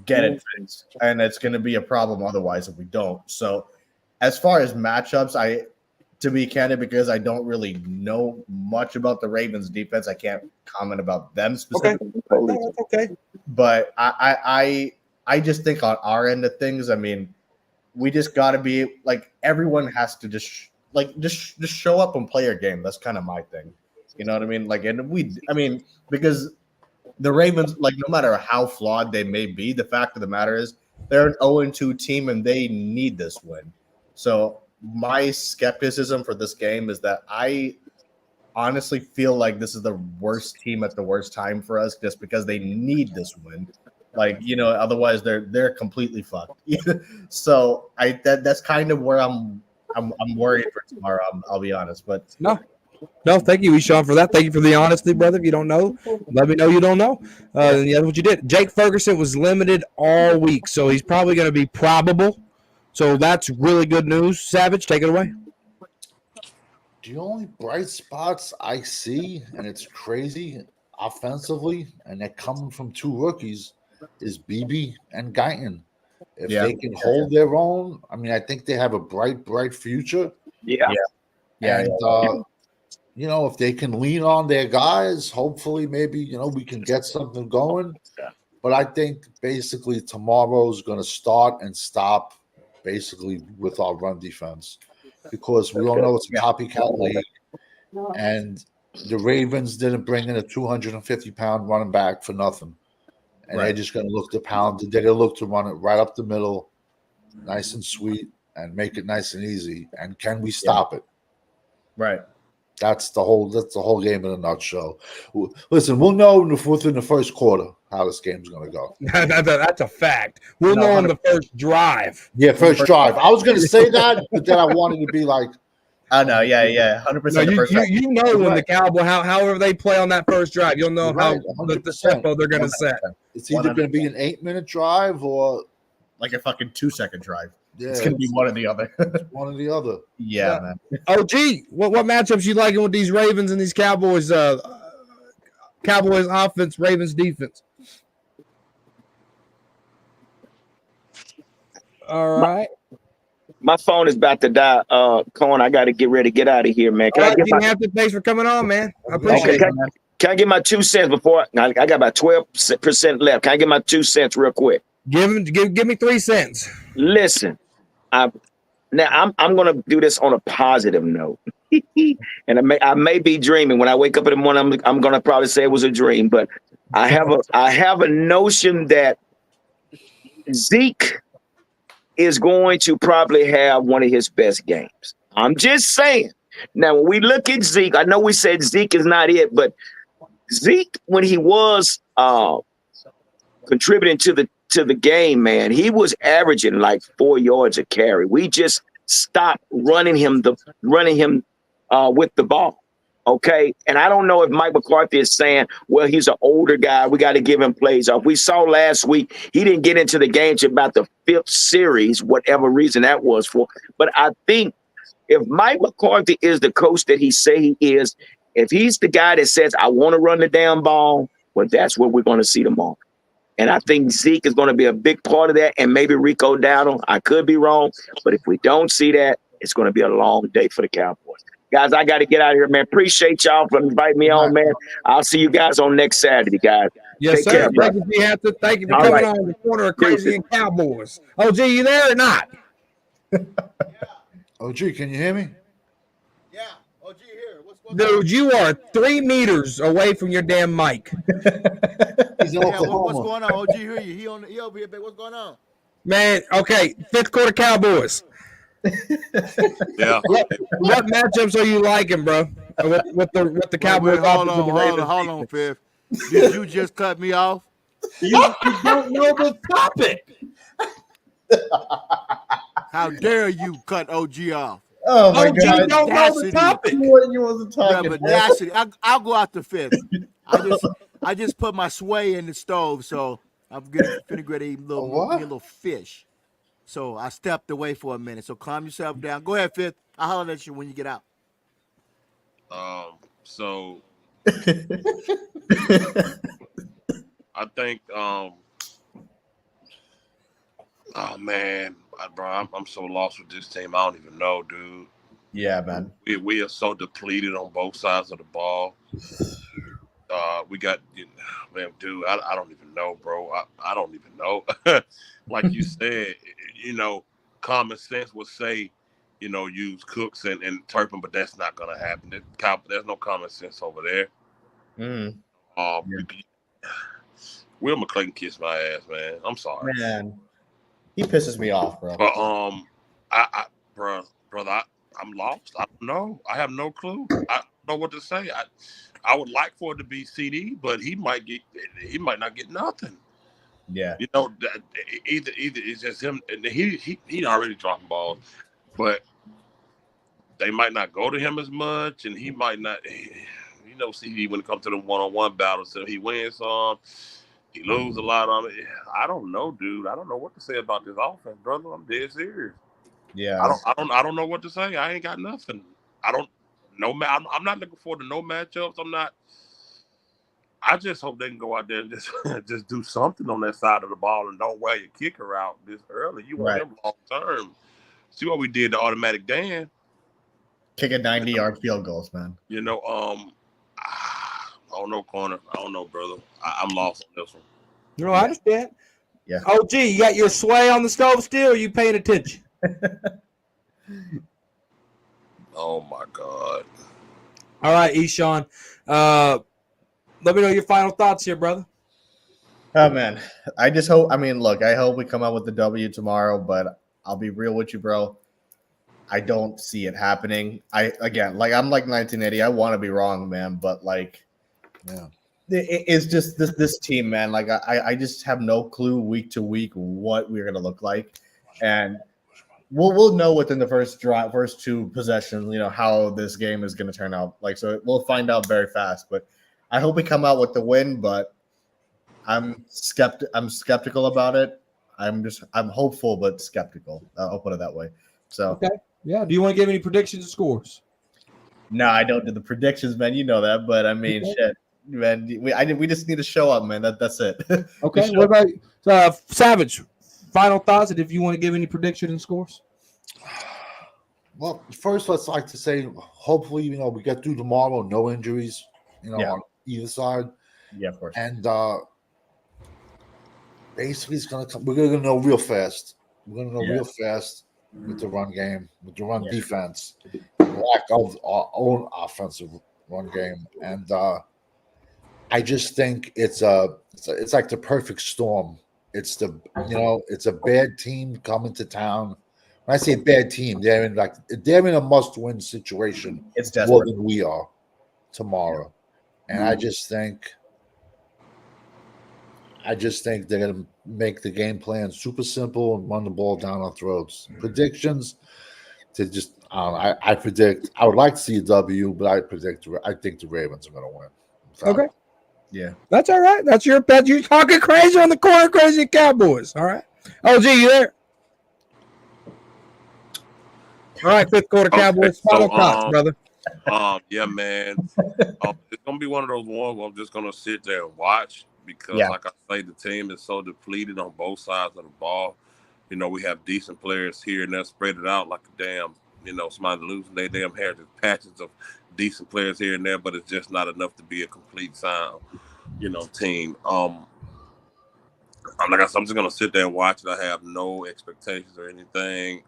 [SPEAKER 2] get it fixed, and it's going to be a problem otherwise if we don't. So as far as matchups, to be candid, because I don't really know much about the Ravens defense, I can't comment about them specifically.
[SPEAKER 1] Okay.
[SPEAKER 2] But I just think on our end of things, I mean, we just got to be like, everyone has to just show up and play your game. That's kind of my thing. You know what I mean? Like, and because the Ravens, like, no matter how flawed they may be, the fact of the matter is they're an 0-2 team and they need this win. So my skepticism for this game is that I honestly feel like this is the worst team at the worst time for us, just because they need this win. Like, otherwise they're completely fucked. So that's kind of where I'm worried for tomorrow. I'll be honest, but
[SPEAKER 1] no, thank you, Eshawn, for that. Thank you for the honesty, brother. If you don't know, let me know you don't know. And that's what you did. Jake Ferguson was limited all week, so he's probably going to be probable. So that's really good news. Savage, take it away.
[SPEAKER 3] The only bright spots I see, and it's crazy offensively, and they're coming from two rookies, is BB and Guyton. If they can hold their own, I mean, I think they have a bright future. And if they can lean on their guys, hopefully maybe we can get something going. But I think basically tomorrow's going to start and stop basically with our run defense, because we all know it's a copycat league, and the Ravens didn't bring in a 250-pound running back for nothing, and they're just going to look to pound. They're going to look to run it right up the middle, nice and sweet, and make it nice and easy. And can we stop it?
[SPEAKER 2] Right.
[SPEAKER 3] That's the whole game in a nutshell. Listen, we'll know within the first quarter how this game's going to go.
[SPEAKER 1] That's a fact. We'll know on the first drive.
[SPEAKER 3] Yeah, first drive. I was going to say that, but then I wanted to be like,
[SPEAKER 2] I know, 100%.
[SPEAKER 1] You know when the Cowboy, however they play on that first drive, you'll know how the tempo they're going to set.
[SPEAKER 3] It's either going to be an 8-minute drive or
[SPEAKER 2] like a fucking 2-second drive.
[SPEAKER 3] Yeah,
[SPEAKER 2] It's gonna be one or the other.
[SPEAKER 3] one or the other.
[SPEAKER 2] Yeah, man.
[SPEAKER 1] OG, what matchups you liking with these Ravens and these Cowboys? Cowboys offense, Ravens defense. All right.
[SPEAKER 8] My phone is about to die. Cohen, I got to get ready to get out of here, man.
[SPEAKER 1] All right, thanks for coming on, man. I appreciate it.
[SPEAKER 8] Can I get my 2 cents before I got about 12% left? Can I get my 2 cents real quick?
[SPEAKER 1] Give me 3 cents.
[SPEAKER 8] Listen, I'm gonna do this on a positive note, and I may be dreaming. When I wake up in the morning, I'm gonna probably say it was a dream. But I have a notion that Zeke is going to probably have one of his best games. I'm just saying. Now, when we look at Zeke, I know we said Zeke is not it, but Zeke, when he was contributing to the game, man, he was averaging like 4 yards a carry. We just stopped running him with the ball. Okay. And I don't know if Mike McCarthy is saying, well, he's an older guy, we got to give him plays off. We saw last week he didn't get into the game to about the 5th series, whatever reason that was for. But I think if Mike McCarthy is the coach that he say he is, if he's the guy that says, I want to run the damn ball, well, that's what we're going to see tomorrow. And I think Zeke is going to be a big part of that, and maybe Rico Dowdle. I could be wrong, but if we don't see that, it's going to be a long day for the Cowboys. Guys, I got to get out of here, man. Appreciate y'all for inviting me on, man. I'll see you guys on next Saturday, guys.
[SPEAKER 1] Yes,
[SPEAKER 8] Take
[SPEAKER 1] sir.
[SPEAKER 8] care, bro.
[SPEAKER 1] Thank you for coming on the corner of Crazy and Cowboys. OG, you there or not?
[SPEAKER 3] OG, can you hear me?
[SPEAKER 11] Yeah, OG here. What's going on?
[SPEAKER 1] Dude, you are 3 meters away from your damn mic.
[SPEAKER 3] He's in
[SPEAKER 11] Yeah,
[SPEAKER 3] Oklahoma.
[SPEAKER 11] what's going on? OG hear you. He over here, babe. What's going on?
[SPEAKER 1] Man, okay, 5th quarter Cowboys.
[SPEAKER 6] Yeah.
[SPEAKER 1] What matchups are you liking, bro? With the Cowboys?
[SPEAKER 11] Wait, hold on, Fifth. Did you just cut me off?
[SPEAKER 1] You don't know the topic.
[SPEAKER 11] How dare you cut OG off?
[SPEAKER 2] Oh my
[SPEAKER 1] OG
[SPEAKER 2] God!
[SPEAKER 1] don't know the topic.
[SPEAKER 2] You wasn't
[SPEAKER 11] You
[SPEAKER 2] talking.
[SPEAKER 11] have audacity. I'll go out to Fifth. I just put my sway in the stove, so I'm finna get a little fish. So I stepped away for a minute. So calm yourself down. Go ahead, Fifth. I'll holler at you when you get out.
[SPEAKER 6] So I think oh man, bro, I'm so lost with this team. I don't even know, dude.
[SPEAKER 2] Yeah, man.
[SPEAKER 6] We are so depleted on both sides of the ball. We got, man, dude, I don't even know, bro. I don't even know. Like you said, common sense would say, use Cooks and Turpin, but that's not going to happen. There's no common sense over there. Will McClay can kiss my ass, man. I'm sorry.
[SPEAKER 2] Man, he pisses me off, bro.
[SPEAKER 6] But brother, I'm lost. I don't know. I have no clue. I don't know what to say. I would like for it to be CD, but he might not get nothing.
[SPEAKER 2] Yeah.
[SPEAKER 6] Either it's just him, and he already dropping balls, but they might not go to him as much, and he might not. CD when it comes to them one-on-one battles, so he wins some, he loses a lot on it. I don't know, dude. I don't know what to say about this offense, brother. I'm dead serious.
[SPEAKER 2] Yeah.
[SPEAKER 6] I don't know what to say. I ain't got nothing. I don't know. I'm not looking forward to no matchups. I just hope they can go out there and just do something on that side of the ball and don't wear your kicker out this early. You want him long term. See what we did to Automatic Dan.
[SPEAKER 2] Kick a 90-yard field goals, man.
[SPEAKER 6] I don't know, corner. I don't know, brother. I'm lost on this one.
[SPEAKER 1] No, I understand.
[SPEAKER 2] Yeah.
[SPEAKER 1] OG, you got your sway on the stove still? Or you paying attention?
[SPEAKER 6] Oh my God.
[SPEAKER 1] All right, Eshawn. Let me know your final thoughts here, brother.
[SPEAKER 2] Oh man, I just hope. I mean, look, I hope we come out with the W tomorrow, but I'll be real with you, bro. I don't see it happening. I'm like 1980. I want to be wrong, man, but it's just this team, man. Like I just have no clue week to week what we're gonna look like, and we'll know within the first 2 possessions, how this game is gonna turn out. So we'll find out very fast. But I hope we come out with the win, but I'm skeptical about it. I'm hopeful but skeptical. I'll put it that way. So
[SPEAKER 1] Okay. Yeah. Do you want to give any predictions and scores?
[SPEAKER 2] no, I don't do the predictions, man. You know that, but I mean,
[SPEAKER 1] Okay.
[SPEAKER 2] shit, man. We just need to show up, man. That's it.
[SPEAKER 1] Okay. What about Savage? Final thoughts, and if you want to give any predictions and scores.
[SPEAKER 3] Well, first, let's like to say, hopefully, we get through tomorrow, no injuries,
[SPEAKER 2] Yeah.
[SPEAKER 3] on either side,
[SPEAKER 2] Yeah, of course.
[SPEAKER 3] and basically, we're gonna know real fast. We're gonna know real fast with the run game, with the run defense, lack of our own offensive run game, and I just think it's like the perfect storm. It's it's a bad team coming to town. When I say bad team, they're in a must-win situation.
[SPEAKER 2] It's
[SPEAKER 3] more
[SPEAKER 2] desperate.
[SPEAKER 3] than we are tomorrow, and I just think they're going to make the game plan super simple and run the ball down our throats. Predictions to just I predict. I would like to see a W, but I think the Ravens are going to win. So,
[SPEAKER 1] Okay.
[SPEAKER 2] Yeah.
[SPEAKER 1] That's all right. That's your bet. You're talking crazy on the corner, crazy Cowboys. All right. OG, you there? All right, fifth quarter Cowboys. Final thoughts, brother.
[SPEAKER 6] Yeah, man. It's gonna be one of those ones where I'm just gonna sit there and watch because, like I say, the team is so depleted on both sides of the ball. We have decent players here and there, spread it out like a damn, somebody losing their damn heritage patches of decent players here and there, but it's just not enough to be a complete sound, team. Like I said, I'm just gonna sit there and watch it. I have no expectations or anything.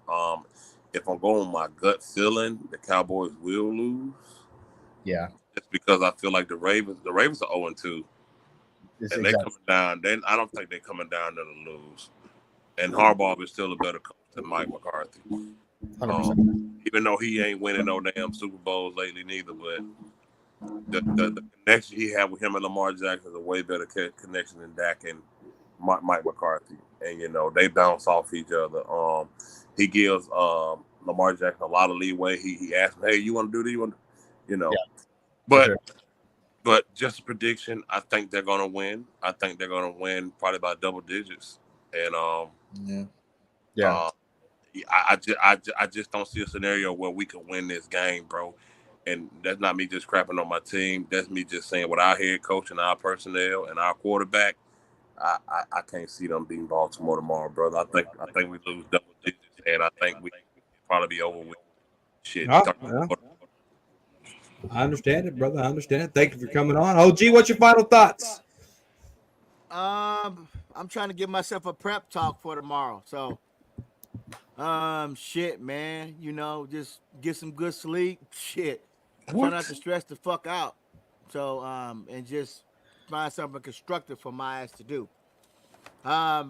[SPEAKER 6] If I'm going my gut feeling, the Cowboys will lose.
[SPEAKER 2] Yeah.
[SPEAKER 6] Just because I feel like the Ravens are 0-2. And they coming down. I don't think they're coming down there to lose. And Harbaugh is still a better coach than Mike McCarthy.
[SPEAKER 2] 100%.
[SPEAKER 6] Even though he ain't winning no damn Super Bowls lately neither, but the connection he had with him and Lamar Jackson is a way better connection than Dak and Mike McCarthy. And, they bounce off each other. He gives Lamar Jackson a lot of leeway. He asks him, hey, you want to do this? You want to, But just a prediction, I think they're going to win. I think they're going to win probably by double digits. And I just don't see a scenario where we can win this game, bro. And that's not me just crapping on my team. That's me just saying with our head coach and our personnel and our quarterback, I can't see them beating Baltimore tomorrow, brother. I think we lose double digits, and I think we probably be over with shit.
[SPEAKER 1] I understand it, brother. I understand it. Thank you for coming on. OG, what's your final thoughts?
[SPEAKER 11] I'm trying to give myself a prep talk for tomorrow. So, shit, man. Just get some good sleep. Shit. Try not to stress the fuck out. So, and just find something constructive for my ass to do. I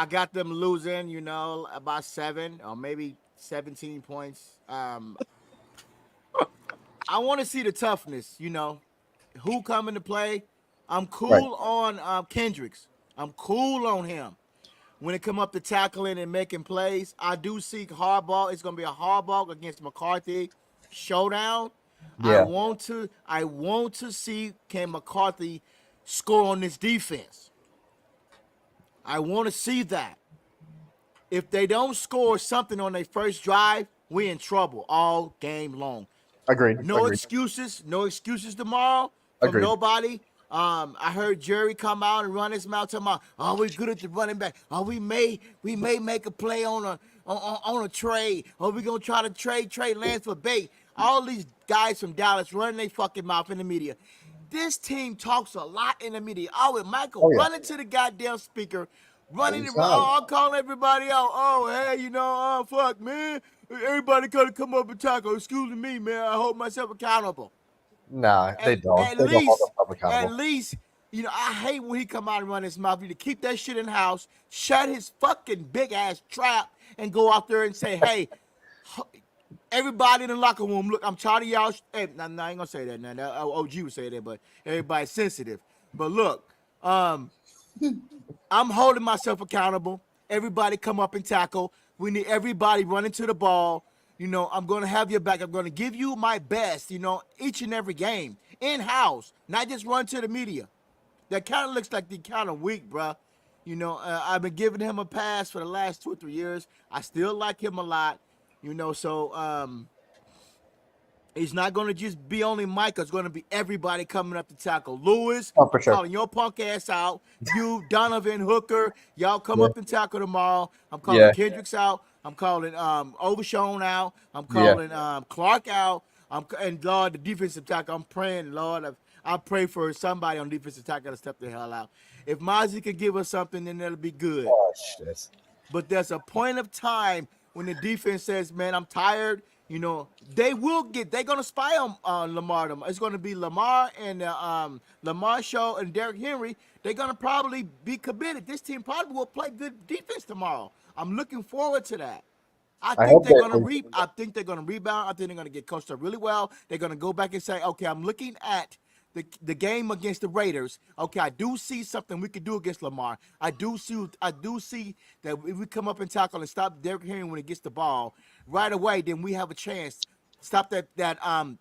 [SPEAKER 11] got them losing, about 7 or maybe 17 points. I want to see the toughness, who come into play. I'm cool on Kendricks. I'm cool on him. When it come up to tackling and making plays, I do see Harbaugh. It's going to be a Harbaugh against McCarthy showdown. Yeah. I want to see can McCarthy score on this defense. I want to see that. If they don't score something on their first drive, we're in trouble all game long.
[SPEAKER 2] Agreed.
[SPEAKER 11] No excuses. No excuses tomorrow from nobody. I heard Jerry come out and run his mouth talking about, "Oh, we're good at the running back. Oh, we may make a play on a trade. Oh, we're gonna try to trade Lance for bait." All these guys from Dallas running their fucking mouth in the media. This team talks a lot in the media. Oh, and Michael running to the goddamn speaker, running around. Oh, I'm calling everybody out. Oh, hey, fuck, man. Everybody gotta come up and tackle. Excuse me, man. I hold myself accountable.
[SPEAKER 2] Nah, they don't.
[SPEAKER 11] At least, I hate when he come out and run his mouth. You to keep that shit in house, shut his fucking big ass trap, and go out there and say, "Hey, everybody in the locker room, look, I'm tired of y'all." Hey, I ain't gonna say that now. OG would say that, but everybody's sensitive. But look, I'm holding myself accountable. Everybody come up and tackle. We need everybody running to the ball. I'm going to have your back. I'm going to give you my best, each and every game. In-house, not just run to the media. That kind of looks like they're kind of weak, bro. You know, I've been giving him a pass for the last 2 or 3 years. I still like him a lot. You know, so it's not going to just be only Micah. It's going to be everybody coming up to tackle. Lewis,
[SPEAKER 2] Oh, for
[SPEAKER 11] I'm
[SPEAKER 2] sure.
[SPEAKER 11] calling your punk ass out. You, Donovan, Hooker, y'all come
[SPEAKER 2] Yeah.
[SPEAKER 11] up and tackle tomorrow. I'm calling
[SPEAKER 2] Yeah.
[SPEAKER 11] Kendricks out. I'm calling Overshown out. I'm
[SPEAKER 2] Yeah.
[SPEAKER 11] calling Clark out. And Lord, the defensive tackle, I'm praying, Lord, I pray for somebody on defensive tackle to step the hell out. If Mozzie could give us something, then that'll be good.
[SPEAKER 2] Oh, shit.
[SPEAKER 11] But there's a point of time when the defense says, man, I'm tired. You know, they're going to spy on Lamar. It's going to be Lamar and Lamar Show and Derrick Henry. They're going to probably be committed. This team probably will play good defense tomorrow. I'm looking forward to that. I think
[SPEAKER 2] hope
[SPEAKER 11] they're
[SPEAKER 2] they-
[SPEAKER 11] going to rebound. I think they're going to get coached up really well. They're going to go back and say, okay, I'm looking at the game against the Raiders. Okay, I do see something we could do against Lamar. I do see that if we come up and tackle and stop Derrick Henry when he gets the ball right away, then we have a chance. Stop that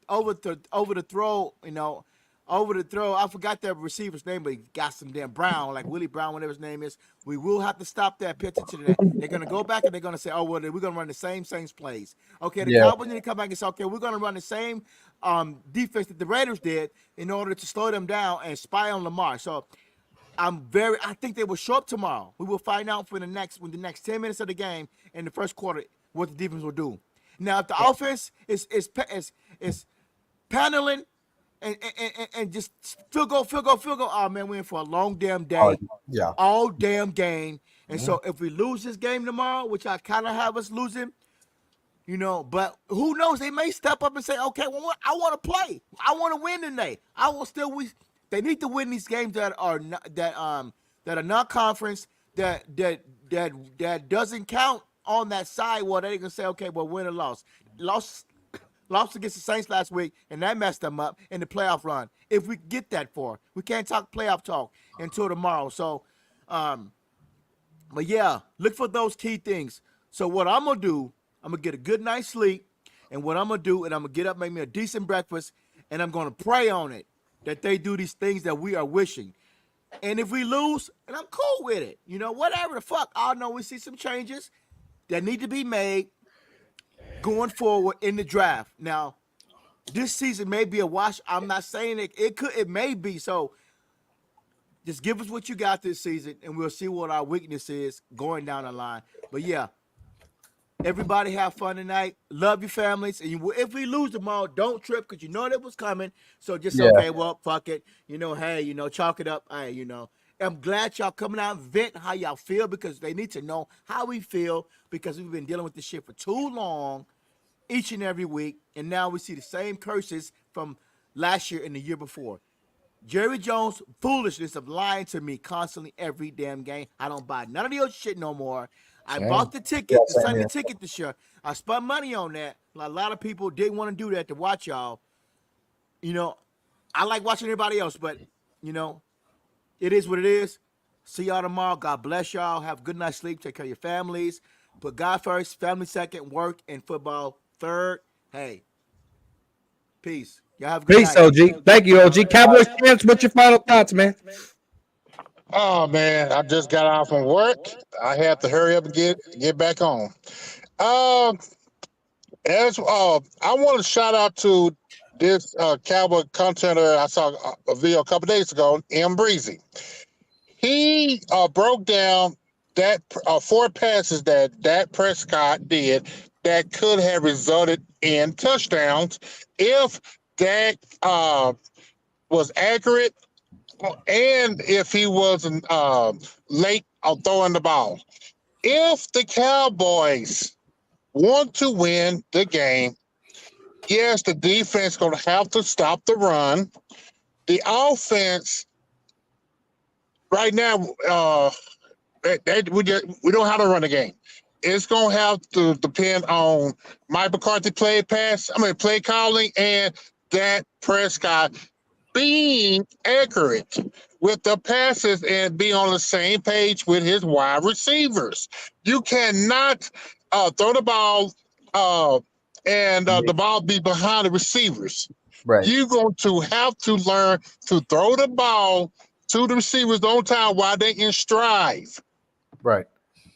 [SPEAKER 11] over the throw, you know. Over the throw, I forgot that receiver's name, but he got some damn Brown, like Willie Brown, whatever his name is. We will have to stop that, pay attention to that. They're going to go back and they're going to say, oh, well, we're going to run the same plays. Okay, the
[SPEAKER 2] Yeah.
[SPEAKER 11] Cowboys need to come back and say, okay, we're going to run the same defense that the Raiders did in order to slow them down and spy on Lamar. So I think they will show up tomorrow. We will find out for the next 10 minutes of the game in the first quarter what the defense will do. Now, if the offense is paneling and just field goal. Oh man, we're in for a long damn day.
[SPEAKER 2] Yeah.
[SPEAKER 11] All damn game. And so if we lose this game tomorrow, which I kind of have us losing, you know, but who knows? They may step up and say, okay, well, I want to play. I want to win today. They need to win these games that are not conference that doesn't count on that side where they can say, okay, well, win or loss. Lost against the Saints last week, and that messed them up in the playoff run. If we get that far, we can't talk playoff talk until tomorrow. So, but yeah, look for those key things. So what I'm gonna do, I'm gonna get a good night's sleep, and what I'm gonna do, and I'm gonna get up, make me a decent breakfast, and I'm gonna pray on it that they do these things that we are wishing. And if we lose, and I'm cool with it, you know, whatever the fuck. I know we see some changes that need to be made going forward in the draft. Now, this season may be a wash. I'm not saying it may be. So just give us what you got this season and we'll see what our weakness is going down the line. But yeah, everybody have fun tonight. Love your families. And if we lose tomorrow, don't trip because you know that was coming. So just
[SPEAKER 2] Yeah.
[SPEAKER 11] okay, well, fuck it. You know, hey, you know, chalk it up. Hey, you know. I'm glad y'all coming out and vent how y'all feel because they need to know how we feel because we've been dealing with this shit for too long each and every week. And now we see the same curses from last year and the year before. Jerry Jones' foolishness of lying to me constantly every damn game. I don't buy none of your shit no more. I
[SPEAKER 3] Same.
[SPEAKER 11] bought the ticket,
[SPEAKER 2] Yeah,
[SPEAKER 11] the
[SPEAKER 2] same
[SPEAKER 11] Sunday
[SPEAKER 2] here.
[SPEAKER 11] ticket this year. I spent money on that. A lot of people didn't want to do that to watch y'all. You know, I like watching everybody else, but, you know, it is what it is. See y'all tomorrow. God bless y'all. Have a good night's sleep. Take care of your families. Put God first, family second, work, and football third. Hey, peace. Y'all have a good
[SPEAKER 1] Peace,
[SPEAKER 11] night.
[SPEAKER 1] OG. Thank you, OG. Cowboys fans, what's your final thoughts, man?
[SPEAKER 4] Oh man, I just got out from work. I have to hurry up and get back home. I want to shout out to this Cowboy contender. I saw a video a couple days ago, M Breezy. He broke down that 4 passes that Prescott did that could have resulted in touchdowns if Dak was accurate and if he wasn't late on throwing the ball. If the Cowboys want to win the game, yes, the defense is going to have to stop the run. The offense right now, we don't know how to run the game. It's going to have to depend on Mike McCarthy play calling and that Prescott being accurate with the passes and be on the same page with his wide receivers. You cannot throw the ball and the ball be behind the receivers.
[SPEAKER 2] Right.
[SPEAKER 4] You're going to have to learn to throw the ball to the receivers on time while they in strive.
[SPEAKER 2] Right.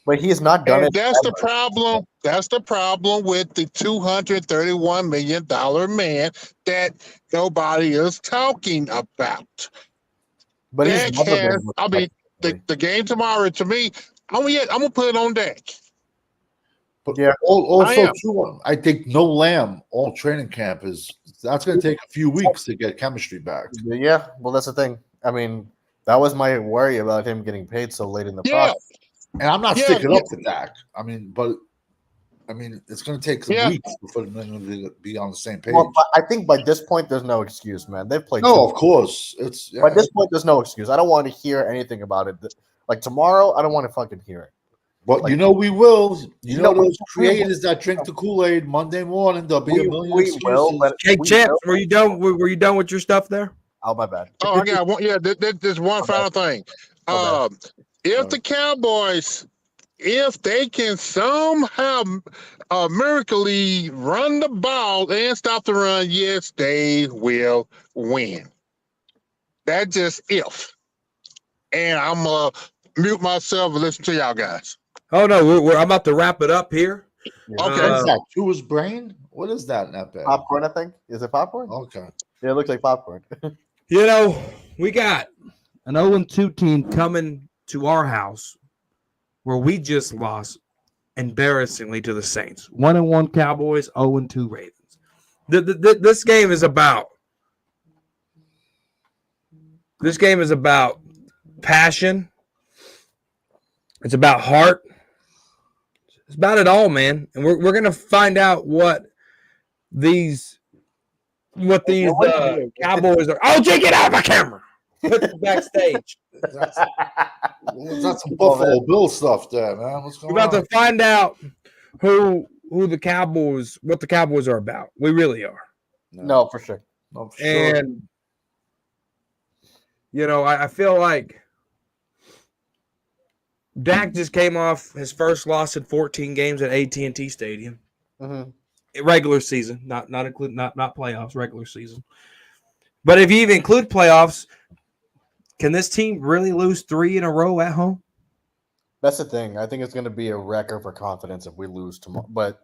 [SPEAKER 2] But he's not done
[SPEAKER 4] And
[SPEAKER 2] it.
[SPEAKER 4] that's the
[SPEAKER 2] ever.
[SPEAKER 4] problem. That's the problem with the $231 million man that nobody is talking about.
[SPEAKER 2] But he's
[SPEAKER 4] Dak
[SPEAKER 2] never
[SPEAKER 4] has,
[SPEAKER 2] been.
[SPEAKER 4] I mean, the game tomorrow, to me, I'm gonna put it on Dak.
[SPEAKER 3] But
[SPEAKER 2] Yeah.
[SPEAKER 3] also too, I think no Lamb all training camp that's going to take a few weeks to get chemistry back.
[SPEAKER 2] Yeah, well, that's the thing. I mean, that was my worry about him getting paid so late in the process.
[SPEAKER 3] And I'm not sticking up for Dak. I mean, it's going to take some weeks before them to be on the same page.
[SPEAKER 2] Well, I think by this point, there's no excuse, man. They've played.
[SPEAKER 3] No, of course.
[SPEAKER 2] By this point, there's no excuse. I don't want to hear anything about it. Like tomorrow, I don't want to fucking hear it.
[SPEAKER 3] But we will. You know those creators that drink the Kool-Aid Monday morning, there'll be a million excuses.
[SPEAKER 1] Hey, Champs, were you done? Were you done with your stuff there?
[SPEAKER 2] Oh, my bad.
[SPEAKER 4] Oh, I got one. Yeah, there's one final thing. If the Cowboys, if they can somehow miraculously run the ball and stop the run, yes, they will win. That's just if. And I'm mute myself and listen to y'all guys.
[SPEAKER 1] Oh no, I'm about to wrap it up here.
[SPEAKER 3] Okay, what is that? Tua's brain? What is that in that bag?
[SPEAKER 2] Popcorn, I think. Is it popcorn?
[SPEAKER 3] Okay.
[SPEAKER 2] Yeah, it looks like popcorn.
[SPEAKER 1] You know, we got an 0-2 team coming to our house where we just lost embarrassingly to the Saints. 1-1 Cowboys, 0-2 Ravens. This game is about passion. It's about heart. It's about it all, man. And we're gonna find out what these Cowboys are. Oh, Jake, get out of my camera. Put it backstage.
[SPEAKER 3] That's some Buffalo Bill stuff there, man. What's going on?
[SPEAKER 1] We're about to find out what the Cowboys are about. We really are.
[SPEAKER 2] No, for sure.
[SPEAKER 3] No, for sure.
[SPEAKER 1] And you know, I feel like Dak just came off his first loss in 14 games at AT&T Stadium.
[SPEAKER 2] Mm-hmm.
[SPEAKER 1] Regular season, not playoffs, regular season. But if you even include playoffs, can this team really lose 3 in a row at home?
[SPEAKER 2] That's the thing. I think it's going to be a wrecker for confidence if we lose tomorrow. But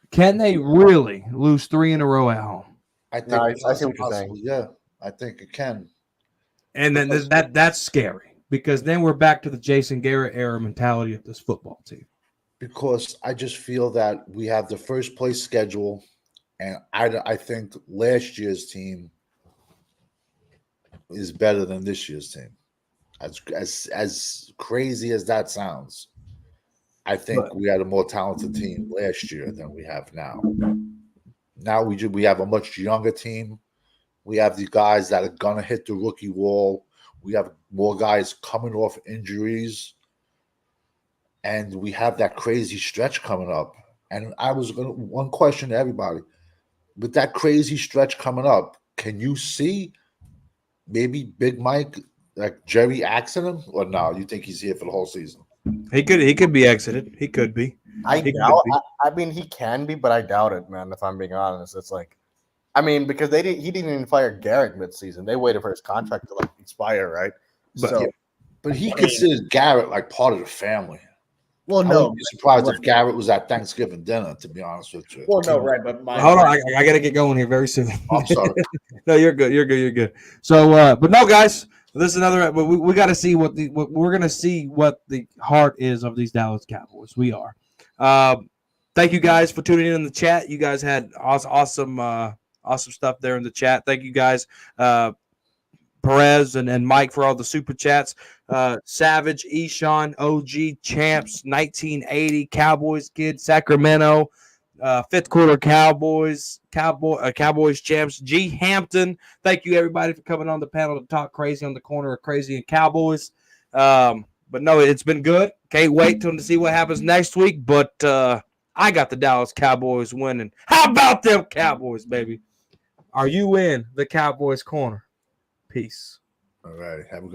[SPEAKER 1] can they really lose 3 in a row at home?
[SPEAKER 3] I think
[SPEAKER 2] I see what you're saying.
[SPEAKER 3] Yeah, I think it can.
[SPEAKER 1] And then that's scary because then we're back to the Jason Garrett era mentality of this football team.
[SPEAKER 3] Because I just feel that we have the first place schedule, and I think last year's team is better than this year's team. As crazy as that sounds, I think we had a more talented team last year than we have now. Now we have a much younger team. We have the guys that are gonna hit the rookie wall. We have more guys coming off injuries. And we have that crazy stretch coming up. And one question to everybody. With that crazy stretch coming up, can you see maybe Big Mike, like Jerry axing him? Or no, you think he's here for the whole season?
[SPEAKER 1] He could be exited. He could be.
[SPEAKER 2] I mean, he can be, but I doubt it, man, if I'm being honest. It's like, I mean, because he didn't even fire Garrett midseason. They waited for his contract to expire, right?
[SPEAKER 3] But he considers Garrett like part of the family.
[SPEAKER 2] Well,
[SPEAKER 3] I wouldn't be surprised if Garrett was at Thanksgiving dinner, to be honest with you.
[SPEAKER 2] Well, no, right, but
[SPEAKER 1] hold on, I got to get going here very soon.
[SPEAKER 3] I'm sorry.
[SPEAKER 1] No, you're good. So, but no, guys, this is another. We got to see what we're gonna see what the heart is of these Dallas Cowboys. We are. Thank you guys for tuning in the chat. You guys had awesome stuff there in the chat. Thank you guys. Perez and Mike for all the super chats. Savage, Eshawn, OG, Champs, 1980, Cowboys Kid, Sacramento, Fifth Quarter Cowboys, Cowboys Champs, G Hampton. Thank you everybody for coming on the panel to talk crazy on the corner of crazy and Cowboys. But no, it's been good. Can't wait to see what happens next week. But I got the Dallas Cowboys winning. How about them Cowboys, baby? Are you in the Cowboys corner? Peace.
[SPEAKER 3] All right. Have a good